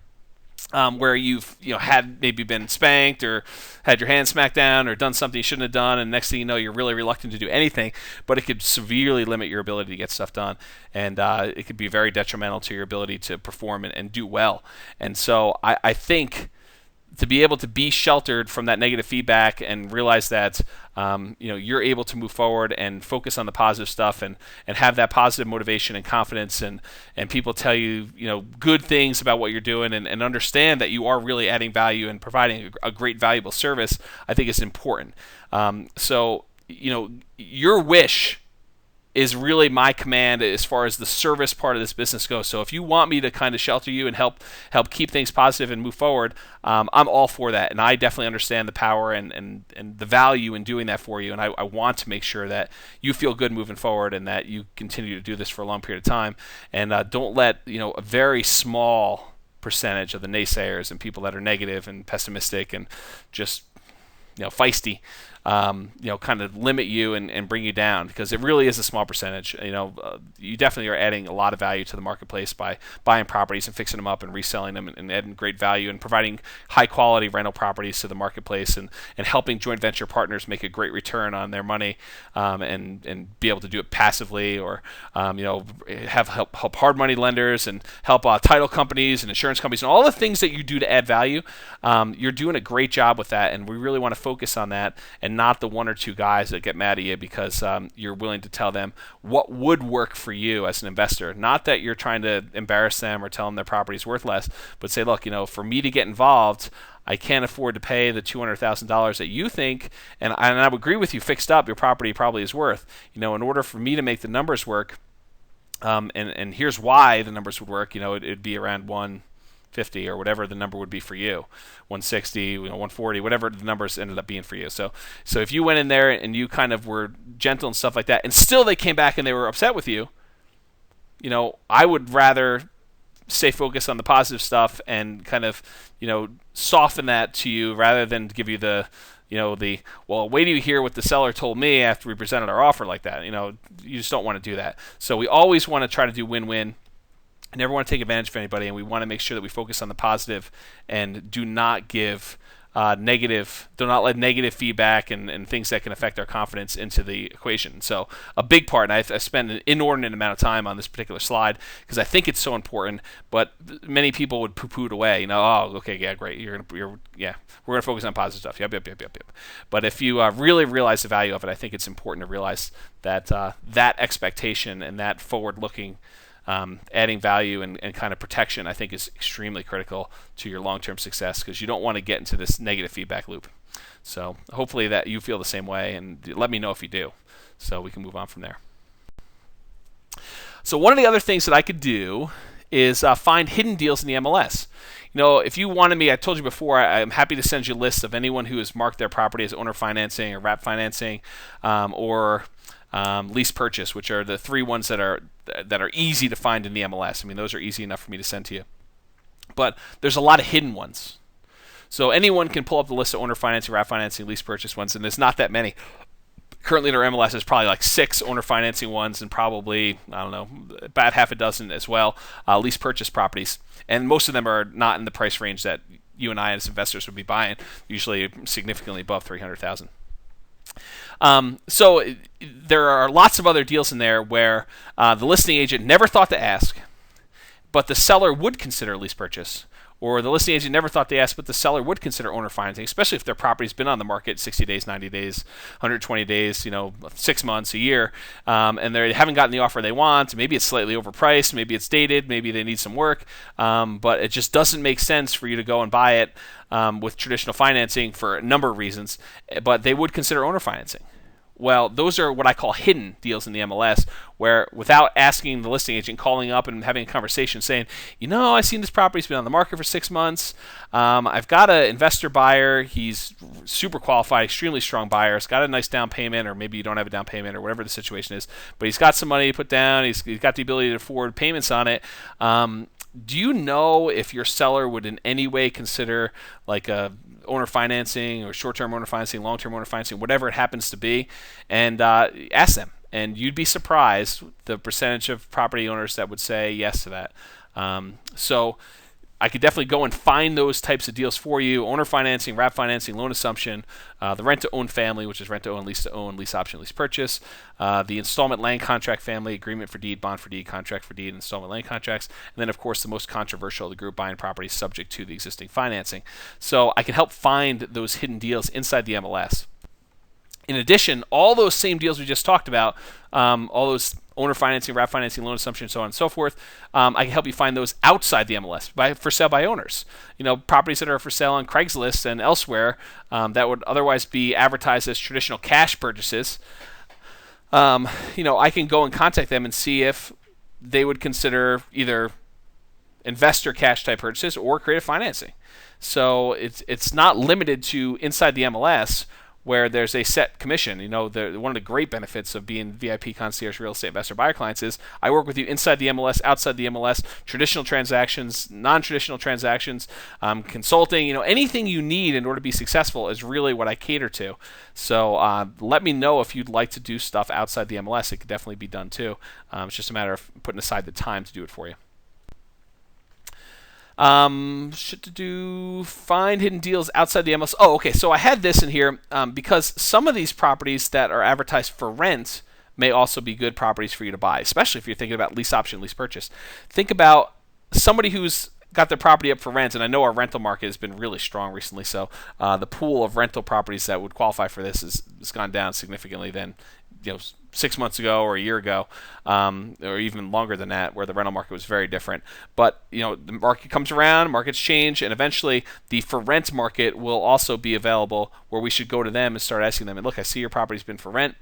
Where you've had maybe been spanked or had your hand smacked down or done something you shouldn't have done, and next thing you know, you're really reluctant to do anything, but it could severely limit your ability to get stuff done, and it could be very detrimental to your ability to perform and do well. And so I think to be able to be sheltered from that negative feedback and realize that you're able to move forward and focus on the positive stuff and have that positive motivation and confidence, and people tell you good things about what you're doing, and understand that you are really adding value and providing a great valuable service, I think is important. So your wish is really my command as far as the service part of this business goes. So if you want me to kind of shelter you and help keep things positive and move forward, I'm all for that. And I definitely understand the power and the value in doing that for you. And I want to make sure that you feel good moving forward and that you continue to do this for a long period of time. And don't let a very small percentage of the naysayers and people that are negative and pessimistic and just feisty kind of limit you and bring you down, because it really is a small percentage. You definitely are adding a lot of value to the marketplace by buying properties and fixing them up and reselling them and adding great value and providing high quality rental properties to the marketplace and helping joint venture partners make a great return on their money and be able to do it passively, or help hard money lenders and help title companies and insurance companies and all the things that you do to add value. You're doing a great job with that, and we really want to focus on that and not the one or two guys that get mad at you because you're willing to tell them what would work for you as an investor. Not that you're trying to embarrass them or tell them their property's worth less, but say, look, for me to get involved, I can't afford to pay the $200,000 that you think, and I would agree with you, fixed up, your property probably is worth. In order for me to make the numbers work, and here's why the numbers would work, it'd be around 150 or whatever the number would be for you, 160, 140, whatever the numbers ended up being for you. So if you went in there and you kind of were gentle and stuff like that, and still they came back and they were upset with you, I would rather stay focused on the positive stuff and kind of, soften that to you rather than give you the well, wait till you hear what the seller told me after we presented our offer like that. You just don't want to do that. So we always want to try to do win-win. I never want to take advantage of anybody, and we want to make sure that we focus on the positive and do not give do not let negative feedback and things that can affect our confidence into the equation. So a big part, and I spend an inordinate amount of time on this particular slide because I think it's so important, but many people would poo-poo it away. Oh, okay, yeah, great. We're gonna focus on positive stuff. Yep. But if you really realize the value of it, I think it's important to realize that that expectation and that forward-looking adding value and kind of protection, I think, is extremely critical to your long-term success, because you don't want to get into this negative feedback loop. So hopefully that you feel the same way, and let me know if you do, so we can move on from there. So one of the other things that I could do is find hidden deals in the MLS. If you wanted me, I told you before, I'm happy to send you a list of anyone who has marked their property as owner financing or wrap financing or lease purchase, which are the three ones that are easy to find in the MLS. I mean, those are easy enough for me to send to you. But there's a lot of hidden ones. So anyone can pull up the list of owner financing, wrap financing, lease purchase ones, and there's not that many. Currently in our MLS, there's probably like 6 owner financing ones and probably, about half a dozen as well, lease purchase properties. And most of them are not in the price range that you and I as investors would be buying, usually significantly above $300,000. So there are lots of other deals in there where the listing agent never thought to ask, but the seller would consider a lease purchase. Or the listing agent never thought to ask, but the seller would consider owner financing, especially if their property's been on the market 60 days, 90 days, 120 days, 6 months, a year, and they haven't gotten the offer they want. Maybe it's slightly overpriced, maybe it's dated, maybe they need some work, but it just doesn't make sense for you to go and buy it with traditional financing for a number of reasons, but they would consider owner financing. Well, those are what I call hidden deals in the MLS, where without asking the listing agent, calling up and having a conversation saying, I've seen this property's been on the market for 6 months. I've got an investor buyer. He's super qualified, extremely strong buyer. He's got a nice down payment, or maybe you don't have a down payment, or whatever the situation is, but he's got some money to put down. He's got the ability to afford payments on it. Do you know if your seller would in any way consider like a owner financing or short-term owner financing, long-term owner financing, whatever it happens to be, and ask them. And you'd be surprised the percentage of property owners that would say yes to that. So I could definitely go and find those types of deals for you: owner financing, wrap financing, loan assumption, the rent-to-own family, which is rent-to-own, lease-to-own, lease option, lease purchase, the installment land contract family, agreement for deed, bond for deed, contract for deed, installment land contracts, and then, of course, the most controversial of the group, buying properties subject to the existing financing. So I can help find those hidden deals inside the MLS. In addition, all those same deals we just talked about, all those owner financing, wrap financing, loan assumption, so on and so forth, I can help you find those outside the MLS for sale by owners. Properties that are for sale on Craigslist and elsewhere that would otherwise be advertised as traditional cash purchases. I can go and contact them and see if they would consider either investor cash type purchases or creative financing. So it's not limited to inside the MLS where there's a set commission. One of the great benefits of being VIP Concierge Real Estate Investor Buyer clients is I work with you inside the MLS, outside the MLS, traditional transactions, non-traditional transactions, consulting. Anything you need in order to be successful is really what I cater to. So let me know if you'd like to do stuff outside the MLS. It could definitely be done too. It's just a matter of putting aside the time to do it for you. Find hidden deals outside the MLS. Oh, okay. So I had this in here because some of these properties that are advertised for rent may also be good properties for you to buy, especially if you're thinking about lease option, lease purchase. Think about somebody who's got their property up for rent, and I know our rental market has been really strong recently, so the pool of rental properties that would qualify for this has gone down significantly than 6 months ago or a year ago, or even longer than that, where the rental market was very different. But the market comes around, markets change, and eventually the for rent market will also be available, where we should go to them and start asking them, and look, I see your property's been for rent.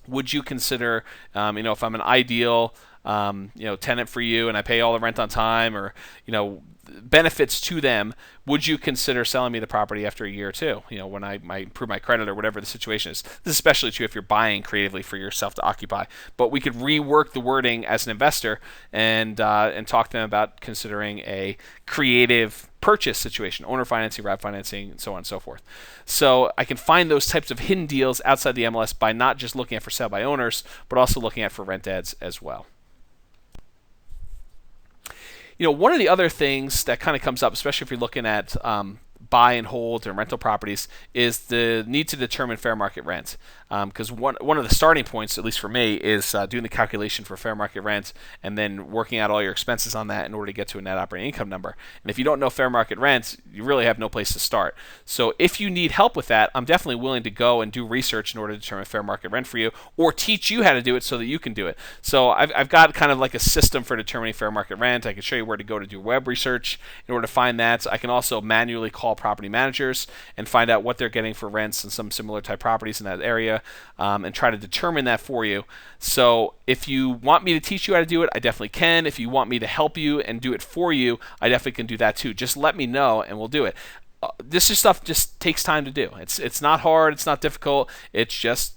Would you consider, if I'm an ideal tenant for you and I pay all the rent on time, or benefits to them, would you consider selling me the property after a year or two, when I improve my credit or whatever the situation is? This is especially true if you're buying creatively for yourself to occupy. But we could rework the wording as an investor and talk to them about considering a creative purchase situation, owner financing, wrap financing, and so on and so forth. So I can find those types of hidden deals outside the MLS by not just looking at for sale by owners, but also looking at for rent ads as well. One of the other things that kind of comes up, especially if you're looking at buy and hold and rental properties, is the need to determine fair market rent. Because one of the starting points, at least for me, is doing the calculation for fair market rent and then working out all your expenses on that in order to get to a net operating income number. And if you don't know fair market rent, you really have no place to start. So if you need help with that, I'm definitely willing to go and do research in order to determine fair market rent for you, or teach you how to do it so that you can do it. So I've got kind of like a system for determining fair market rent. I can show you where to go to do web research in order to find that. I can also manually call property managers and find out what they're getting for rents and some similar type properties in that area, and try to determine that for you. So if you want me to teach you how to do it, I definitely can. If you want me to help you and do it for you, I definitely can do that too. Just let me know and we'll do it. This stuff just takes time to do. It's not hard. It's not difficult. It's just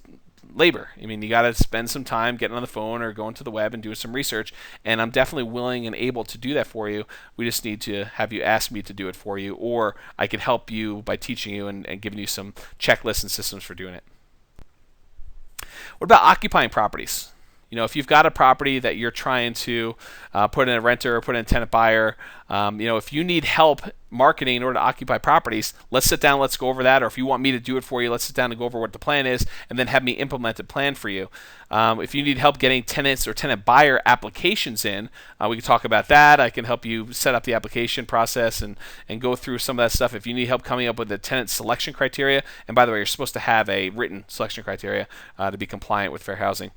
labor. You got to spend some time getting on the phone or going to the web and doing some research, and I'm definitely willing and able to do that for you. We just need to have you ask me to do it for you, or I could help you by teaching you and giving you some checklists and systems for doing it. What about occupying properties? If you've got a property that you're trying to put in a renter or put in a tenant buyer, if you need help marketing in order to occupy properties, let's sit down, let's go over that. Or if you want me to do it for you, let's sit down and go over what the plan is and then have me implement a plan for you. If you need help getting tenants or tenant buyer applications in, we can talk about that. I can help you set up the application process and go through some of that stuff. If you need help coming up with the tenant selection criteria, and by the way, you're supposed to have a written selection criteria to be compliant with fair housing.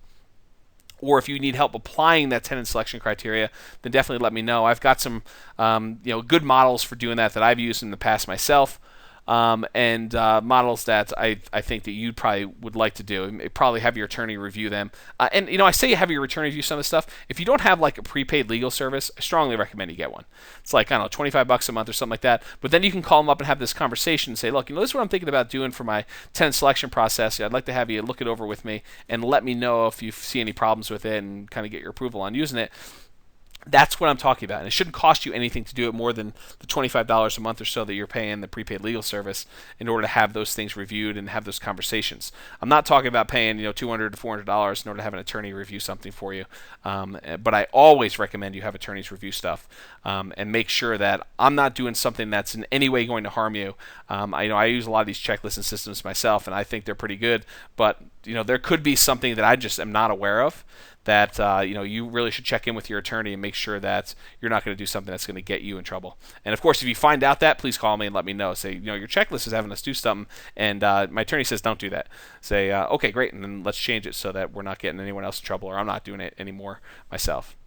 Or if you need help applying that tenant selection criteria, then definitely let me know. I've got some good models for doing that I've used in the past myself, and models that I think that you probably would like to do. Probably have your attorney review them. And I say you have your attorney review some of this stuff. If you don't have like a prepaid legal service, I strongly recommend you get one. It's like, I don't know, $25 a month or something like that. But then you can call them up and have this conversation and say, look, this is what I'm thinking about doing for my tenant selection process. I'd like to have you look it over with me and let me know if you see any problems with it and kind of get your approval on using it. That's what I'm talking about. And it shouldn't cost you anything to do it more than the $25 a month or so that you're paying the prepaid legal service in order to have those things reviewed and have those conversations. I'm not talking about paying $200 to $400 in order to have an attorney review something for you. But I always recommend you have attorneys review stuff and make sure that I'm not doing something that's in any way going to harm you. I use a lot of these checklists and systems myself, and I think they're pretty good. But there could be something that I just am not aware of that you really should check in with your attorney and make sure that you're not going to do something that's going to get you in trouble. And of course, if you find out that, please call me and let me know. Say, your checklist is having us do something, and my attorney says don't do that. Say, okay, great, and then let's change it so that we're not getting anyone else in trouble, or I'm not doing it anymore myself.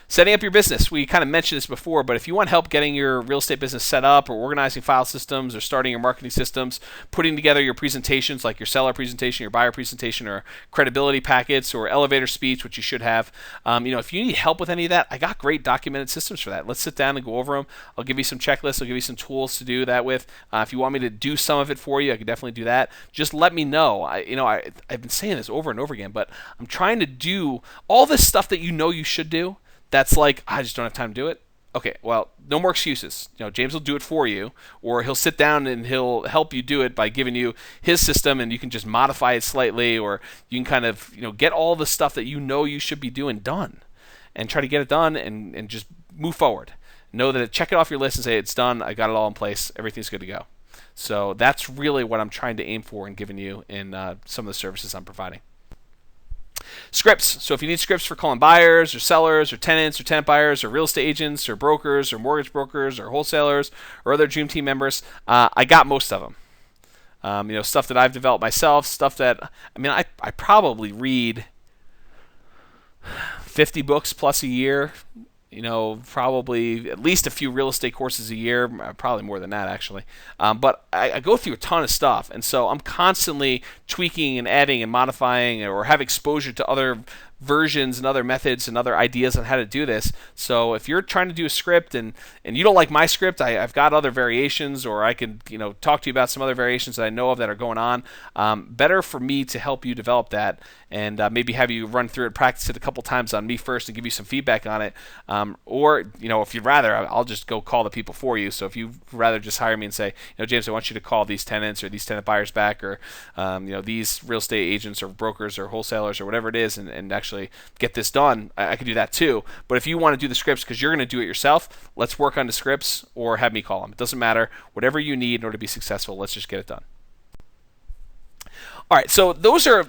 Setting up your business. We kind of mentioned this before, but if you want help getting your real estate business set up or organizing file systems or starting your marketing systems, putting together your presentations like your seller presentation, your buyer presentation, or credibility packets or elevator speech, which you should have, if you need help with any of that, I got great documented systems for that. Let's sit down and go over them. I'll give you some checklists. I'll give you some tools to do that with. If you want me to do some of it for you, I can definitely do that. Just let me know. I've been saying this over and over again, but I'm trying to do all this stuff that you should do. That's like, I just don't have time to do it. Okay, well, no more excuses. James will do it for you, or he'll sit down and he'll help you do it by giving you his system, and you can just modify it slightly, or you can kind of, get all the stuff that you should be doing done, and try to get it done and just move forward. Know that check it off your list and say it's done. I got it all in place. Everything's good to go. So that's really what I'm trying to aim for and giving you in some of the services I'm providing. Scripts. So if you need scripts for calling buyers or sellers or tenants or tenant buyers or real estate agents or brokers or mortgage brokers or wholesalers or other dream team members, I got most of them. Stuff that I've developed myself, stuff that, I probably read 50 books plus a year, probably at least a few real estate courses a year, probably more than that actually. But I go through a ton of stuff, and so I'm constantly tweaking and adding and modifying, or have exposure to other versions and other methods and other ideas on how to do this. So if you're trying to do a script and you don't like my script, I've got other variations, or I can talk to you about some other variations that I know of that are going on. Better for me to help you develop that, and maybe have you run through it, practice it a couple times on me first, and give you some feedback on it. Or if you'd rather, I'll just go call the people for you. So if you'd rather just hire me and say, James, I want you to call these tenants or these tenant buyers back, or these real estate agents or brokers or wholesalers or whatever it is, and actually get this done, I can do that too. But if you want to do the scripts because you're going to do it yourself, let's work on the scripts, or have me call them. It doesn't matter. Whatever you need in order to be successful, let's just get it done. All right, so those are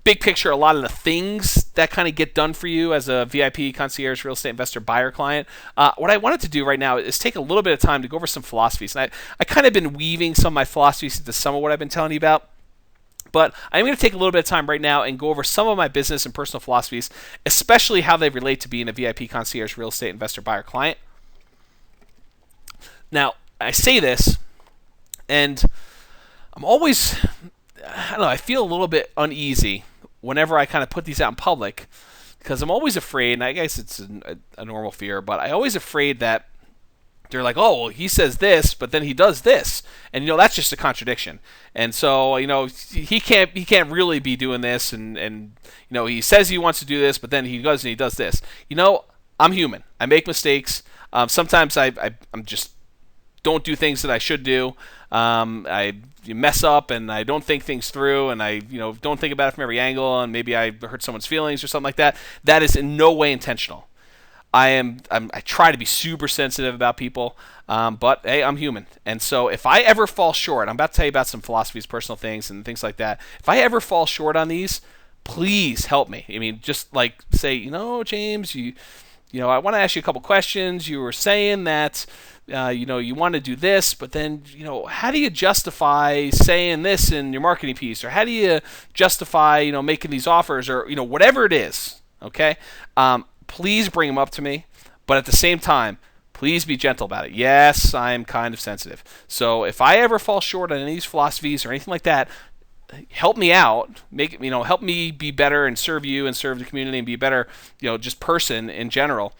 big picture, a lot of the things that kind of get done for you as a VIP, concierge, real estate investor, buyer client. What I wanted to do right now is take a little bit of time to go over some philosophies. And I kind of been weaving some of my philosophies into some of what I've been telling you about. But I'm going to take a little bit of time right now and go over some of my business and personal philosophies, especially how they relate to being a VIP, concierge, real estate investor, buyer client. Now, I say this, and I'm always, I feel a little bit uneasy whenever I kind of put these out in public, because I'm always afraid, and I guess it's a normal fear, but I'm always afraid that they're like, oh, well, he says this, but then he does this, and that's just a contradiction. And so he can't really be doing this, and he says he wants to do this, but then he goes and he does this. I'm human. I make mistakes. Sometimes I'm just don't do things that I should do. I mess up, and I don't think things through, and I don't think about it from every angle, and maybe I hurt someone's feelings or something like that. That is in no way intentional. I try to be super sensitive about people, but hey, I'm human. And so if I ever fall short, I'm about to tell you about some philosophies, personal things, and things like that. If I ever fall short on these, please help me. Just like say, James, I want to ask you a couple questions. You were saying that, you want to do this, but then, how do you justify saying this in your marketing piece? Or how do you justify, making these offers, or, whatever it is, okay? Please bring them up to me, but at the same time, please be gentle about it. Yes, I'm kind of sensitive. So if I ever fall short on any of these philosophies or anything like that, help me out. Help me be better and serve you and serve the community and be a better, just person in general.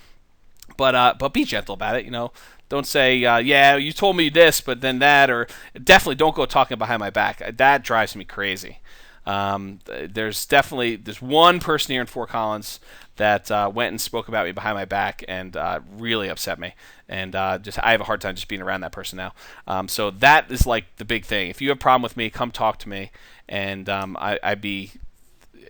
But be gentle about it. Don't say, yeah, you told me this, but then that, or definitely don't go talking behind my back. That drives me crazy. There's one person here in Fort Collins that went and spoke about me behind my back and really upset me, and I have a hard time just being around that person now. So that is like the big thing. If you have a problem with me, come talk to me, and I'd be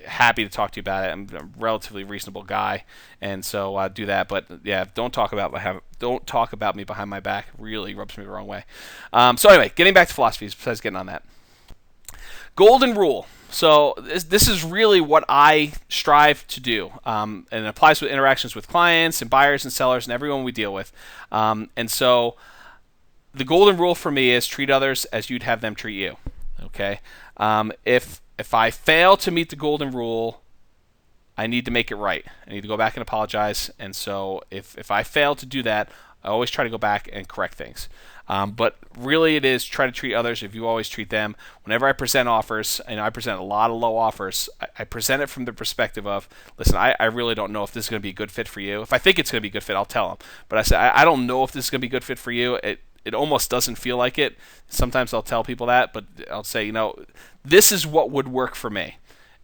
happy to talk to you about it. I'm a relatively reasonable guy, and so do that. But yeah, don't talk about me behind my back. It really rubs me the wrong way. So anyway, getting back to philosophies, besides getting on that. Golden rule. So this is really what I strive to do, and it applies with interactions with clients and buyers and sellers and everyone we deal with. And so the golden rule for me is treat others as you'd have them treat you. Okay. If I fail to meet the golden rule, I need to make it right. I need to go back and apologize. And so if I fail to do that, I always try to go back and correct things. But really it is try to treat others if you always treat them. Whenever I present offers, and I present a lot of low offers, I present it from the perspective of, listen, I really don't know if this is going to be a good fit for you. If I think it's going to be a good fit, I'll tell them. But I say, I don't know if this is going to be a good fit for you. It almost doesn't feel like it. Sometimes I'll tell people that, but I'll say, this is what would work for me.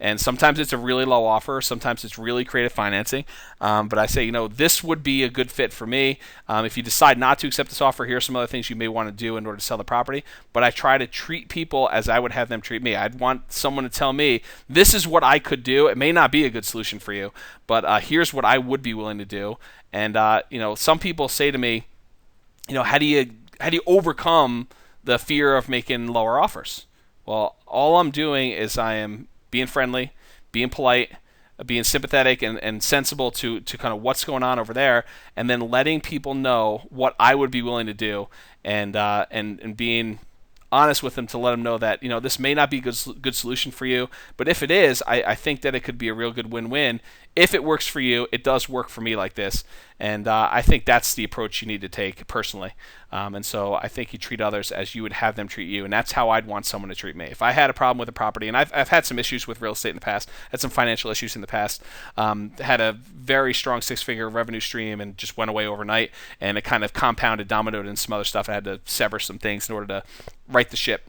And sometimes it's a really low offer. Sometimes it's really creative financing. But I say, this would be a good fit for me. If you decide not to accept this offer, here are some other things you may want to do in order to sell the property. But I try to treat people as I would have them treat me. I'd want someone to tell me, this is what I could do. It may not be a good solution for you, but here's what I would be willing to do. And, some people say to me, how do you overcome the fear of making lower offers? Well, all I'm doing is I am being friendly, being polite, being sympathetic and sensible to kind of what's going on over there, and then letting people know what I would be willing to do, and being honest with them to let them know that this may not be a good solution for you, but if it is, I think that it could be a real good win-win. If it works for you, it does work for me like this, and I think that's the approach you need to take personally. And so I think you treat others as you would have them treat you, and that's how I'd want someone to treat me. If I had a problem with a property, and I've had some issues with real estate in the past, had some financial issues in the past, had a very strong six-figure revenue stream and just went away overnight, and it kind of compounded, dominoed, and some other stuff. I had to sever some things in order to right the ship.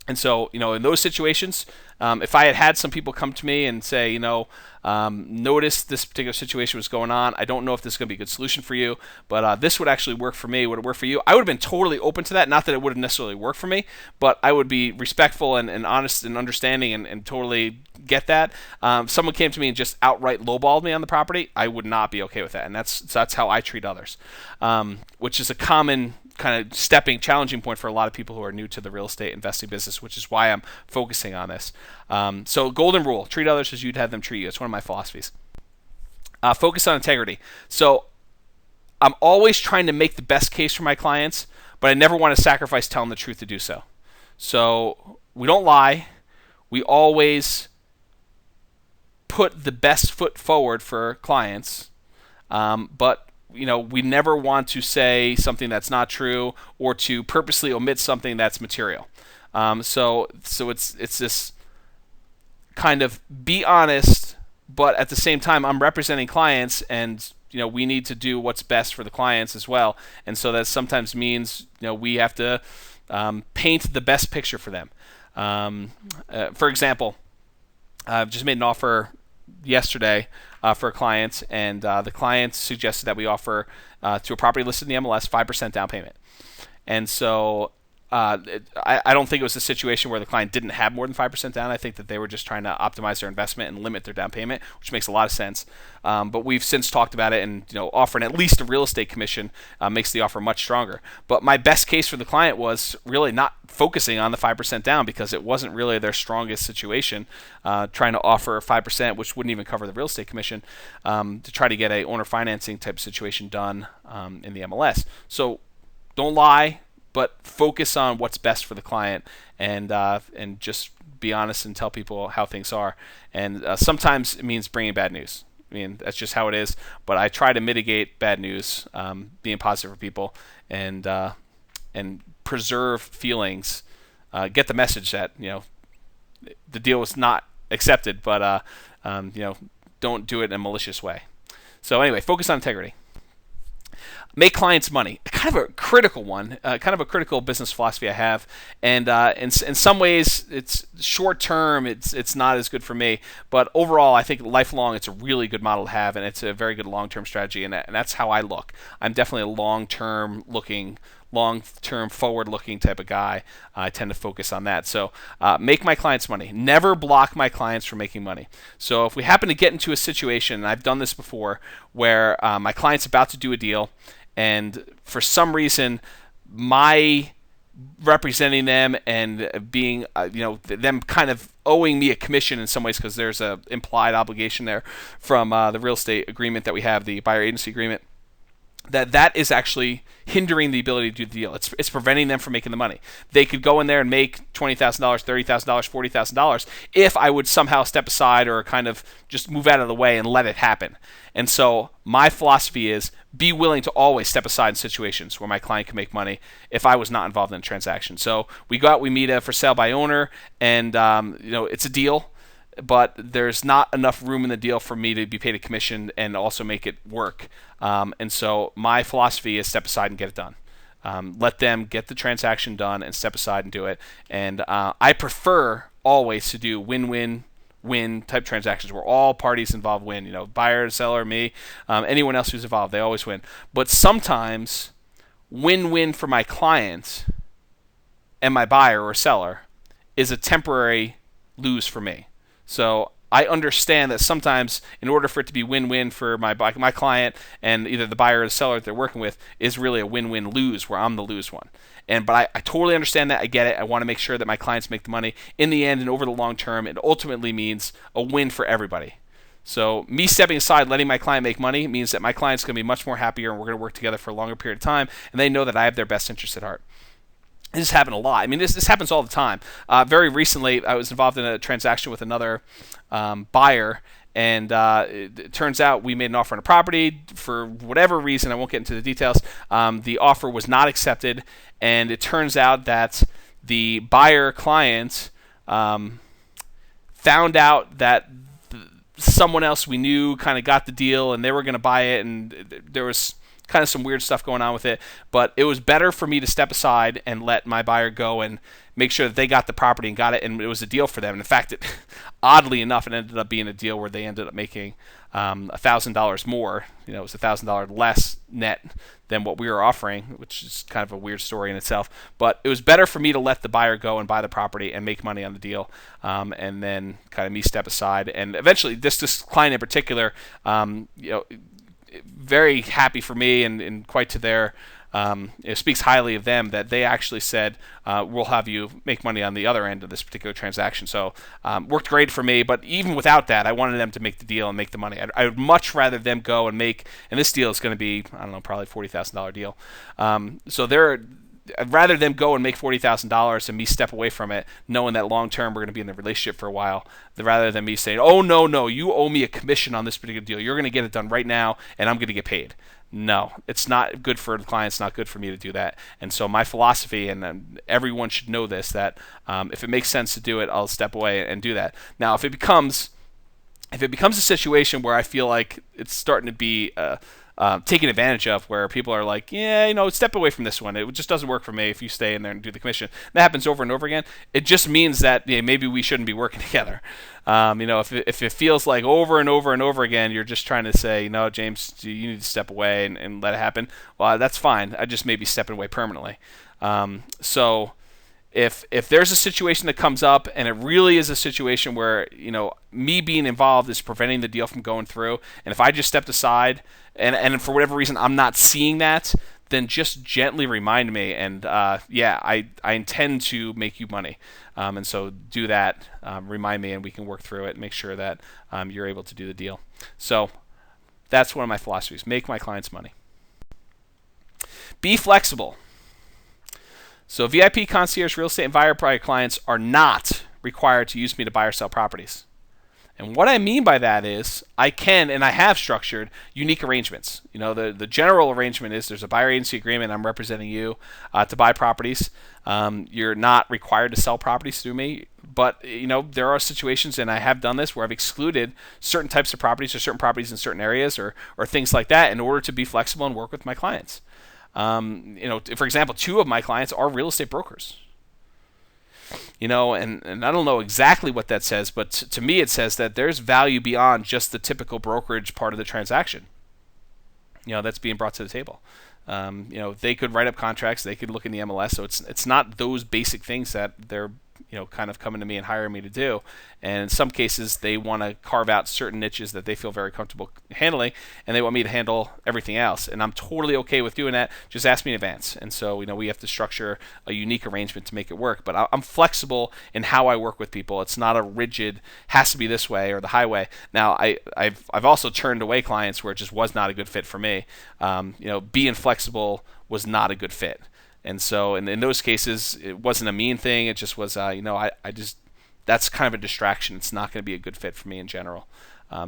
And so, in those situations, if I had some people come to me and say, notice this particular situation was going on, I don't know if this is going to be a good solution for you, but this would actually work for me. Would it work for you? I would have been totally open to that. Not that it would have necessarily worked for me, but I would be respectful and honest and understanding and totally get that. Someone came to me and just outright lowballed me on the property, I would not be okay with that. And that's how I treat others, which is a common kind of challenging point for a lot of people who are new to the real estate investing business, which is why I'm focusing on this. So golden rule, treat others as you'd have them treat you. It's one of my philosophies. Focus on integrity. So I'm always trying to make the best case for my clients, but I never want to sacrifice telling the truth to do so. So we don't lie. We always put the best foot forward for clients, but we never want to say something that's not true or to purposely omit something that's material. So it's this kind of be honest, but at the same time, I'm representing clients, and we need to do what's best for the clients as well. And so that sometimes means we have to paint the best picture for them. For example, I've just made an offer yesterday for a client, and the client suggested that we offer to a property listed in the MLS 5% down payment. And so I don't think it was a situation where the client didn't have more than 5% down. I think that they were just trying to optimize their investment and limit their down payment, which makes a lot of sense. But we've since talked about it, and offering at least a real estate commission makes the offer much stronger. But my best case for the client was really not focusing on the 5% down, because it wasn't really their strongest situation, trying to offer 5%, which wouldn't even cover the real estate commission, to try to get a owner financing type situation done in the MLS. So don't lie, but focus on what's best for the client, and just be honest and tell people how things are. And sometimes it means bringing bad news. I mean, that's just how it is. But I try to mitigate bad news, being positive for people, and preserve feelings. Get the message that the deal was not accepted, but don't do it in a malicious way. So anyway, focus on integrity. Make clients money. Kind of a critical one, kind of a critical business philosophy I have, and in some ways it's short term. It's not as good for me, but overall I think lifelong it's a really good model to have, and it's a very good long-term strategy, and that's how I look. I'm definitely a long-term forward-looking type of guy. I tend to focus on that. So make my clients money. Never block my clients from making money. So if we happen to get into a situation, and I've done this before, where my client's about to do a deal, and for some reason my representing them and being them kind of owing me a commission in some ways, because there's a implied obligation there from the real estate agreement that we have, the buyer agency agreement. that is actually hindering the ability to do the deal. It's preventing them from making the money. They could go in there and make $20,000, $30,000, $40,000 if I would somehow step aside or kind of just move out of the way and let it happen. And so my philosophy is be willing to always step aside in situations where my client can make money if I was not involved in a transaction. So we go out, we meet a for sale by owner, and it's a deal, but there's not enough room in the deal for me to be paid a commission and also make it work. And so my philosophy is step aside and get it done. Let them get the transaction done and step aside and do it. And I prefer always to do win-win-win type transactions where all parties involved win. Buyer, seller, me, anyone else who's involved, they always win. But sometimes win-win for my client and my buyer or seller is a temporary lose for me. So I understand that sometimes in order for it to be win-win for my client and either the buyer or the seller that they're working with is really a win-win lose where I'm the lose one. But I totally understand that. I get it. I want to make sure that my clients make the money. In the end and over the long term, it ultimately means a win for everybody. So me stepping aside, letting my client make money means that my client's going to be much more happier and we're going to work together for a longer period of time, and they know that I have their best interest at heart. This has happened a lot. I mean, this happens all the time. Very recently, I was involved in a transaction with another buyer, and it turns out we made an offer on a property. For whatever reason, I won't get into the details, the offer was not accepted, and it turns out that the buyer client found out that someone else we knew kind of got the deal, and they were going to buy it, and there was kind of some weird stuff going on with it, but it was better for me to step aside and let my buyer go and make sure that they got the property and got it, and it was a deal for them. And in fact, oddly enough, it ended up being a deal where they ended up making $1,000 more. It was $1,000 less net than what we were offering, which is kind of a weird story in itself. But it was better for me to let the buyer go and buy the property and make money on the deal, and then kind of me step aside. And eventually, this client in particular, very happy for me and quite to their it speaks highly of them that they actually said we'll have you make money on the other end of this particular transaction. So worked great for me, but even without that, I wanted them to make the deal and make the money. I would much rather them go and make, and this deal is going to be, I don't know, probably $40,000 deal. I'd rather them go and make $40,000 and me step away from it, knowing that long term we're going to be in a relationship for a while, rather than me saying, oh, no, you owe me a commission on this particular deal. You're going to get it done right now, and I'm going to get paid. No, it's not good for the client. It's not good for me to do that. And so my philosophy, and everyone should know this, that if it makes sense to do it, I'll step away and do that. Now, if it becomes a situation where I feel like it's starting to be taken advantage of, where people are like, step away from this one. It just doesn't work for me if you stay in there and do the commission. That happens over and over again. It just means that maybe we shouldn't be working together. If it feels like over and over and over again, you're just trying to say, no, James, you need to step away and let it happen. Well, that's fine. I just may be stepping away permanently. So if there's a situation that comes up and it really is a situation where me being involved is preventing the deal from going through, and if I just stepped aside and for whatever reason I'm not seeing that, then just gently remind me, and I intend to make you money, and so do that. Remind me, and we can work through it and make sure that you're able to do the deal. So that's one of my philosophies: make my clients money. Be flexible. So VIP, concierge, real estate, and buyer private clients are not required to use me to buy or sell properties. And what I mean by that is I can and I have structured unique arrangements. The general arrangement is there's a buyer agency agreement. I'm representing you to buy properties. You're not required to sell properties through me. But there are situations, and I have done this, where I've excluded certain types of properties or certain properties in certain areas or things like that in order to be flexible and work with my clients. For example, 2 of my clients are real estate brokers. And I don't know exactly what that says, but to me it says that there's value beyond just the typical brokerage part of the transaction. That's being brought to the table. They could write up contracts, they could look in the MLS, so it's not those basic things that they're kind of coming to me and hiring me to do. And in some cases, they want to carve out certain niches that they feel very comfortable handling, and they want me to handle everything else. And I'm totally okay with doing that. Just ask me in advance. And so, we have to structure a unique arrangement to make it work. But I'm flexible in how I work with people. It's not a rigid, has to be this way or the highway. Now, I've also turned away clients where it just was not a good fit for me. Being flexible was not a good fit. And so in those cases, it wasn't a mean thing. It just was, that's kind of a distraction. It's not going to be a good fit for me in general.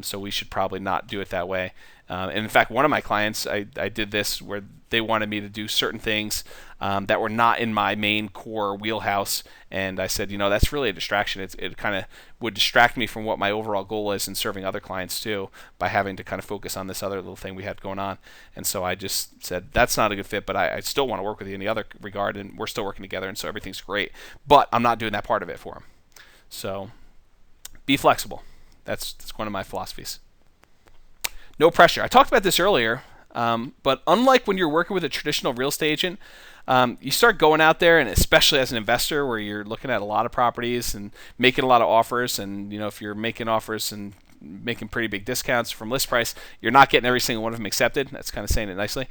So we should probably not do it that way. And in fact, one of my clients, I did this where they wanted me to do certain things that were not in my main core wheelhouse. And I said, that's really a distraction. It kind of would distract me from what my overall goal is in serving other clients too, by having to kind of focus on this other little thing we had going on. And so I just said, that's not a good fit, but I still want to work with you in the other regard, and we're still working together, and so everything's great. But I'm not doing that part of it for him. So be flexible. That's one of my philosophies. No pressure. I talked about this earlier, but unlike when you're working with a traditional real estate agent, you start going out there, and especially as an investor where you're looking at a lot of properties and making a lot of offers, and if you're making offers and making pretty big discounts from list price, you're not getting every single one of them accepted. That's kind of saying it nicely.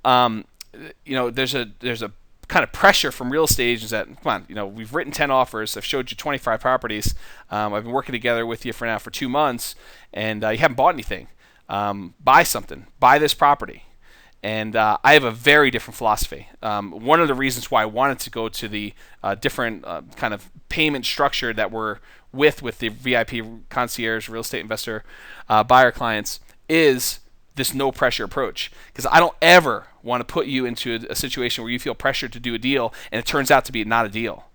There's a kind of pressure from real estate agents that, come on, we've written 10 offers, I've showed you 25 properties, I've been working together with you for 2 months, and you haven't bought anything. Buy something. Buy this property. And I have a very different philosophy. One of the reasons why I wanted to go to the different kind of payment structure that we're with the VIP Concierge real estate investor buyer clients is this no pressure approach. Because I don't ever want to put you into a situation where you feel pressured to do a deal and it turns out to be not a deal.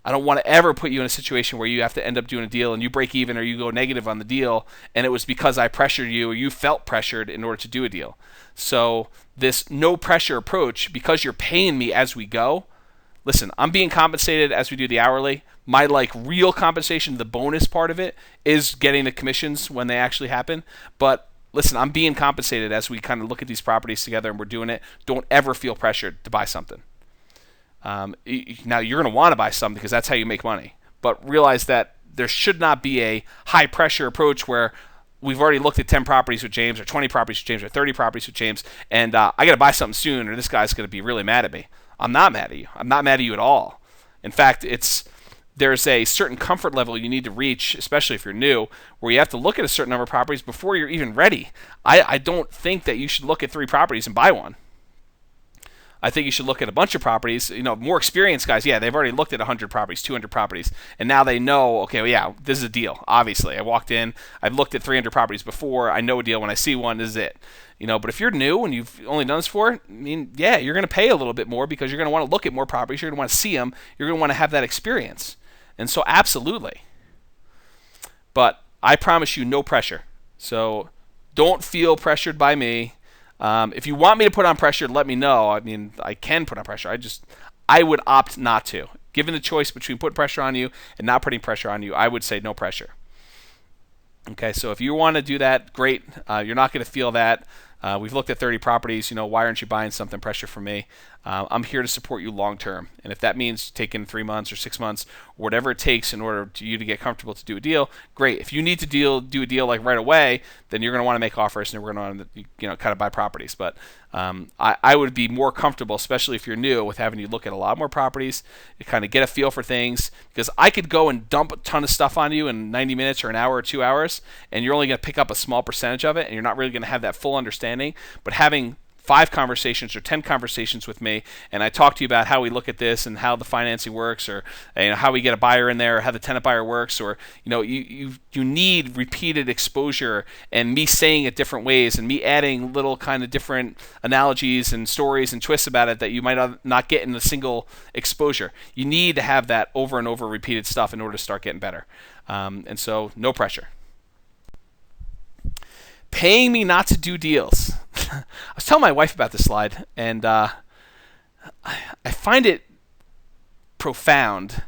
I don't want to ever put you in a situation where you have to end up doing a deal and you break even or you go negative on the deal, and it was because I pressured you or you felt pressured in order to do a deal. So this no pressure approach, because you're paying me as we go, listen, I'm being compensated as we do the hourly. My real compensation, the bonus part of it, is getting the commissions when they actually happen. But listen, I'm being compensated as we kind of look at these properties together and we're doing it. Don't ever feel pressured to buy something. Now, you're going to want to buy some because that's how you make money. But realize that there should not be a high-pressure approach where we've already looked at 10 properties with James or 20 properties with James or 30 properties with James, and I got to buy something soon or this guy's going to be really mad at me. I'm not mad at you. I'm not mad at you at all. In fact, there's a certain comfort level you need to reach, especially if you're new, where you have to look at a certain number of properties before you're even ready. I don't think that you should look at 3 properties and buy one. I think you should look at a bunch of properties. More experienced guys, they've already looked at 100 properties, 200 properties, and now they know, okay, well, yeah, this is a deal. Obviously, I walked in, I've looked at 300 properties before, I know a deal when I see one, this is it. But if you're new and you've only done this for, you're going to pay a little bit more because you're going to want to look at more properties, you're going to want to see them, you're going to want to have that experience. And so absolutely. But I promise you no pressure. So don't feel pressured by me. If you want me to put on pressure, let me know. I can put on pressure. I would opt not to. Given the choice between putting pressure on you and not putting pressure on you, I would say no pressure. Okay, so if you want to do that, great. You're not going to feel that. We've looked at 30 properties. Why aren't you buying something? Pressure from me. I'm here to support you long term. And if that means taking 3 months or 6 months, whatever it takes in order to you to get comfortable to do a deal, great. If you need to do a deal right away, then you're going to want to make offers and we're going to want to kind of buy properties. But I would be more comfortable, especially if you're new, with having you look at a lot more properties, you kind of get a feel for things, because I could go and dump a ton of stuff on you in 90 minutes or an hour or 2 hours, and you're only going to pick up a small percentage of it, and you're not really going to have that full understanding. But having 5 conversations or 10 conversations with me, and I talk to you about how we look at this and how the financing works, or how we get a buyer in there, or how the tenant buyer works, or you need repeated exposure and me saying it different ways and me adding little kind of different analogies and stories and twists about it that you might not get in a single exposure. You need to have that over and over repeated stuff in order to start getting better. And so no pressure. Paying me not to do deals. I was telling my wife about this slide, and I find it profound,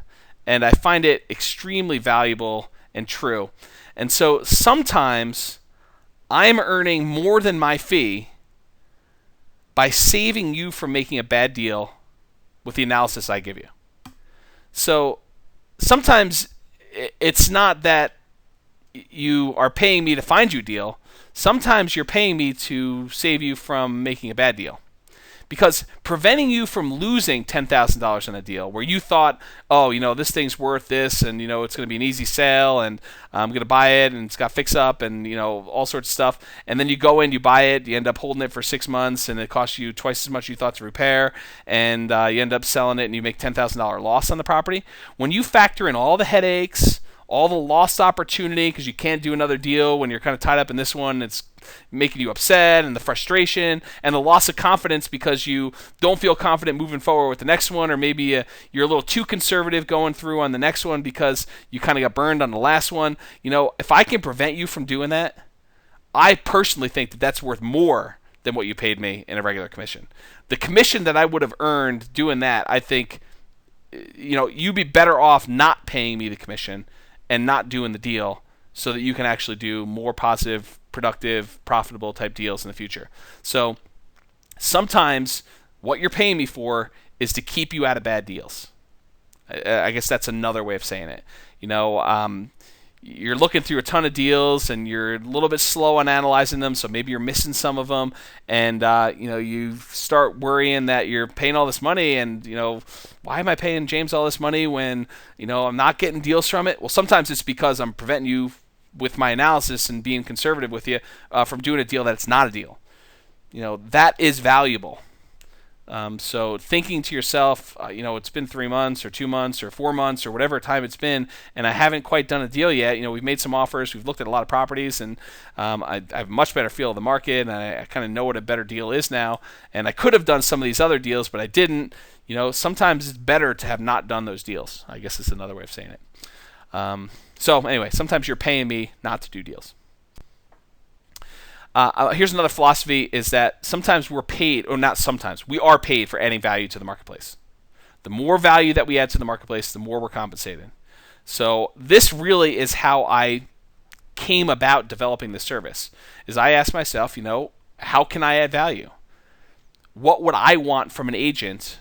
and I find it extremely valuable and true. And so sometimes I'm earning more than my fee by saving you from making a bad deal with the analysis I give you. So sometimes it's not that you are paying me to find you a deal. Sometimes you're paying me to save you from making a bad deal. Because preventing you from losing $10,000 on a deal where you thought, oh, this thing's worth this, and it's going to be an easy sale, and I'm going to buy it, and it's got fix up, and all sorts of stuff, and then you go in, you buy it, you end up holding it for 6 months, and it costs you twice as much you thought to repair, and you end up selling it, and you make $10,000 loss on the property. When you factor in all the headaches, all the lost opportunity because you can't do another deal when you're kind of tied up in this one, it's making you upset, and the frustration and the loss of confidence because you don't feel confident moving forward with the next one, or maybe you're a little too conservative going through on the next one because you kind of got burned on the last one. If I can prevent you from doing that, I personally think that that's worth more than what you paid me in a regular commission. The commission that I would have earned doing that, I think, you'd be better off not paying me the commission and not doing the deal so that you can actually do more positive, productive, profitable type deals in the future. So sometimes what you're paying me for is to keep you out of bad deals. I guess that's another way of saying it. You're looking through a ton of deals and you're a little bit slow on analyzing them, so maybe you're missing some of them, and you start worrying that you're paying all this money, and why am I paying James all this money when I'm not getting deals from it? Well, sometimes it's because I'm preventing you with my analysis and being conservative with you from doing a deal that's not a deal. That is valuable. So thinking to yourself, it's been 3 months or 2 months or 4 months or whatever time it's been, and I haven't quite done a deal yet. We've made some offers, we've looked at a lot of properties, and I have a much better feel of the market, and I kind of know what a better deal is now. And I could have done some of these other deals, but I didn't. Sometimes it's better to have not done those deals. I guess is another way of saying it. So anyway, sometimes you're paying me not to do deals. Here's another philosophy, is that sometimes we're paid, or not sometimes, we are paid for adding value to the marketplace. The more value that we add to the marketplace, the more we're compensated. So this really is how I came about developing this service, is I asked myself, how can I add value? What would I want from an agent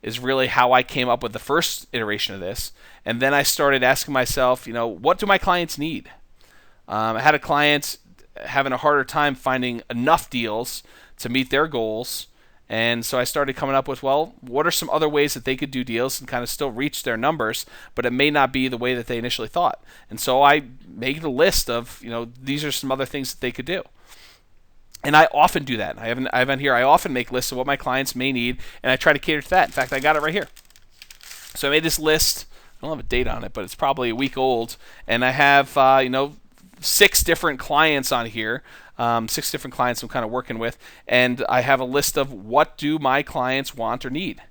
is really how I came up with the first iteration of this. And then I started asking myself, what do my clients need? I had a client having a harder time finding enough deals to meet their goals, and so I started coming up with, what are some other ways that they could do deals and kind of still reach their numbers, but it may not be the way that they initially thought. And so I made a list of, these are some other things that they could do. And I often do that. I have on here, I often make lists of what my clients may need, and I try to cater to that. In fact, I got it right here. So I made this list. I don't have a date on it, but it's probably a week old, and I have, 6 different clients on here, 6 different clients I'm kind of working with, and I have a list of what do my clients want or need.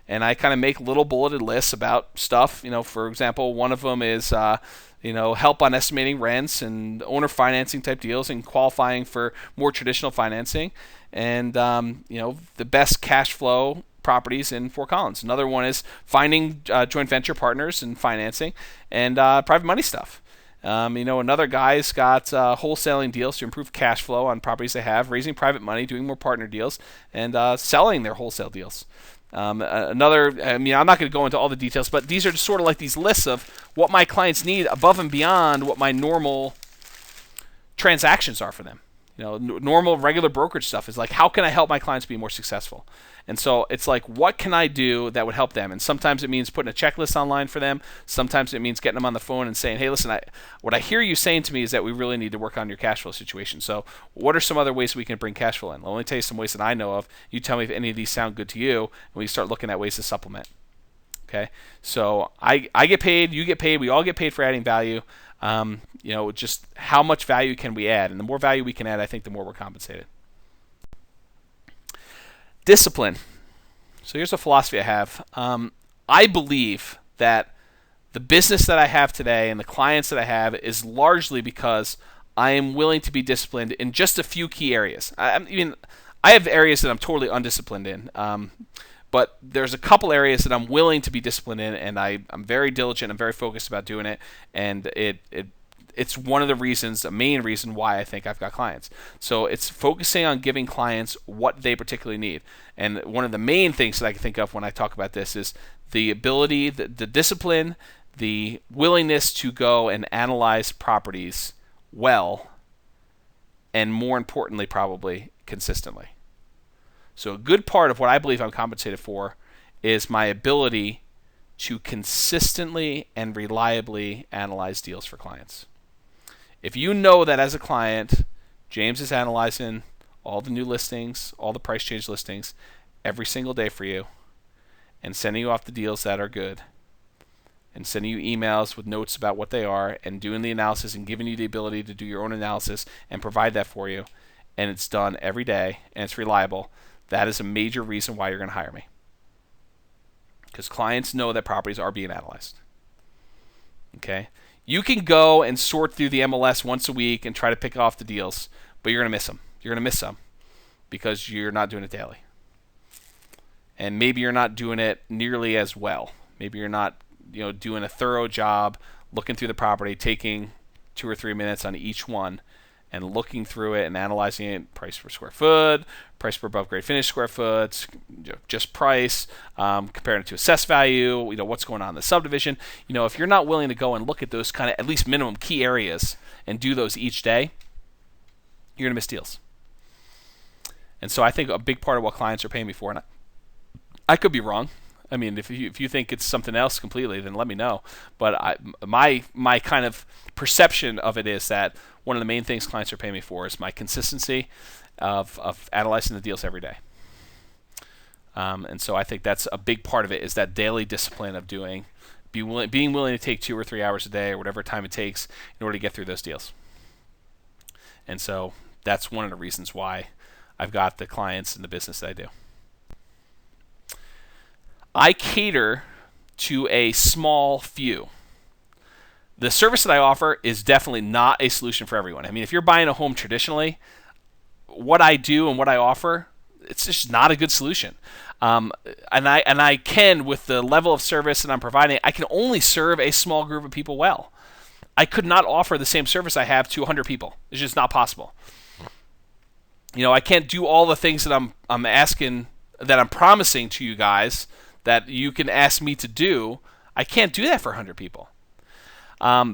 And I kind of make little bulleted lists about stuff. For example, one of them is, help on estimating rents and owner financing type deals and qualifying for more traditional financing, and, the best cash flow properties in Fort Collins. Another one is finding joint venture partners and financing, and private money stuff. Another guy's got wholesaling deals to improve cash flow on properties they have, raising private money, doing more partner deals, and selling their wholesale deals. Another, I'm not going to go into all the details, but these are just sort of like these lists of what my clients need above and beyond what my normal transactions are for them. Normal, regular brokerage stuff is like, how can I help my clients be more successful? And so it's like, what can I do that would help them? And sometimes it means putting a checklist online for them. Sometimes it means getting them on the phone and saying, hey, listen, what I hear you saying to me is that we really need to work on your cash flow situation. So what are some other ways we can bring cash flow in? I'll only tell you some ways that I know of. You tell me if any of these sound good to you, and we start looking at ways to supplement. Okay? So I get paid, you get paid, we all get paid for adding value. Just how much value can we add? And the more value we can add, I think the more we're compensated. Discipline. So here's a philosophy I have. I believe that the business that I have today and the clients that I have is largely because I am willing to be disciplined in just a few key areas. I have areas that I'm totally undisciplined in. But there's a couple areas that I'm willing to be disciplined in, and I'm very diligent. I'm very focused about doing it, and it's one of the reasons, a main reason why I think I've got clients. So it's focusing on giving clients what they particularly need. And one of the main things that I can think of when I talk about this is the ability, the discipline, the willingness to go and analyze properties well, and more importantly, probably consistently. So a good part of what I believe I'm compensated for is my ability to consistently and reliably analyze deals for clients. If you know that as a client, James is analyzing all the new listings, all the price change listings every single day for you, and sending you off the deals that are good, and sending you emails with notes about what they are, and doing the analysis and giving you the ability to do your own analysis and provide that for you, and it's done every day and it's reliable, that is a major reason why you're going to hire me. Because clients know that properties are being analyzed. Okay? You can go and sort through the MLS once a week and try to pick off the deals, but you're going to miss them. You're going to miss some because you're not doing it daily. And maybe you're not doing it nearly as well. Maybe you're not, doing a thorough job looking through the property, taking 2 or 3 minutes on each one and looking through it and analyzing it, price per square foot, price per above grade finished square foot, just price, comparing it to assessed value, what's going on in the subdivision. If you're not willing to go and look at those kind of at least minimum key areas and do those each day, you're going to miss deals. And so I think a big part of what clients are paying me for, and I could be wrong. I mean, if you think it's something else completely, then let me know. But my kind of perception of it is that one of the main things clients are paying me for is my consistency of analyzing the deals every day. And so I think that's a big part of it, is that daily discipline of being willing to take 2 or 3 hours a day or whatever time it takes in order to get through those deals. And so that's one of the reasons why I've got the clients in the business that I do. I cater to a small few. The service that I offer is definitely not a solution for everyone. I mean, if you're buying a home traditionally, what I do and what I offer, it's just not a good solution. And I can, with the level of service that I'm providing, I can only serve a small group of people well. I could not offer the same service I have to 100 people. It's just not possible. I can't do all the things that I'm asking, that I'm promising to you guys that you can ask me to do. I can't do that for 100 people.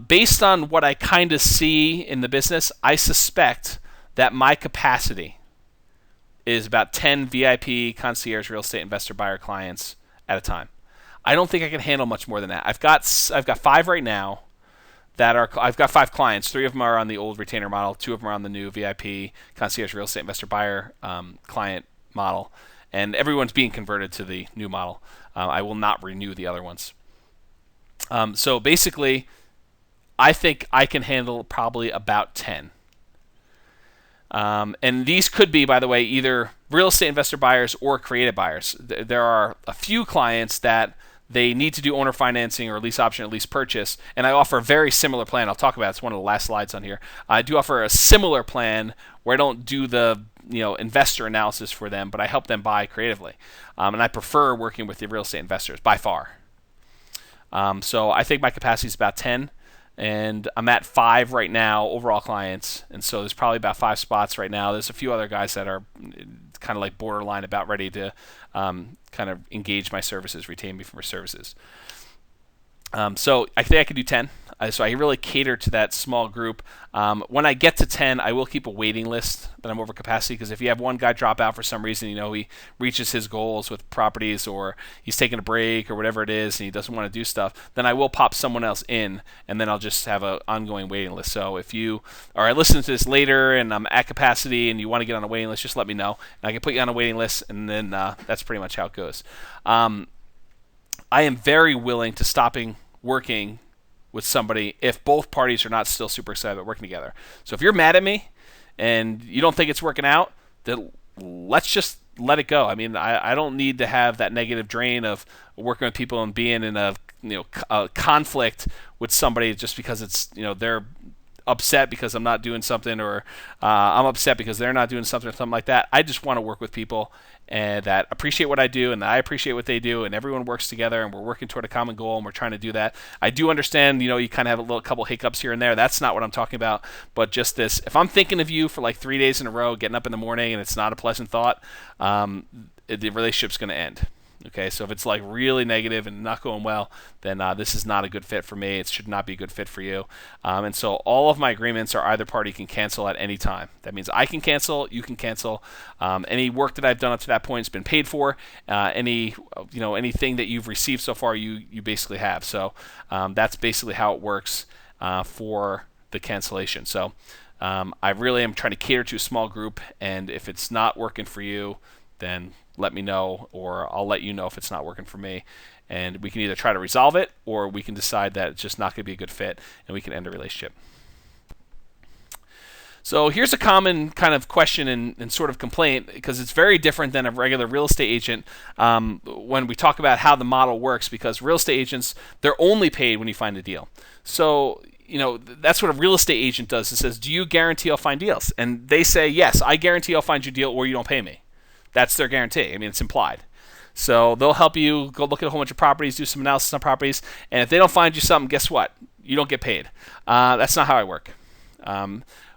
Based on what I kind of see in the business, I suspect that my capacity is about 10 VIP concierge real estate investor buyer clients at a time. I don't think I can handle much more than that. I've got 5 right now I've got 5 clients. 3 of them are on the old retainer model. 2 of them are on the new VIP concierge real estate investor buyer client model, and everyone's being converted to the new model. I will not renew the other ones. So basically, I think I can handle probably about 10. And these could be, by the way, either real estate investor buyers or creative buyers. There are a few clients that they need to do owner financing or lease option or lease purchase, and I offer a very similar plan. I'll talk about it. It's one of the last slides on here. I do offer a similar plan where I don't do the investor analysis for them, but I help them buy creatively. And I prefer working with the real estate investors by far. So I think my capacity is about 10, and I'm at 5 right now, overall clients. And so there's probably about 5 spots right now. There's a few other guys that are kind of like borderline about ready to kind of engage my services, retain me for services. So I think I could do 10. So I really cater to that small group. When I get to 10, I will keep a waiting list that I'm over capacity, because if you have one guy drop out for some reason, he reaches his goals with properties, or he's taking a break or whatever it is, and he doesn't want to do stuff, then I will pop someone else in, and then I'll just have an ongoing waiting list. So if you are listening to this later and I'm at capacity and you want to get on a waiting list, just let me know, and I can put you on a waiting list, and then that's pretty much how it goes. I am very willing to stopping working with somebody if both parties are not still super excited about working together. So if you're mad at me and you don't think it's working out, then let's just let it go. I mean, I don't need to have that negative drain of working with people and being in a conflict with somebody just because it's they're upset because I'm not doing something, or I'm upset because they're not doing something, or something like that. I just want to work with people and that appreciate what I do, and that I appreciate what they do, and everyone works together, and we're working toward a common goal, and we're trying to do that. I do understand, you kind of have a couple hiccups here and there. That's not what I'm talking about, but just this. If I'm thinking of you for like 3 days in a row, getting up in the morning, and it's not a pleasant thought, the relationship's going to end. Okay, so if it's like really negative and not going well, then this is not a good fit for me. It should not be a good fit for you. And so all of my agreements are either party can cancel at any time. That means I can cancel, you can cancel. Any work that I've done up to that point has been paid for. Anything that you've received so far, you basically have. So that's basically how it works for the cancellation. So I really am trying to cater to a small group, and if it's not working for you, then let me know, or I'll let you know if it's not working for me. And we can either try to resolve it, or we can decide that it's just not going to be a good fit, and we can end the relationship. So here's a common kind of question and sort of complaint, because it's very different than a regular real estate agent when we talk about how the model works, because real estate agents, they're only paid when you find a deal. So that's what a real estate agent does. It says, do you guarantee I'll find deals? And they say, yes, I guarantee I'll find you a deal, or you don't pay me. That's their guarantee. I mean, it's implied. So they'll help you go look at a whole bunch of properties, do some analysis on properties, and if they don't find you something, guess what? You don't get paid. That's not how I work.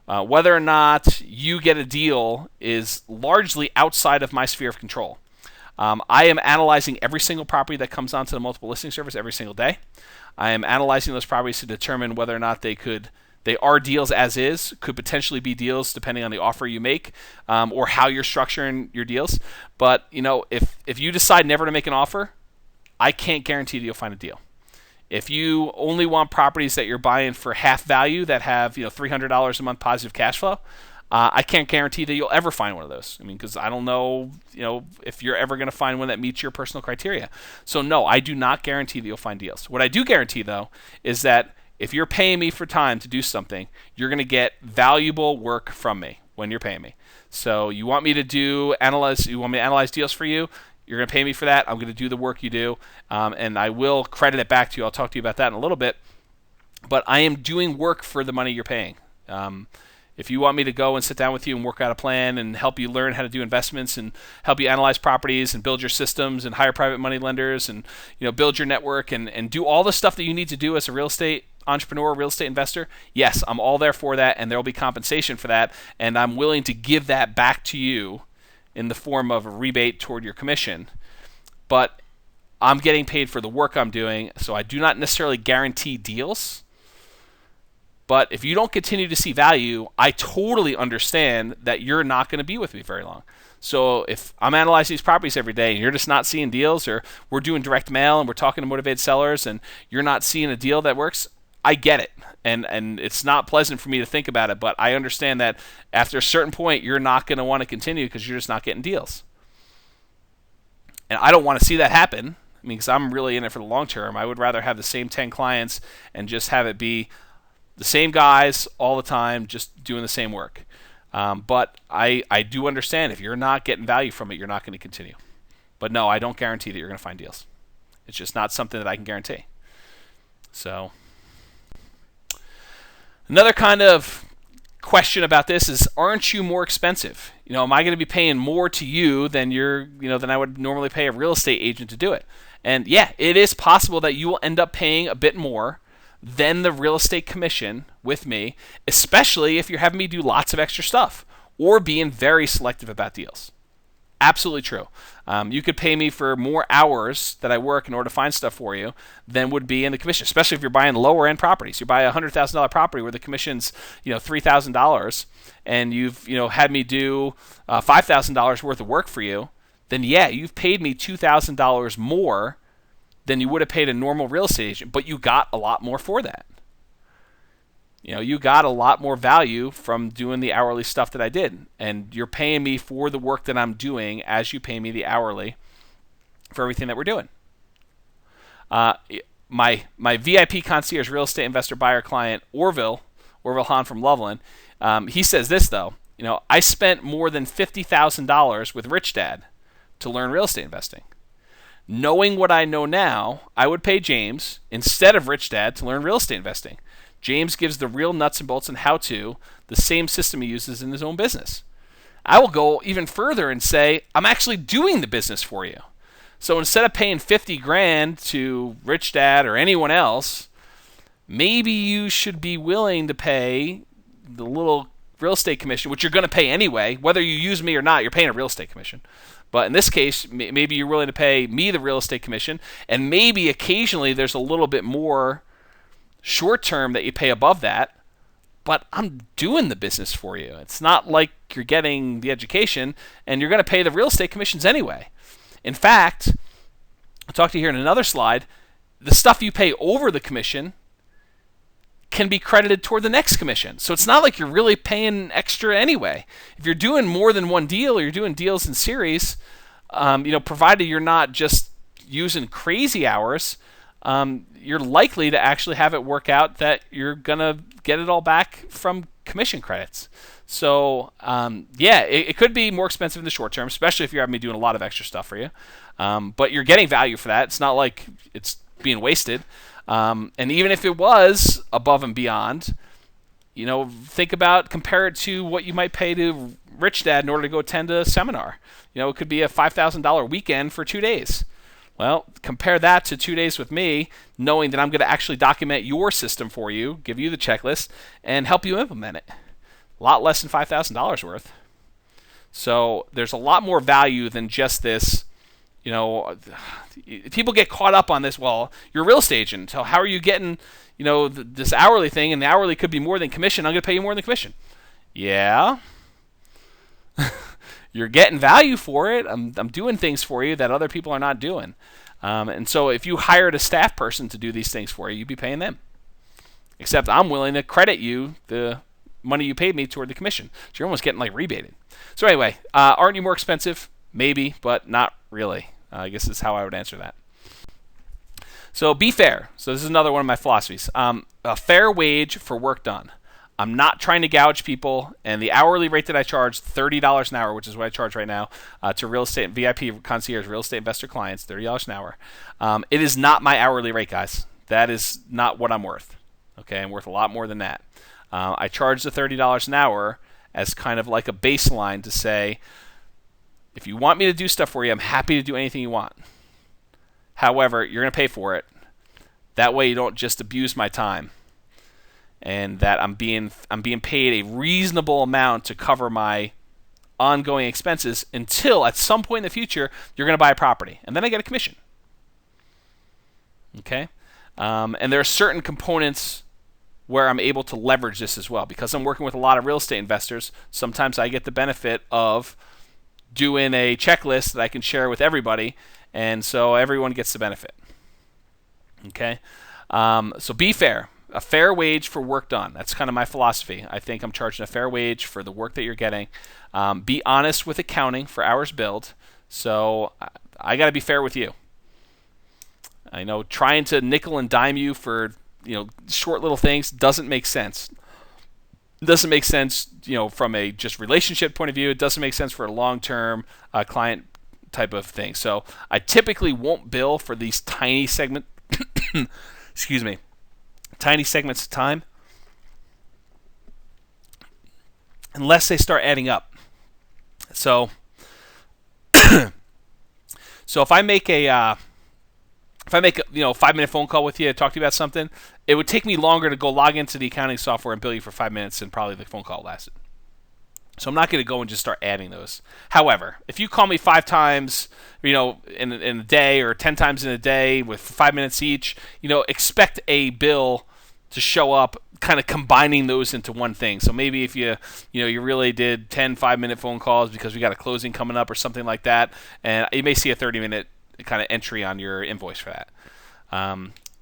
Whether or not you get a deal is largely outside of my sphere of control. I am analyzing every single property that comes onto the multiple listing service every single day. I am analyzing those properties to determine whether or not they are deals as is, could potentially be deals depending on the offer you make, or how you're structuring your deals. But if you decide never to make an offer, I can't guarantee that you'll find a deal. If you only want properties that you're buying for half value that have $300 a month positive cash flow, I can't guarantee that you'll ever find one of those. I mean, because I don't know, if you're ever going to find one that meets your personal criteria. So no, I do not guarantee that you'll find deals. What I do guarantee though is that if you're paying me for time to do something, you're going to get valuable work from me when you're paying me. So you want me to analyze deals for you, you're going to pay me for that. I'm going to do the work you do, and I will credit it back to you. I'll talk to you about that in a little bit. But I am doing work for the money you're paying. If you want me to go and sit down with you and work out a plan and help you learn how to do investments and help you analyze properties and build your systems and hire private money lenders and build your network and do all the stuff that you need to do as a real estate entrepreneur, real estate investor, yes, I'm all there for that, and there will be compensation for that, and I'm willing to give that back to you in the form of a rebate toward your commission. But I'm getting paid for the work I'm doing, so I do not necessarily guarantee deals. But if you don't continue to see value, I totally understand that you're not going to be with me very long. So if I'm analyzing these properties every day and you're just not seeing deals, or we're doing direct mail and we're talking to motivated sellers and you're not seeing a deal that works, I get it. And it's not pleasant for me to think about it, but I understand that after a certain point, you're not going to want to continue because you're just not getting deals. And I don't want to see that happen. I mean, because I'm really in it for the long term. I would rather have the same 10 clients and just have it be the same guys all the time, just doing the same work. But I do understand if you're not getting value from it, you're not going to continue. But no, I don't guarantee that you're going to find deals. It's just not something that I can guarantee. So another kind of question about this is, aren't you more expensive? Am I going to be paying more to you than than I would normally pay a real estate agent to do it? And yeah, it is possible that you will end up paying a bit more than the real estate commission with me, especially if you're having me do lots of extra stuff or being very selective about deals. Absolutely true. You could pay me for more hours that I work in order to find stuff for you than would be in the commission, especially if you're buying lower end properties. You buy a $100,000 property where the commission's $3,000, and you've had me do $5,000 worth of work for you. Then yeah, you've paid me $2,000 more than you would have paid a normal real estate agent, but you got a lot more for that. You got a lot more value from doing the hourly stuff that I did, and you're paying me for the work that I'm doing as you pay me the hourly for everything that we're doing. My VIP concierge real estate investor buyer client, Orville Hahn from Loveland, he says this though, I spent more than $50,000 with Rich Dad to learn real estate investing. Knowing what I know now, I would pay James instead of Rich Dad to learn real estate investing. James gives the real nuts and bolts and how-to, the same system he uses in his own business. I will go even further and say, I'm actually doing the business for you. So instead of paying $50,000 to Rich Dad or anyone else, maybe you should be willing to pay the little real estate commission, which you're going to pay anyway, whether you use me or not, you're paying a real estate commission. But in this case, maybe you're willing to pay me the real estate commission, and maybe occasionally there's a little bit more short term that you pay above that, but I'm doing the business for you. It's not like you're getting the education, and you're going to pay the real estate commissions anyway. In fact, I'll talk to you here in another slide, the stuff you pay over the commission can be credited toward the next commission. So it's not like you're really paying extra anyway. If you're doing more than one deal, or you're doing deals in series, provided you're not just using crazy hours, you're likely to actually have it work out that you're going to get it all back from commission credits. So, it could be more expensive in the short term, especially if you're having me doing a lot of extra stuff for you. But you're getting value for that. It's not like it's being wasted. And even if it was above and beyond, compare it to what you might pay to Rich Dad in order to go attend a seminar. It could be a $5,000 weekend for 2 days. Well, compare that to 2 days with me, knowing that I'm going to actually document your system for you, give you the checklist, and help you implement it. A lot less than $5,000 worth. So there's a lot more value than just this. People get caught up on this. Well, you're a real estate agent, so how are you getting, this hourly thing? And the hourly could be more than commission. I'm going to pay you more than commission. Yeah. You're getting value for it. I'm doing things for you that other people are not doing. And so if you hired a staff person to do these things for you, you'd be paying them. Except I'm willing to credit you the money you paid me toward the commission. So you're almost getting like rebated. So anyway, aren't you more expensive? Maybe, but not really. I guess is how I would answer that. So be fair. So this is another one of my philosophies. A fair wage for work done. I'm not trying to gouge people, and the hourly rate that I charge, $30 an hour, which is what I charge right now, to real estate VIP concierge real estate investor clients, $30 an hour. It is not my hourly rate, guys. That is not what I'm worth. Okay, I'm worth a lot more than that. I charge the $30 an hour as kind of like a baseline to say, if you want me to do stuff for you, I'm happy to do anything you want. However, you're going to pay for it. That way you don't just abuse my time. And that I'm being paid a reasonable amount to cover my ongoing expenses until at some point in the future you're going to buy a property. And then I get a commission. Okay? And there are certain components where I'm able to leverage this as well. Because I'm working with a lot of real estate investors, sometimes I get the benefit of doing a checklist that I can share with everybody, and so everyone gets the benefit. Okay? So be fair. A fair wage for work done. That's kind of my philosophy. I think I'm charging a fair wage for the work that you're getting. Be honest with accounting for hours billed. So I got to be fair with you. I know trying to nickel and dime you for short little things doesn't make sense. It doesn't make sense, from a just relationship point of view. It doesn't make sense for a long-term client type of thing. So I typically won't bill for these tiny segments. Excuse me. Tiny segments of time, unless they start adding up. So, if I make a 5-minute phone call with you to talk to you about something, it would take me longer to go log into the accounting software and bill you for 5 minutes than probably the phone call lasted. So I'm not going to go and just start adding those. However, if you call me 5 times, in a day, or 10 times in a day with 5 minutes each, expect a bill to show up kind of combining those into one thing. So maybe if you really did 10 5-minute phone calls because we got a closing coming up or something like that, and you may see a 30-minute kind of entry on your invoice for that.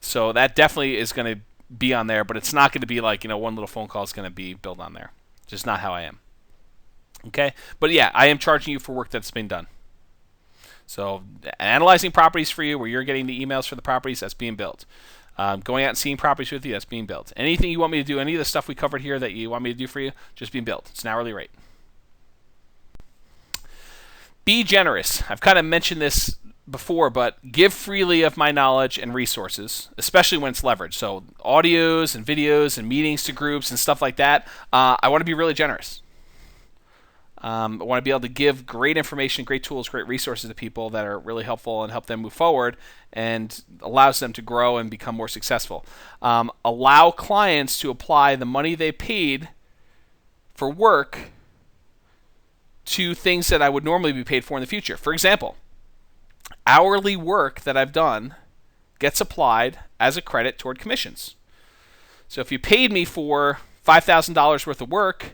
So that definitely is going to be on there, but it's not going to be like, one little phone call is going to be billed on there. Just not how I am. Okay? But yeah, I am charging you for work that's been done. So analyzing properties for you, where you're getting the emails for the properties, that's being billed. Going out and seeing properties with you, that's being billed. Anything you want me to do, any of the stuff we covered here that you want me to do for you, just being billed. It's an hourly rate. Be generous. I've kind of mentioned this before, but give freely of my knowledge and resources, especially when it's leveraged. So audios and videos and meetings to groups and stuff like that, I want to be really generous. I want to be able to give great information, great tools, great resources to people that are really helpful and help them move forward and allows them to grow and become more successful. Allow clients to apply the money they paid for work to things that I would normally be paid for in the future. For example, hourly work that I've done gets applied as a credit toward commissions. So if you paid me for $5,000 worth of work,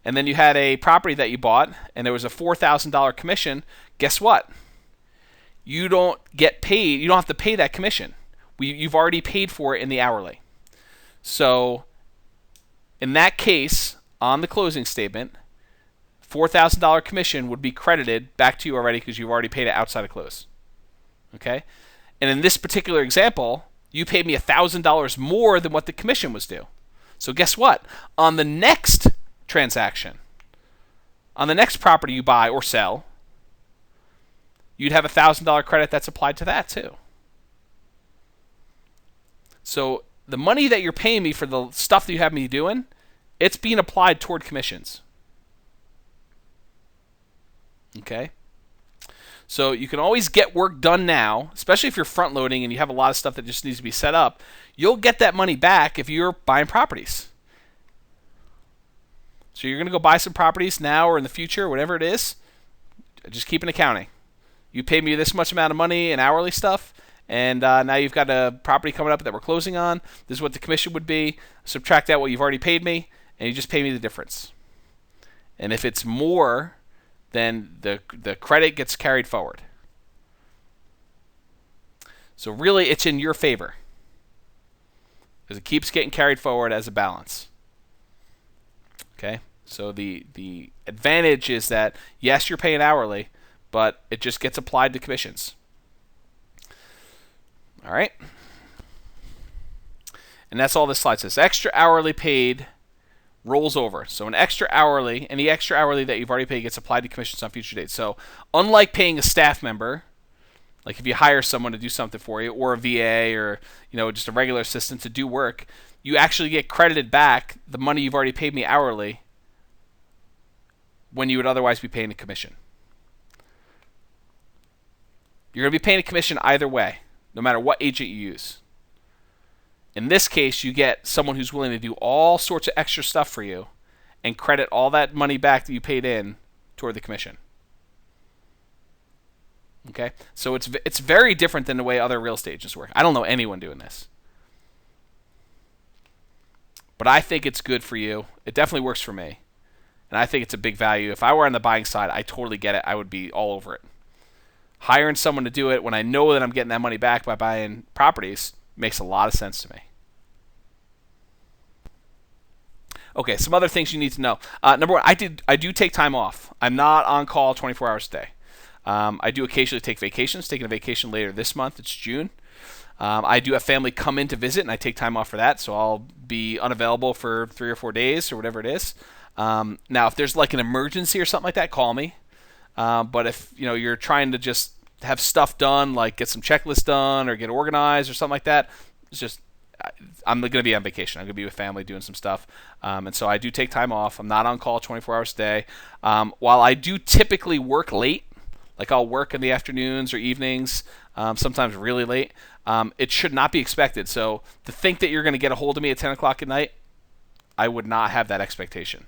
and then you had a property that you bought, and there was a $4,000 commission, guess what? You don't get paid. You don't have to pay that commission. You've already paid for it in the hourly. So in that case, on the closing statement, $4,000 commission would be credited back to you already because you've already paid it outside of close. Okay? And in this particular example, you paid me $1,000 more than what the commission was due. So guess what? On the next transaction, on the next property you buy or sell, you'd have a $1,000 credit that's applied to that too. So the money that you're paying me for the stuff that you have me doing, it's being applied toward commissions. Okay? So you can always get work done now, especially if you're front loading and you have a lot of stuff that just needs to be set up. You'll get that money back if you're buying properties. So you're going to go buy some properties now or in the future, whatever it is, just keep an accounting. You paid me this much amount of money in hourly stuff, and now you've got a property coming up that we're closing on. This is what the commission would be. Subtract out what you've already paid me, and you just pay me the difference. And if it's more, then the credit gets carried forward. So really, it's in your favor, because it keeps getting carried forward as a balance. Okay? So the advantage is that, yes, you're paying hourly, but it just gets applied to commissions. All right? And that's all this slide says. Extra hourly paid rolls over. So any extra hourly that you've already paid gets applied to commissions on future dates. So unlike paying a staff member, like if you hire someone to do something for you, or a VA, or just a regular assistant to do work, you actually get credited back the money you've already paid me hourly when you would otherwise be paying a commission. You're going to be paying a commission either way, no matter what agent you use. In this case, you get someone who's willing to do all sorts of extra stuff for you and credit all that money back that you paid in toward the commission. Okay? So it's very different than the way other real estate agents work. I don't know anyone doing this. But I think it's good for you. It definitely works for me. And I think it's a big value. If I were on the buying side, I totally get it. I would be all over it. Hiring someone to do it when I know that I'm getting that money back by buying properties makes a lot of sense to me. Okay, some other things you need to know. Number one, I do take time off. I'm not on call 24 hours a day. I do occasionally take vacations. Taking a vacation later this month. It's June. I do have family come in to visit, and I take time off for that. So I'll be unavailable for 3 or 4 days or whatever it is. Now, if there's like an emergency or something like that, call me. But if you're trying to just have stuff done, like get some checklists done or get organized or something like that, it's just I'm going to be on vacation. I'm going to be with family doing some stuff. And so I do take time off. I'm not on call 24 hours a day. While I do typically work late, like I'll work in the afternoons or evenings, sometimes really late, it should not be expected. So to think that you're going to get a hold of me at 10 o'clock at night, I would not have that expectation.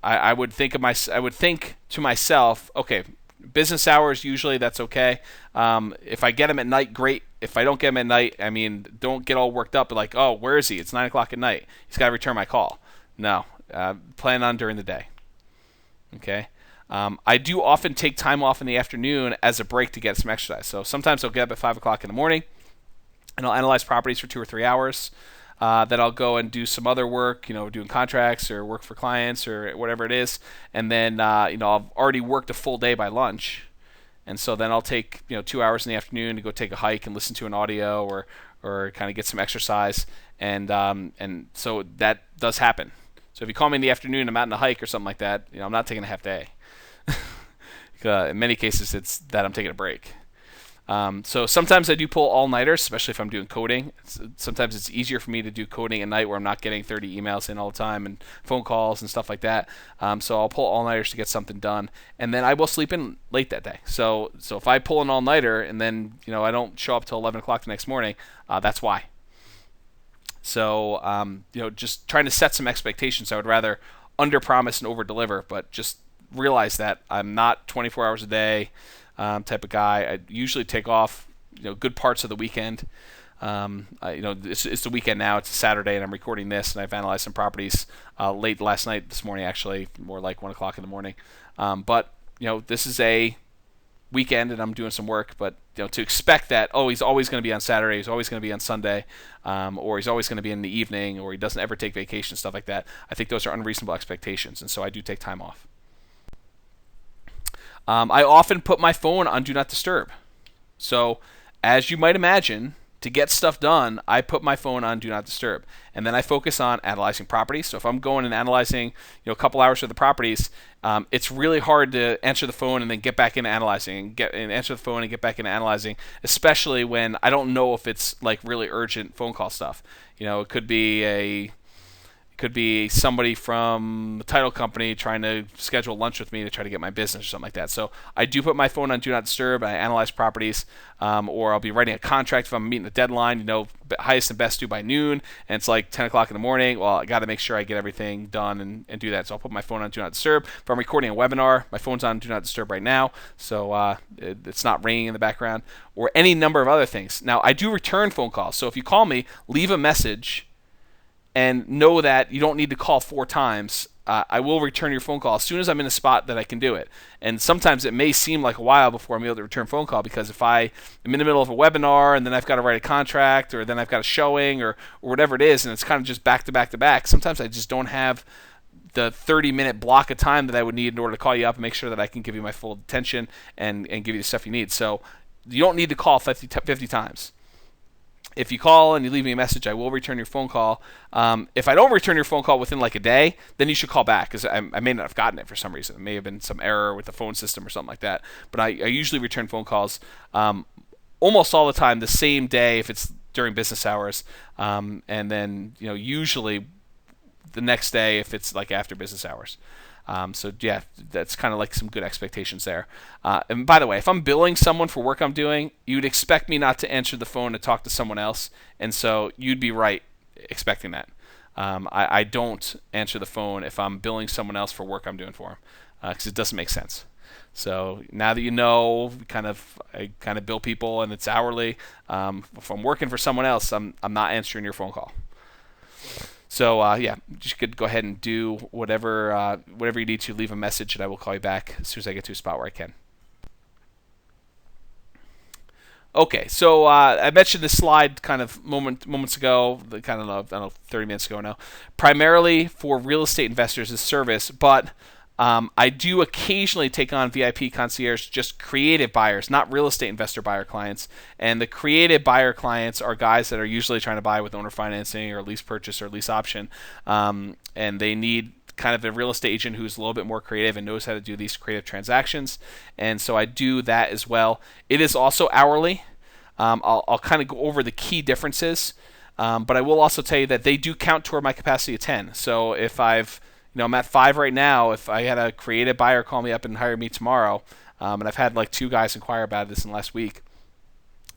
I would think to myself, okay, business hours, usually that's okay. If I get him at night, great. If I don't get him at night, don't get all worked up like, oh, where is he? It's 9 o'clock at night. He's got to return my call. No, plan on during the day. Okay. I do often take time off in the afternoon as a break to get some exercise. So sometimes I'll get up at 5 o'clock in the morning and I'll analyze properties for 2 or 3 hours. Then I'll go and do some other work, doing contracts or work for clients or whatever it is. And then, I've already worked a full day by lunch. And so then I'll take, 2 hours in the afternoon to go take a hike and listen to an audio or kind of get some exercise. And so that does happen. So if you call me in the afternoon, I'm out on a hike or something like that, I'm not taking a half day. In many cases, it's that I'm taking a break. So sometimes I do pull all-nighters, especially if I'm doing coding. Sometimes it's easier for me to do coding at night where I'm not getting 30 emails in all the time and phone calls and stuff like that. So I'll pull all-nighters to get something done. And then I will sleep in late that day. So if I pull an all-nighter and then I don't show up till 11 o'clock the next morning, that's why. So, just trying to set some expectations. I would rather under-promise and over-deliver, but just realize that I'm not 24 hours a day type of guy. I usually take off, good parts of the weekend. It's the weekend now. It's a Saturday, and I'm recording this, and I've analyzed some properties late last night, this morning actually, more like 1 o'clock in the morning. But this is a weekend, and I'm doing some work. But to expect that, he's always going to be on Saturday, he's always going to be on Sunday, or he's always going to be in the evening, or he doesn't ever take vacation, stuff like that. I think those are unreasonable expectations, and so I do take time off. I often put my phone on Do Not Disturb. So, as you might imagine, to get stuff done, I put my phone on Do Not Disturb. And then I focus on analyzing properties. So if I'm going and analyzing a couple hours for the properties, it's really hard to answer the phone and then get back into analyzing, and answer the phone and get back into analyzing, especially when I don't know if it's like really urgent phone call stuff. It could be somebody from the title company trying to schedule lunch with me to try to get my business or something like that. So I do put my phone on Do Not Disturb. I analyze properties, or I'll be writing a contract if I'm meeting a deadline, highest and best due by noon, and it's like 10 o'clock in the morning. Well, I got to make sure I get everything done and do that. So I'll put my phone on Do Not Disturb. If I'm recording a webinar, my phone's on Do Not Disturb right now, so it's not ringing in the background, or any number of other things. Now, I do return phone calls. So if you call me, leave a message, and know that you don't need to call 4 times. I will return your phone call as soon as I'm in a spot that I can do it. And sometimes it may seem like a while before I'm able to return phone call, because if I am in the middle of a webinar and then I've got to write a contract, or then I've got a showing, or whatever it is, and it's kind of just back to back to back, sometimes I just don't have the 30-minute block of time that I would need in order to call you up and make sure that I can give you my full attention and give you the stuff you need. So you don't need to call 50 times. If you call and you leave me a message, I will return your phone call. If I don't return your phone call within like a day, then you should call back, because I may not have gotten it for some reason. It may have been some error with the phone system or something like that. But I usually return phone calls almost all the time the same day if it's during business hours, and then usually the next day if it's like after business hours. So yeah, that's kind of like some good expectations there. And by the way, if I'm billing someone for work I'm doing, you'd expect me not to answer the phone to talk to someone else, and so you'd be right expecting that. I don't answer the phone if I'm billing someone else for work I'm doing for them, because it doesn't make sense. So now that you know, I kind of bill people and it's hourly. If I'm working for someone else, I'm not answering your phone call. So yeah, just could go ahead and do whatever you need to. Leave a message, and I will call you back as soon as I get to a spot where I can. Okay, so I mentioned this slide kind of moments ago, 30 minutes ago now. Primarily for real estate investors as service, but I do occasionally take on VIP concierge, just creative buyers, not real estate investor buyer clients. And the creative buyer clients are guys that are usually trying to buy with owner financing or lease purchase or lease option, and they need kind of a real estate agent who's a little bit more creative and knows how to do these creative transactions. And so I do that as well. It is also hourly. I'll kind of go over the key differences, but I will also tell you that they do count toward my capacity of 10. So if I'm at 5 right now. If I had a creative buyer call me up and hire me tomorrow, and I've had like 2 guys inquire about this in the last week,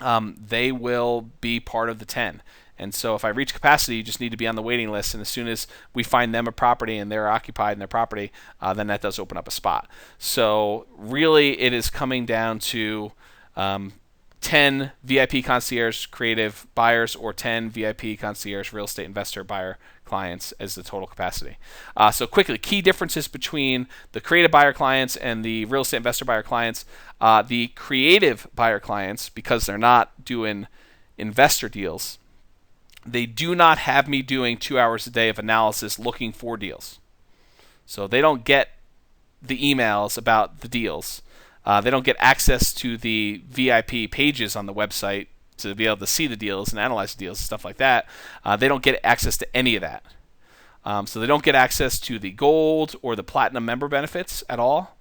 they will be part of the 10. And so if I reach capacity, you just need to be on the waiting list. And as soon as we find them a property and they're occupied in their property, then that does open up a spot. So really it is coming down to 10 VIP concierge creative buyers or 10 VIP concierge real estate investor buyer clients as the total capacity. So quickly, key differences between the creative buyer clients and the real estate investor buyer clients. The creative buyer clients, because they're not doing investor deals, they do not have me doing 2 hours a day of analysis looking for deals. So they don't get the emails about the deals. They don't get access to the VIP pages on the website to be able to see the deals and analyze the deals and stuff like that. They don't get access to any of that. So they don't get access to the gold or the platinum member benefits at all.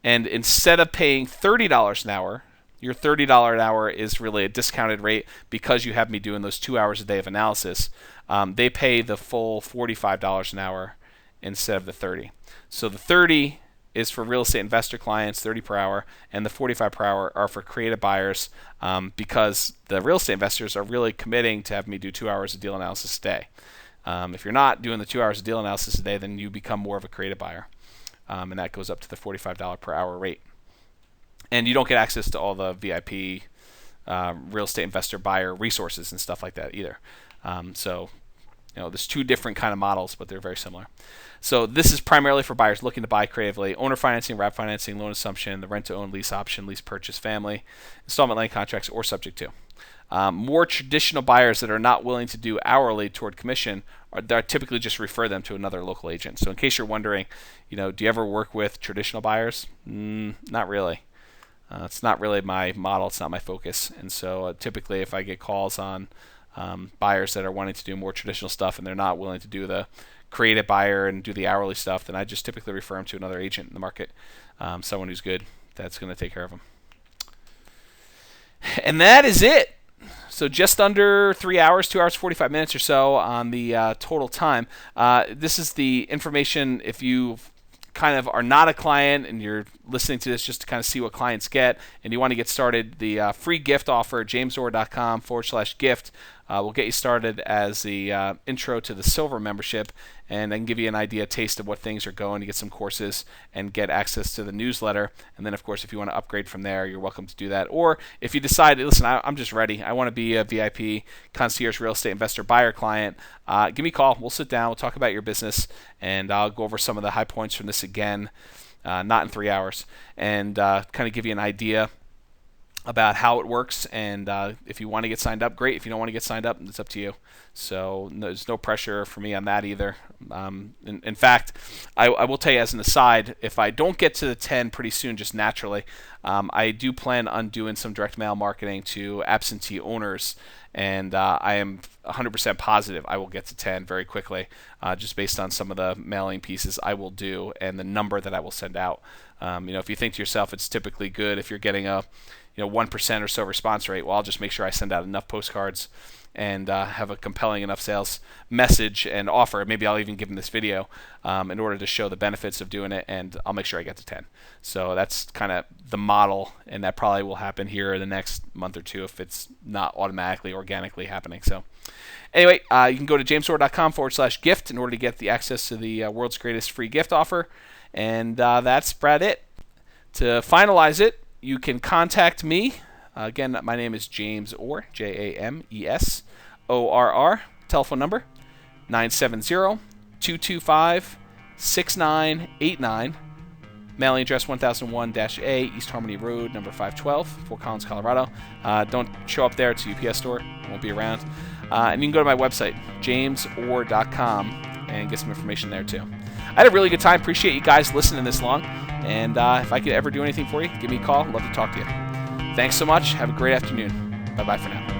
And instead of paying $30 an hour, your $30 an hour is really a discounted rate because you have me doing those 2 hours a day of analysis. They pay the full $45 an hour instead of the $30. So the $30 is for real estate investor clients, 30 per hour, and the 45 per hour are for creative buyers, because the real estate investors are really committing to have me do 2 hours of deal analysis a day. If you're not doing the 2 hours of deal analysis a day, then you become more of a creative buyer, and that goes up to the $45 per hour rate. And you don't get access to all the VIP real estate investor buyer resources and stuff like that either. So there's two different kind of models, but they're very similar. So this is primarily for buyers looking to buy creatively: owner financing, wrap financing, loan assumption, the rent-to-own, lease option, lease purchase, family, installment land contracts, or subject to. More traditional buyers that are not willing to do hourly toward commission, I typically just refer them to another local agent. So in case you're wondering, do you ever work with traditional buyers? Not really. It's not really my model. It's not my focus. And so typically if I get calls on buyers that are wanting to do more traditional stuff and they're not willing to do the creative buyer and do the hourly stuff, then I just typically refer them to another agent in the market, someone who's good, that's going to take care of them. And that is it. So just under 3 hours, 2 hours, 45 minutes or so on the total time. This is the information if you kind of are not a client and you're listening to this just to kind of see what clients get and you want to get started. The free gift offer, jamesorr.com/gift, will get you started as the intro to the silver membership, and I can give you an idea, a taste of what things are going. You get some courses and get access to the newsletter. And then, of course, if you want to upgrade from there, you're welcome to do that. Or if you decide, listen, I'm just ready, I want to be a VIP concierge real estate investor buyer client, give me a call. We'll sit down. We'll talk about your business, and I'll go over some of the high points from this again, not in 3 hours, and kind of give you an idea about how it works. And if you want to get signed up, great. If you don't want to get signed up, it's up to you. So there's no pressure for me on that either. In fact, I will tell you as an aside, if I don't get to the 10 pretty soon, just naturally, I do plan on doing some direct mail marketing to absentee owners, and I am 100% positive I will get to 10 very quickly, just based on some of the mailing pieces I will do and the number that I will send out. If you think to yourself it's typically good if you're getting a 1% or so response rate, well, I'll just make sure I send out enough postcards and have a compelling enough sales message and offer. Maybe I'll even give them this video in order to show the benefits of doing it, and I'll make sure I get to 10. So that's kind of the model, and that probably will happen here in the next month or two if it's not automatically, organically happening. So anyway, you can go to jamesorr.com/gift in order to get the access to the world's greatest free gift offer, and that's about it. To finalize it, you can contact me. Again, my name is James Orr, JamesOrr. Telephone number, 970-225-6989. Mailing address 1001-A, East Harmony Road, number 512, Fort Collins, Colorado. Don't show up there. It's a UPS store. It won't be around. And you can go to my website, jamesorr.com, and get some information there too. I had a really good time. Appreciate you guys listening this long. And if I could ever do anything for you, give me a call. Love to talk to you. Thanks so much. Have a great afternoon. Bye-bye for now.